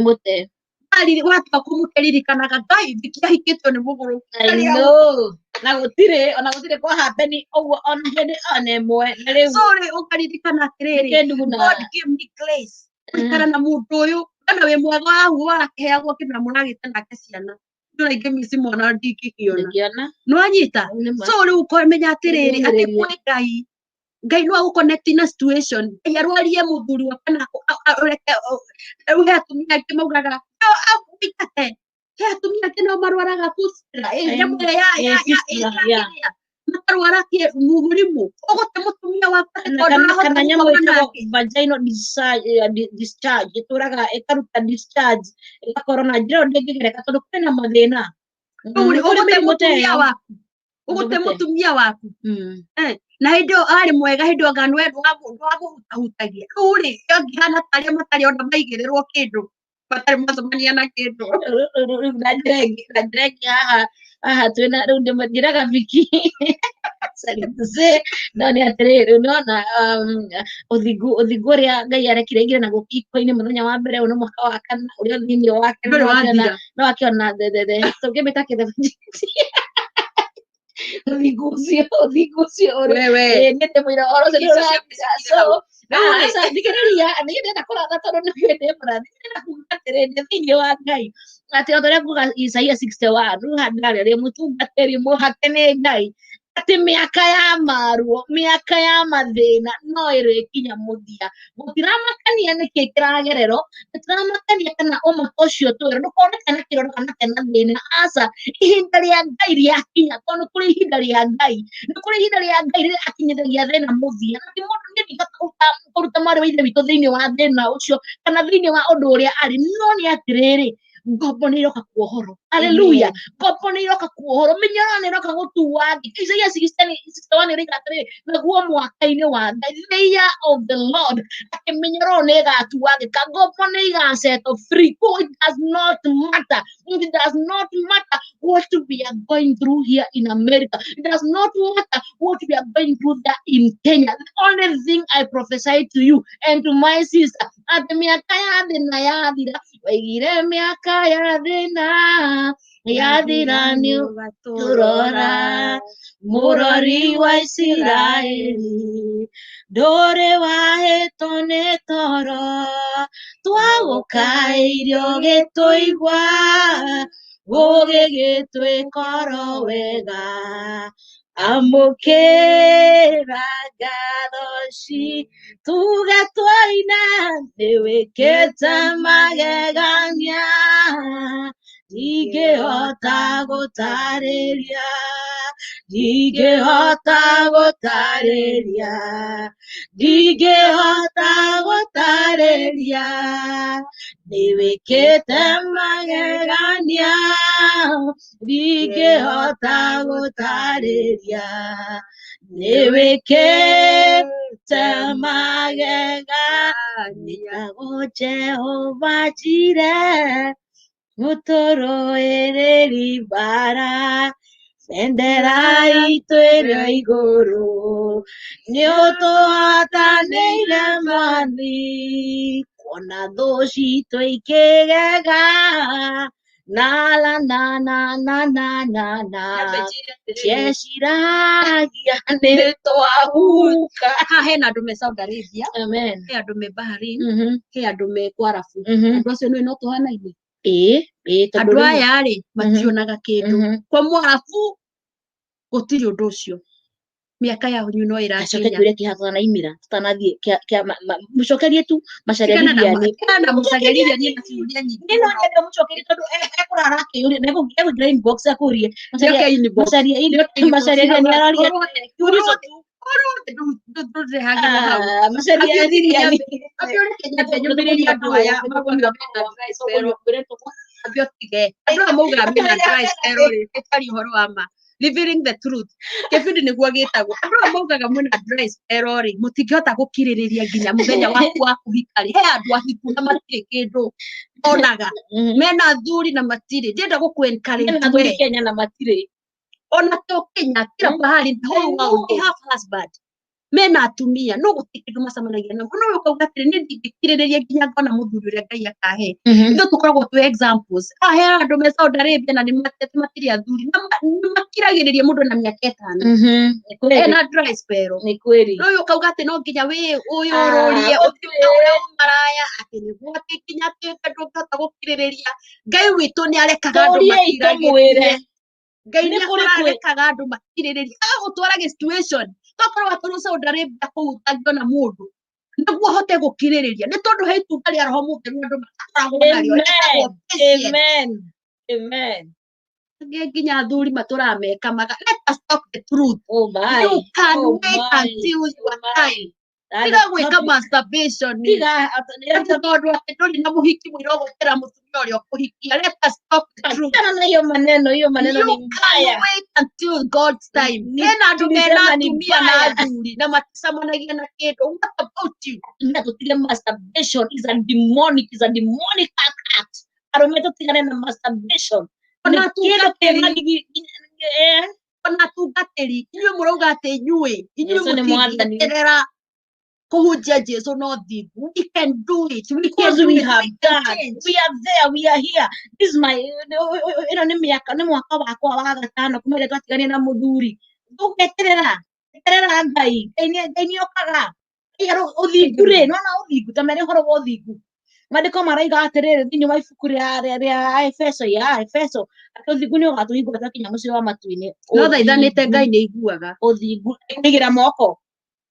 ali watu akumuteririkanaga Ngai thikia hikitwo ni muguru. I know. Na gutire kwa happen on emwe na riu Sorry ukaririkana atiriri. God give me grace. Kuikara na mundu uyu kana we mwega wahu warakeheagwo kindu na muragite nake ciana. Ndura ingi mici mwana ndingikiona. Nwanyita. So riu ukomenya atiriri ati kwe Ngai no agũconnect na situation. Ngai arwarie mũthuri wa kana ureke uhe atumia angĩ maugaga akũikate. He atumia angĩ nao marwaraga kustra. Makarwara mũrimũ. Ũgũte mũtumia waku kana nyamũ ĩtagwo vaginal discharge ĩtũraga ĩkaruta discharge ĩgakorwo na njĩra ndĩngĩgereka tondũ kwĩna mathĩna. Ũgũte mũtumia waku. Na hĩndĩ ĩyo arĩ mwega hĩndĩ ĩyo ngano ndwagũhutagia. Rĩu rĩ angĩhana tarĩ matarĩ ona maigĩrĩrwo kĩndũ matarĩ macemania na kĩndũ. Na njĩra ĩngĩ haha twĩna rĩu ndĩraga Viki sorry to say no nĩ atĩrĩrĩ unaona ũthingu ũrĩa Ngai arekire ingĩre naguo kiko-inĩ mũthenya wa mbere nĩ mwaka wa kana ũrĩa thĩinĩ wake no akĩona tũngĩmĩta ũthingu ũcio nĩ ndĩmwĩra ũhoro ũcio so thikĩrĩria nĩndĩrenda kũratha tondũ nĩ hĩndĩ mũrathi nĩndĩrenda kuga atĩrĩrĩ thĩinĩ wa Ngai atĩ ũrĩa kuga Isaia 61 rĩu handĩ arĩa mũtungatĩri mũhake nĩ Ngai atĩ mĩaka ya maruo mĩaka ya mathĩna no ĩrĩkinya mũthia. Gũtiramakania nĩkĩ kĩragererwo, gũtiramakania kana ũmwe ũcio twĩra ndũkoneka na kĩroro kana kena thĩna. Aca ihinda rĩa Ngai rĩakinya tondũ kũrĩ ihinda rĩa Ngai nĩ kũrĩ ihinda rĩa Ngai rĩrĩa akinyithagia thĩna mũthia. Na ti mũndũ nĩngĩhota kũruta mwarĩ wa ithe witũ thĩinĩ wa thĩna ũcio kana thĩinĩ wa ũndũ ũrĩa arĩ no nĩ atĩrĩrĩ ngombo nĩ iroka kuohoro. Haleluya. Ngombo nĩ iroka kuohoro. Mĩnyororo nĩ iroka gũtuwa ngi. Isaia 61 nĩoiga atĩrĩrĩ naguo mwaka-inĩ wa Ngai the year of the Lord atĩ mĩnyororo nĩ ĩgatuwangĩka. Ngombo nĩ igaset free. It does not matter. It does not matter what we are going through here in America. It does not matter what we are going through there in Kenya. The only thing I prophesy to you and to my sister atĩ mĩaka ya thĩna yathira waigire mĩaka ya thĩna yathira nĩ ũgatũrora mũrori wa Isiraeli ndũrĩ wahĩtwo nĩ toro twagũkairio gĩtũigua gũgĩgĩtwĩkoro wega amũkĩra ngatho tuge twaina nĩwĩkĩte magegania ndingĩhota gũtarĩria nĩwĩkĩte magegania ndingĩhota gũtarĩria nĩwĩkĩte magegania Jehova Jireh mũtũrũĩrĩri mbara bendera itũ ĩrĩ igũrũ nĩ ũtũhotanĩire mwathi kuona thũ citũ ikĩgega cieciragia nĩ twahuka. Haha hena andũ me Saudi Arabia, Amen. he andũ me Bahrain, he andũ me Kwarabu. Andũ acio nĩ no tũhanaine. Andũ aya rĩ mationaga kĩndũ kwa Mwarabu gũtirĩ ũndũ ũcio. Mĩaka yanyu no ĩrakinya. Tuĩre kĩhatana imira tutanathiĩ mũcokerie tu macarĩria kana mũcageria ni na ciũria nyingĩ. Nĩ no nyende mũcokerie tondũ ekũrara akĩũria na egũkĩra inbox akũrie macarĩria ni aroria living the truth kebindi niguo gitagwo andũ maugaga mwena dry spell ri mutingihota gukiririria nginya muthenya waku wa kuhika ri he andũ ahiku na matirĩ kĩndũ onaga mena thuri na matirĩ ndĩrenda gũkũ encourage we Kenya na matirĩ ona to Kenya kila bahari the whole world they have husband mena atumia no gutikindu macamanagia namo no ukauga atiri ni ndingikiriria nginya ngona muthuri uria Ngai akahe ithu tukoragwo tu examples he andu me Saudi Arabia na ni matete matiri athuri na makiragiriria mundu na miaka 5 ena dry spell ni kweli no ukauga ati no nginya we uyu ururie utuike uria umaraya ati ni gwati kinya tuike ndungihota gukiririria Ngai witu ni arekaga andu makiragiririe Ngai ni arekaga andu makiriririe agutwara situation tokorwo aturu Saudi Arabia kuu utangiona mundu niguo hote gukiririria ni tondu he itunga ria roho mutheru andu matakoragwo nario amen nginya athuri maturameka maga let us talk the truth oh my you can wait until your time tiga gwika masturbation ati tondu ati nduri na muhiki mwira gukira mutumia uria ukuhikia let us talk the truth na hiyo maneno you ni can mbaya wait until God's time ena andu mena atumia na athuri na maticamanagia na kindu what about you tutile masturbation is a demonic act arume tutigane na masturbation ona tungatiri inyuĩ murauga ati inyuĩ mutingirera kuhunjia Jesu no thigu we can do it because we have done we are there we are here this is my ino ni mwaka wakwa wa gatano kuma ile twatigania na muthuri ndugeterera Ngai Ngai okaga uthingu ri nona uthingu tamere horo wa uthingu mandiko maraiga atiriri thiini wa ibuku ria Efeso ati uthingu ni ugatuhingura twakinya mucii wa matu-ini no thaithanite Ngai ni aiguaga uthingu kuigira moko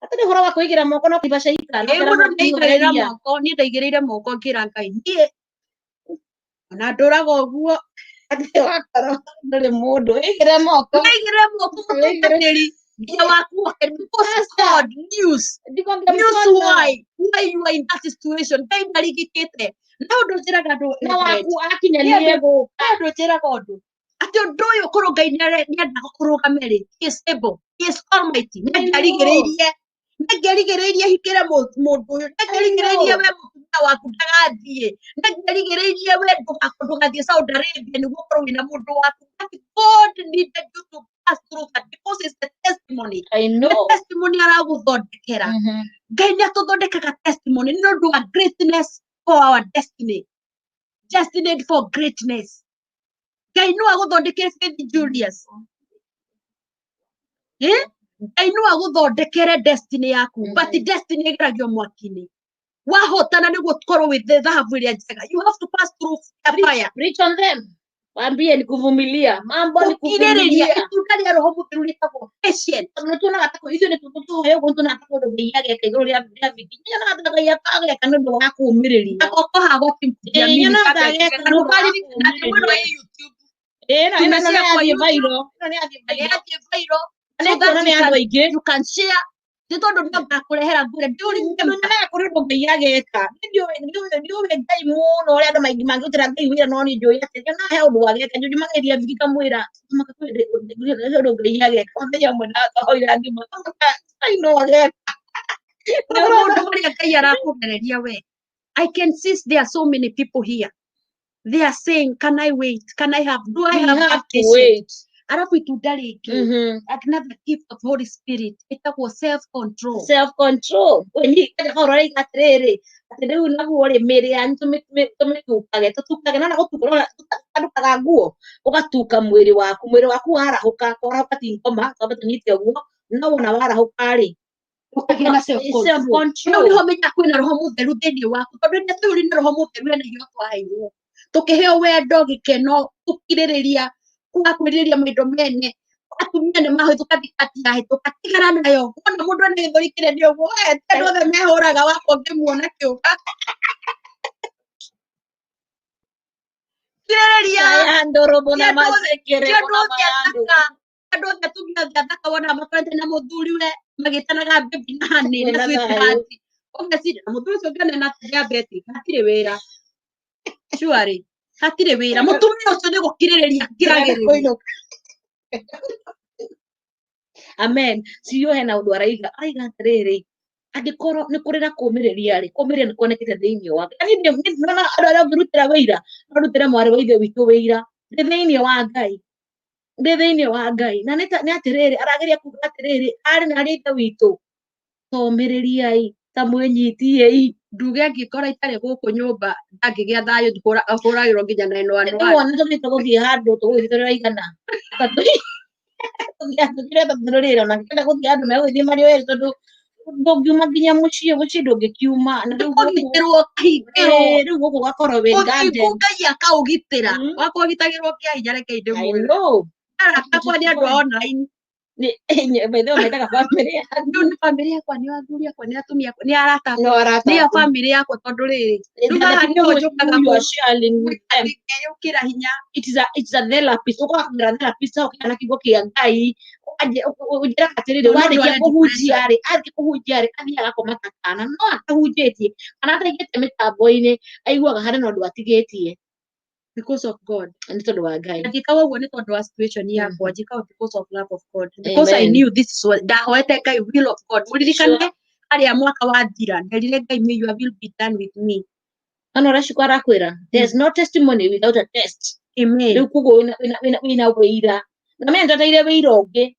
atari horo wa kuigira moko no kibaca ikana mundu ndaigirira moko ni ndaigirire moko ngira Ngai nie ona nduraga uguo ati wakoro nduri mundu igire moko mutungatiri nginya waku because God news why you are in that situation Ngai ndarigikite na undu njiraga andu na waku akinyalie gu andu njiraga undu ati undu uyu korwo Ngai ni enda kurugame ri he is able he is almighty nĩngĩrigĩrĩirie hikĩre mũndũ ũyũ nĩngĩrigĩrĩirie we mũtumia waku ndagathiĩ nĩngĩrigĩrĩirie we ndũgathiĩ Saudi Arabia nĩguo korwo wĩna mũndũ waku God needed you to pass through that because it's the testimony the testimony aragũthondekera Ngai nĩatũthondekaga testimony nĩ ũndũ wa greatness for our destiny destined for greatness Ngai no agũthondekere Faith Julius Ngai no agũthondekere destiny yaku but destiny ĩgeragio mwaki-inĩ wahotana nĩguo tũkorwo with thahabu ĩrĩa njega you have to pass through fire preach on them waambie ni kuvumilia mambo ni kuvumilia itunda rĩa roho mũtheru rĩtagwo patient tunaona atako hizo ni tututuhe ugo tunataka ndũgĩiage kaigũrũ rĩa vikinya na ndagaya kage kana ndo wa kuumĩrĩria akoko hago kimtia mimi kage nobali na tuno hii YouTube na kwa viral so that you can share nĩ tondũ nĩ ngakurehera ngure ndũgĩiageka ndio Ngai mũno ũrĩa andũ maingĩ mangĩrutĩra Ngai wĩra no niĩ njũĩ atĩ na he ũndũ wageka njũĩ mageria viki kamwĩra ndũgĩiageka mũthenya ũmwe na kahoira ngima Ngai no ageka mũndũ ũrĩa Ngai arakugereria we I can see there are so many people here they are saying can I wait can I have do I have to wait alafu itunda rĩngĩ another gift of Holy Spirit ĩtagwo self control wenyi horo rĩiga atĩrĩrĩ atĩ rĩu naguo rĩ mĩĩrĩ yanyu tũtukage na gũtukaga nguo ũgatuka mwĩrĩ waku warahũka ti ngoma twambe tũnyite ũguo no wona warahũka rĩ ũkagĩa na self control nĩho menya kwĩna roho mũtheru thĩinĩ waku tondũ nĩ tũrĩ na roho mũtheru na hiyo twaheirwo tũkĩheo wendo gĩkeno gũkirĩrĩria kugakwĩrĩria maitho mene atumia nĩ mahĩtũka thikati yahĩtũka tigana nayo wona mũndũ ena gĩthũri kĩnene ũguo andũ othe mehũraga wakwa ngĩmuona kĩũka kirĩrĩria andũ othe atumia othe athaka wona makorete na mũthuri we magĩtanaga baby na honey na sweetheart ũgeciria mũthuri ũcio ũngĩonana na Betty hatirĩ wĩra surely hatirĩ wĩra mũtumia ũcio nĩ gũkirĩrĩria kiragĩrĩria amen siyo hena ũndũ araiga atĩrĩrĩ angĩkorwo nĩ kũrĩ na kũũmĩrĩria rĩ kũũmĩrĩria nĩ kuonekete thĩinĩ wake nona andũ arĩa ũngĩrutĩra wĩira arutĩre mwarĩ wa ithe witũ wĩira ndĩ thĩinĩ wa Ngai na nĩ atĩrĩrĩ arageria kuuga atĩrĩrĩ arĩ na ithe witũ tomereriai tamwenyitie nduge angĩkora itarĩ gũkũ nyũmba ndangĩgĩa thayũ hũragĩrwo nginya 911 wona tũthiĩte gũthiĩ handũ tũgũthiĩ tũrĩ aigana tũkĩreta tũrĩrĩra na kĩenda gũthiĩ handũ megũthiĩ marĩ erĩ tondũ ndũngiuma nginya mũciĩ ndũngĩkiuma na ũgitĩrwo ũkahingĩrwo rĩu gũkũ gakorwo wĩ ũthingu Ngai akaũgitĩra wakorwo ũgitagĩrwo kĩa hinya reke ndĩmwĩre arakakwa nĩ andũ a online maitho metaga bamĩrĩ rĩu nĩ bamĩrĩ yakwa nĩ athuri akwa nĩ atumia akwa nĩ arata no arata nĩyo bamĩrĩ yakwa tondũ rĩrĩ rĩu haha nĩho njũkaga gũkĩra hinya it's a therapist ũkora therapist ũkĩana kiugo kĩa Ngai ũnjĩra atĩrĩrĩ warĩkia kũhunjia rĩ athiaga akoma takana no atahunjĩtie kana ataigĩte mĩtambo-inĩ aiguaga harĩ na ũndũ atigĩtie because of God nĩ tondũ wa Ngai njĩkaga ũguo nĩ tondũ wa situation yakwa njĩkaga because of love of God because I knew this is what ndahoete Ngai will of God mũririkane harĩa mwaka wathira nderire Ngai may your will be done with me kana ũracukwa arakwĩra there's no testimony without a test amen rĩu kuguo wĩna wĩira na mena ndeteire wĩira ũngĩ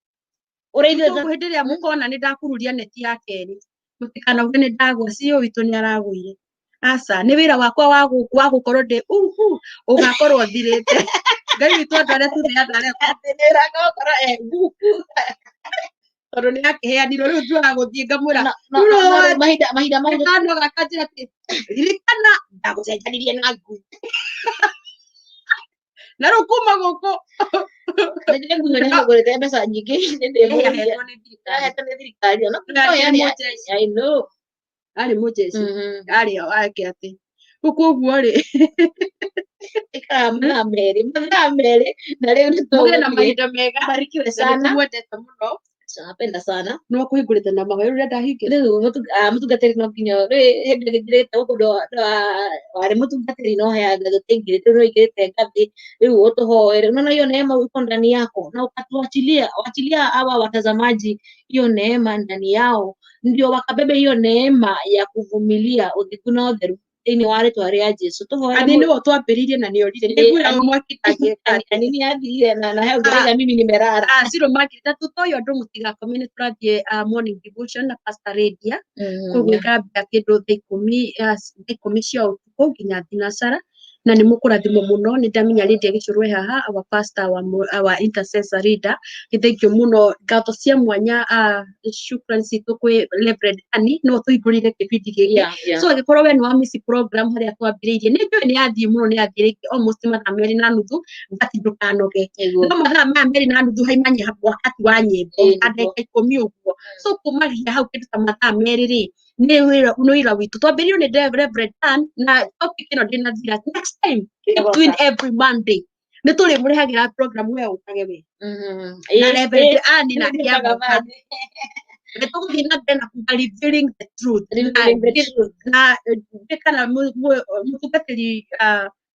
ũrĩa hĩndĩ ĩrĩa mũkona nĩ ndakururia neti ya kerĩ mũtikanauge nĩ ndagwa CEO witũ nĩ aragũire aca nĩ wĩra wakwa wa gũkorwo ndĩ ũgakorwo thirĩte Ngai witũ andũ arĩa tũneanaga nĩ gũkorwo tondũ nĩ akĩheanirwo rĩu njuaga gũthiĩ ngamwĩra mahinda kano gakanjĩra atĩ ririkana ndagũcenjanirie na ngui na rĩu kuma gũkũ nĩndĩragũrĩte mbeca nyingĩ nĩndĩmũhetwo nĩ thirikari I know arĩ mũjeshi arĩ wake atĩ koguo rĩ mathaa merĩ na rĩu nĩtũgĩe na mahinda mega barikiwe sana nĩtũmwendete mũno napenda sana no kũhingũrĩte na mahoya rĩrĩa ndahingĩra rĩu mũtungatĩri no nginya hĩndĩ ĩngĩrĩte gũkũ warĩ mũtungatĩri no heaga gũteingĩrĩte no ingĩrĩte ngathĩ rĩu ũtũhoere unaona hiyo neema iko ndani yako na ukatuachilia hawa watazamaji hiyo neema ndani yao ndio wakabebe hiyo neema ya kuvumilia uthiku na ũtheru thĩinĩ wa rĩtwa rĩa Jesũ ani nĩwe twambĩrĩirie na nĩorire nĩgwĩra mwakitagie kanini athire na heo ngerega mimi nimerara ciro makita tutoyo andũ mũtigakome nĩ tũrathiĩ morning devotion na pastor Lydia koguo ngambia kĩndũ thaa ikũmi cia ũtukũ nginya thinacara na nĩ mũkũrathimwo mũno nĩ ndamenya Lydia gĩcũrwe haha our pastor our intercessor leader gĩthengio mũno ngatho cia mwanya shukran citũ kwĩ Reverend Annie no tũhingũrire kĩbindi gĩkĩ so agĩkorwo we nĩ wa miss program harĩa twambĩrĩirie nĩ njũĩ nĩ yathiĩ mũno nĩ yathire almost mathaa merĩ na nuthu ngatindũkanoge no mathaa maya merĩ na nuthu haimanye wakati wa nyĩmbo ndagĩka ikũmi ũguo so kumagia hau kĩndũ ta mathaa merĩ rĩ nĩ wĩra witũ twambĩrĩirio nĩ Reverend Ann na topic ĩno ndĩnathira next time between every Monday nĩ tũrĩmũrehagĩra program we ũkage we na Reverend Ann na kĩamoka tũgũthiĩ na mbere na kuga revealing the truth na kana mũtungatĩri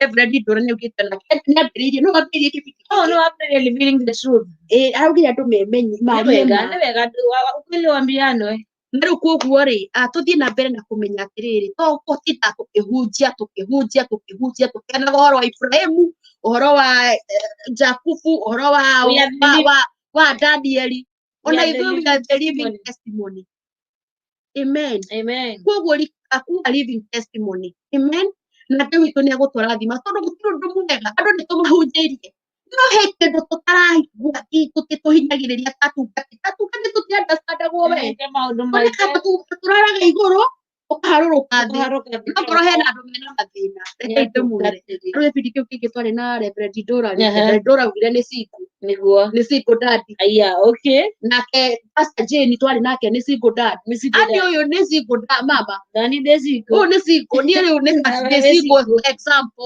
Reverend Ndũra nĩ augĩte nake nĩ ambĩrĩirie no ambĩrĩirie kĩbindi no ambĩrĩirie revealing the truth araugire andũ memenye nĩ wega ukweli wambiano na rĩu koguo rĩ tũthiĩ na mbere na kũmenya atĩrĩrĩ to gũtinda tũkĩhunjia tũkĩanaga ũhoro wa Ibrahimu ũhoro wa Jakubu ũhoro wa Danieli ona ithuĩ we are the living testimony amen koguo akuga living testimony amen na Ngai witũ nĩ agũtũrathima tondũ gũtirĩ ũndũ mwega andũ nĩ tũmahunjĩirie no he kĩndũ tũtarahigua tũhinyagĩrĩria tatungati tũtiandastandagwo we tũraraga igũrũ ũkaharũrũka thĩ okorwo hena andũ mena mathĩna reke ndĩmwĩre rĩu gĩbindi kĩu kĩngĩ twarĩ na Reverend Ndũra augire nĩ single daddy nake Pastor Jane twarĩ nake nĩ single daddy ani ũyũ nĩ single mama Dani desiko ũyũ nĩ single niĩ rĩu nĩ single example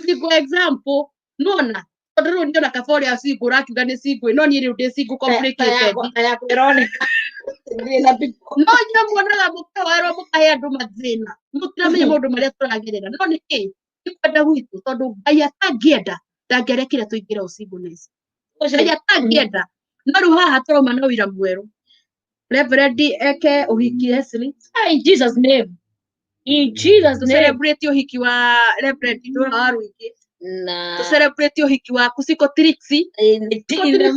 single example nona tondũ rĩu nĩona kaba ũrĩa single ũrakiuga nĩ single no niĩ rĩu ndĩ single complicated no nyuĩ muonaga mũkawerwo mũkahe andũ mathĩna mũtiramenya maũndũ marĩa tũragerera no nĩkĩ nĩ kwenda gwitũ tondũ Ngai atangĩenda ndangĩarekire tũingĩre singleness Ngai atangĩenda no rĩu haha tũrauma na ũira mwerũ Reverend eke ũhiki Leslie in Jesus name to celebrate ũhiki wa Reverend Ndũra wa Rũingĩ na to celebrate uhiki waku siko tricks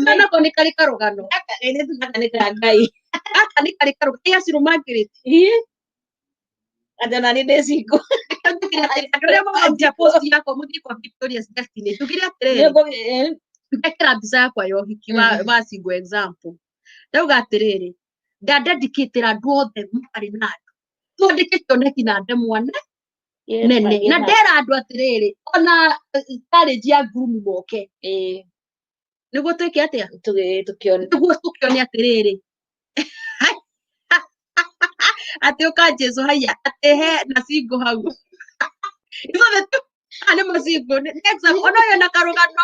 sana ko nikari karugano ene tunakaneka ngai aka nikari karugano ya siru Margaret adana ni desiko ndio mama post yako muthi kwa Victoria's Destiny tukiria atiriri tukekera mbica yakwa ya uhiki wa single example ndauga atiriri ndadedicatira andu othe makari na andu twandike kioneki na ndemwane nene na ndera andu atiriri ona challenge ya groom moke niguo twike atia tukione niguo tukione atiriri ati uka Jesu haya atehe na singo hau ithuothe tu ane masingo next ona yo na karugano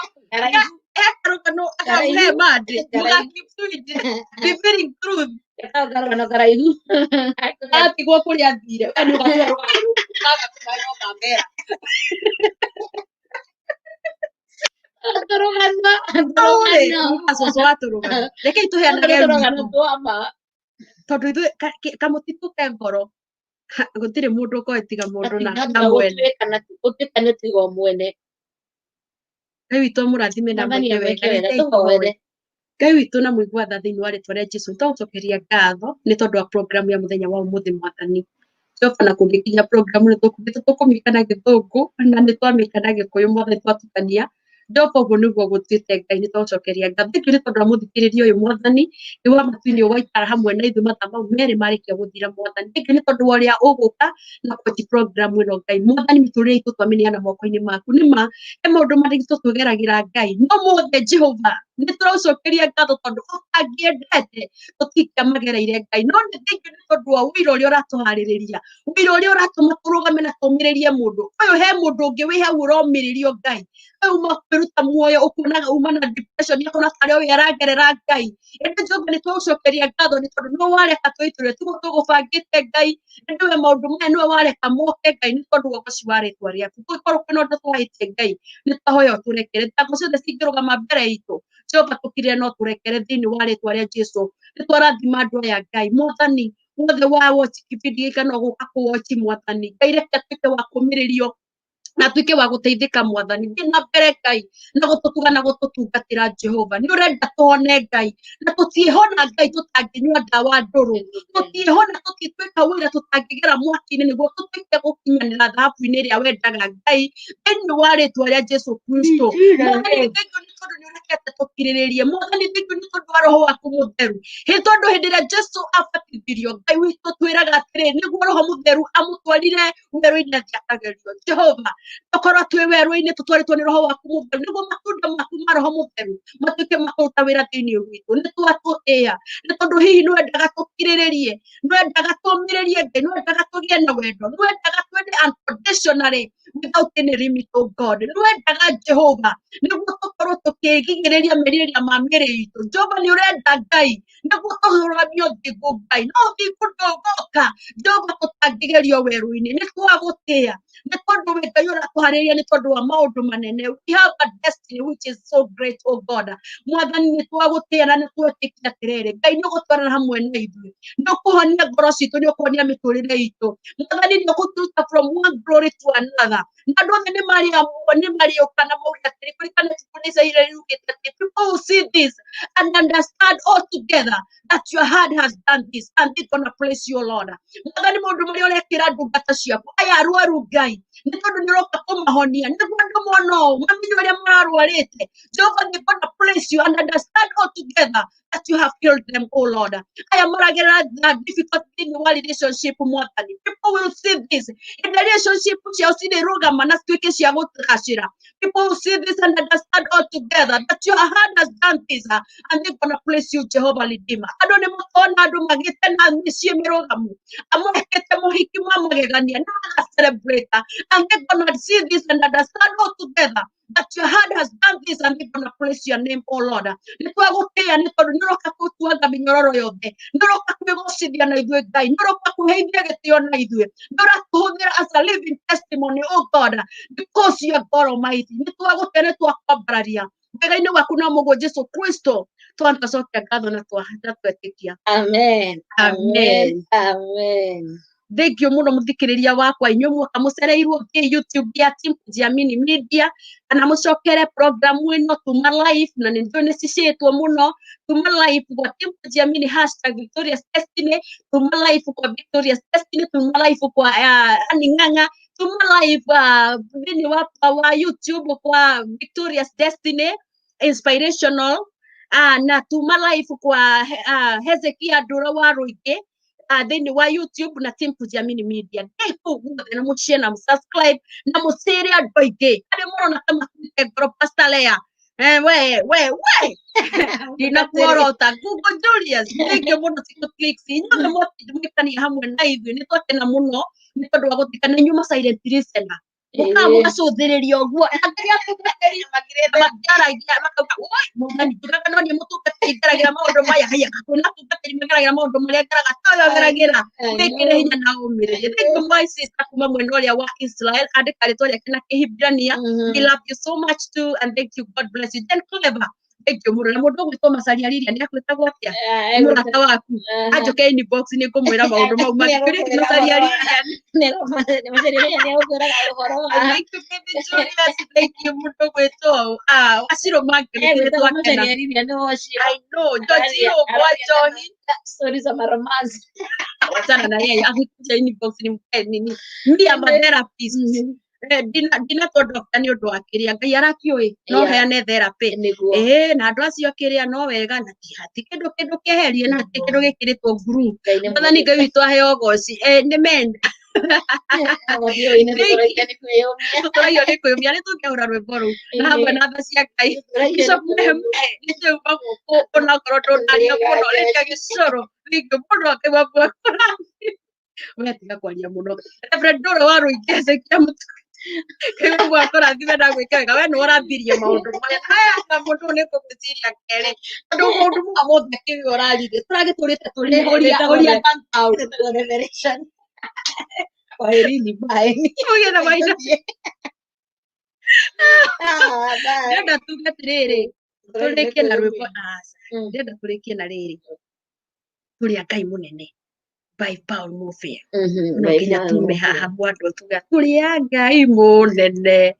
karugano akahe madi keep doing it be feeling truth karugano karaihu ati gwo kuria thire ani ugatua rugano kaga kumayo kamera karugano asoso aturugano reke ituheanage karugano tuama tondu ithu kamutitu ke ngoro gutire mundu ko etiga mundu na mwene utikane tigo mwene Ngai witũ mũrathime na mwĩke wega Ngai witũ na mũigua tha thĩinĩ wa rĩtwa rĩa Jesũ nĩtũgũcokeria ngatho nĩ tondũ wa program ya mũthenya wa ũmũthĩ Mwathani Jehova na kũngĩkinya program nĩtũkũmĩka na gĩthũngũ na nĩtwamĩka na gĩkũyũ Mwathani twatukania Jehova ũguo nĩguo gũtuĩte Ngai nĩtũgũcokeria ngatho thikũ nĩ tondũ wa mũthikĩrĩria ũyũ Mwathani nĩ wa matu-inĩ ũgaikara hamwe na ithuĩ mathaa mau merĩ marĩkia gũthira Mwathani thikũ nĩ tondũ wa ũrĩa ũgũka na kũnji program ĩno Ngai Mwathani mĩtũrĩre itũ twamĩneana moko-inĩ maku nĩma he maũndũ maritũ tũgeragĩra Ngai no mothe Jehova nĩtũracokeria ngatho tondũ ũtangĩendete tũtingĩamagereire Ngai no thikũ nĩ tondũ wa wĩra ũrĩa ũratũharĩrĩria wĩra ũrĩa ũratũma tũrũgame na tũmĩrĩrie mũndũ ũyũ he mũndũ ũngĩ wĩ hau ũromĩrĩrio Ngai uma kwĩruta muoyo ũkuonaga uma na depression akona tarĩ o we aragerera Ngai ĩndĩ Jehova nĩtũgũcokeria ngatho nĩ tondũ nĩwe wareka twĩtũre tiguo tũgũbangĩte Ngai nĩwe maũndũ maya nĩwe wareka moke Ngai nĩ tondũ wa ũgoci wa rĩtwa rĩaku kũngĩkorwo kwĩna ũndũ twahĩtie Ngai nĩtwahoya ũtũrekere thitango ciothe cingĩrũgama mbere itũ Jehova tũkirĩre no tũrekere thĩinĩ wa rĩtwa rĩa Jesũ nĩtwarathima andũ aya Ngai Mwathani wothe wa watch kĩbindi gĩkĩ no gũka kũ-watch Mwathani Ngai reke atuĩke wa kũmĩrĩrio na tuĩke wa gũteithĩka Mwathani thiĩ na mbere Ngai na gũtũtuga na gũtũtungatĩra Jehova nĩ ũrenda tuhone Ngai na tũtiĩhona Ngai tũtangĩnyua ndawa ndũrũ tũtiĩhona tũtituĩka wĩra tũtangĩgera mwaki-inĩ nĩguo tũtuĩke gũkinyanĩra thahabu-inĩ ĩrĩa wendaga Ngai thĩinĩ wa rĩtwa rĩa Jesũ Kristo Mwathani thĩinĩ nĩ tondũ nĩ ũrekete tũkirĩrĩrie Mwathani thĩinĩ nĩ tondũ wa roho waku mũtheru tondũ hĩndĩ ĩrĩa Jesũ abatithirio Ngai witũ twĩraga atĩrĩ nĩguo roho mũtheru amũtwarire werũ-inĩ athiĩ akagerio Jehova tũkorwo twĩ werũ-inĩ tũtwarĩtwo nĩ roho waku mũtheru nĩguo matunda maku ma roho mũtheru matuĩke makũruta wĩra thĩinĩ witũ nĩtwatũtĩa nĩ tondũ hihi nĩwendaga tũkirĩrĩrie nĩwendaga tũmĩrĩrie Ngai nĩwendaga tũgĩe na wendo nĩwendaga twende unconditionally without any limit oh God nĩwendaga Jehova nĩguo tũkorwo tũkĩgigĩrĩria merirĩria ma mĩĩrĩ itũ Jehova nĩ ũrenda Ngai nĩguo tũrũgamio thingo Ngai no thingo ndũgũka Jehova tũtangĩgerio werũ-inĩ nĩtwagũtĩa nĩ tondũ wĩ Ngai ũratũharĩria nĩ tondũ wa maũndũ manene we have a destiny which is so great oh God Mwathani nĩtwagũtĩa na nĩtwĩtĩkia atĩrĩrĩ Ngai nĩũgũtwarana hamwe na ithuĩ nĩũkũhonia ngoro citũ nĩũkũhonia mĩtũrĩre itũ Mwathani nĩũgũturuta from one glory to another na andũ othe nĩmarĩũka na mauge atĩrĩ kũringana na Isaia yugĩte atĩ people will see this and understand all together that your hand has done this and they're gonna praise you Lord Mwathani maũndũ marĩa ũrekĩra ndungata ciaku aya arwaru Ngai nĩ tondũ nĩũroka kũmahonia nĩguo andũ mona ũũ mamenye ũrĩa mararwarĩte Jehova they're gonna praise you and understand all together that you have healed them oh Lord aya maragerera difficult thing wa relationship Mwathani people will see this in the relationship ciao cirĩrũgama na cituĩke cia gũgacĩra people will see this and understand all together that your hand has done this and they're gonna praise you Jehovah Redeemer andũ nĩmakona andũ magĩte na mĩciĩ mĩrũgamu amwekete mũhiki mamagegania na maga celebrate and they're gonna see this and understand all together that your hand has done this and they're gonna praise your name oh Lord nĩtwagũtĩa nĩ tondũ nĩũroka gũtuanga mĩnyororo yothe nĩũroka kwĩgocithia na ithuĩ Ngai nĩũroka kwĩheithia gĩtĩo na ithuĩ nĩũratũhũthĩra as a living testimony oh God because you are God Almighty nĩtwagũtĩa nĩtwakwambararia wega-inĩ waku na mũgũ Jesũ Kristo twacokia ngatho na twetĩkia amen amen amen thank you muno muthikiriria wakwa inyuĩ muoka mucereirwo YouTube ya Team Kujiamini Media kana mucokere program ĩno Tuma Live na nĩnjũĩ nĩcicĩtwo muno Tuma Live kwa Team Kujiamini #Victoria's Destiny Tuma Live kwa Victoria's Destiny Tuma Live kwa Aning'ang'a Tuma Live thĩinĩ wa YouTube kwa Victoria's Destiny Inspirational na Tuma Live kwa Hezekia Ndũra wa Rũingĩ thĩinĩ wa YouTube na Team Kujiamini Media kũu guothe na mũciĩ na subscribe na mũcĩre andũ aingĩ arĩa mũrona ta makũrĩte ngoro Pastor Lea we ndinakuorota Google Julius thank you mũno Tito Clicks inyuothe mwĩkania hamwe na ithuĩ nĩ twakena mũno nĩ tondũ wa gũtikana inyuĩ silent listener mũgacũthĩrĩria ũguo makauga mũtungatĩri ngeragĩra maũndũ maya haya kwĩna atungatĩri mageragĩra maũndũ marĩa ngeraga toyo geragĩra wĩkĩre hinya na ũmĩrĩrie thank you my sister kuma mwena ũrĩa wa Israel andĩka rĩtwa rĩake na Kĩhibirania we love you so much too and thank you God bless you then clever thank you mũno na mũndũ ũgwĩtwo Macharia Lilia nĩ akwĩtagwo atĩa mũrata waku anjoke inbox nĩ ngũmwĩra maũndũ mau mangĩ Macharia Lilia thank you baby Julius thank you mũndũ ũgwĩtwo Wacirũ Margaret twakena I know Georgio Mwanjohi stories za romance wachana na yeye akikuja inbox ni me am a therapist ndina to doctor nĩ ũndũ wa kĩrĩa Ngai arakĩũĩ no heane therapy na andũ acio kĩrĩa no wega na ti kĩndũ kĩeherie na ti kĩndũ gĩkĩrĩtwo group Mwathani Ngai witũ aheo goci nĩ menda tũtũraigua nĩ kwĩyũmia nĩ tũngĩhũra rwĩmbo rũu na hamwe na tha cia Ngai nĩ tũma gũkũ onakorwo ndũnaria mũno rĩkia gĩcoro rĩngĩ mũndũ akĩgwa wetiga kwaria mũno Reverend Ndũra wa Rũingĩ Hezekia Mũtuku gwakũrathime na gwĩka wega we nĩ ũrambirie maũndũ maya na mũndũ nĩ kũgwĩciria kerĩ tondũ mũndũ mothe kĩrĩa ũraririe tũragĩtũrĩte tũrĩ ũria revelation Waherini bye ũgĩe na mahinda ndĩrenda tuge atĩrĩrĩ tũrĩkie na rwĩmbo ndĩrenda tũrĩkie na rĩrĩ tũrĩ a Ngai mũnene by Paul Mufia no nginya tume haha mwandũ tuga tũrĩ a Ngai mũnene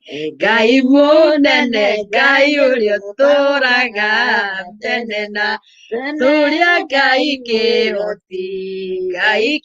Ngai ũrĩa ũtũraga tene na tũrĩ a Ngai kĩroti Ngai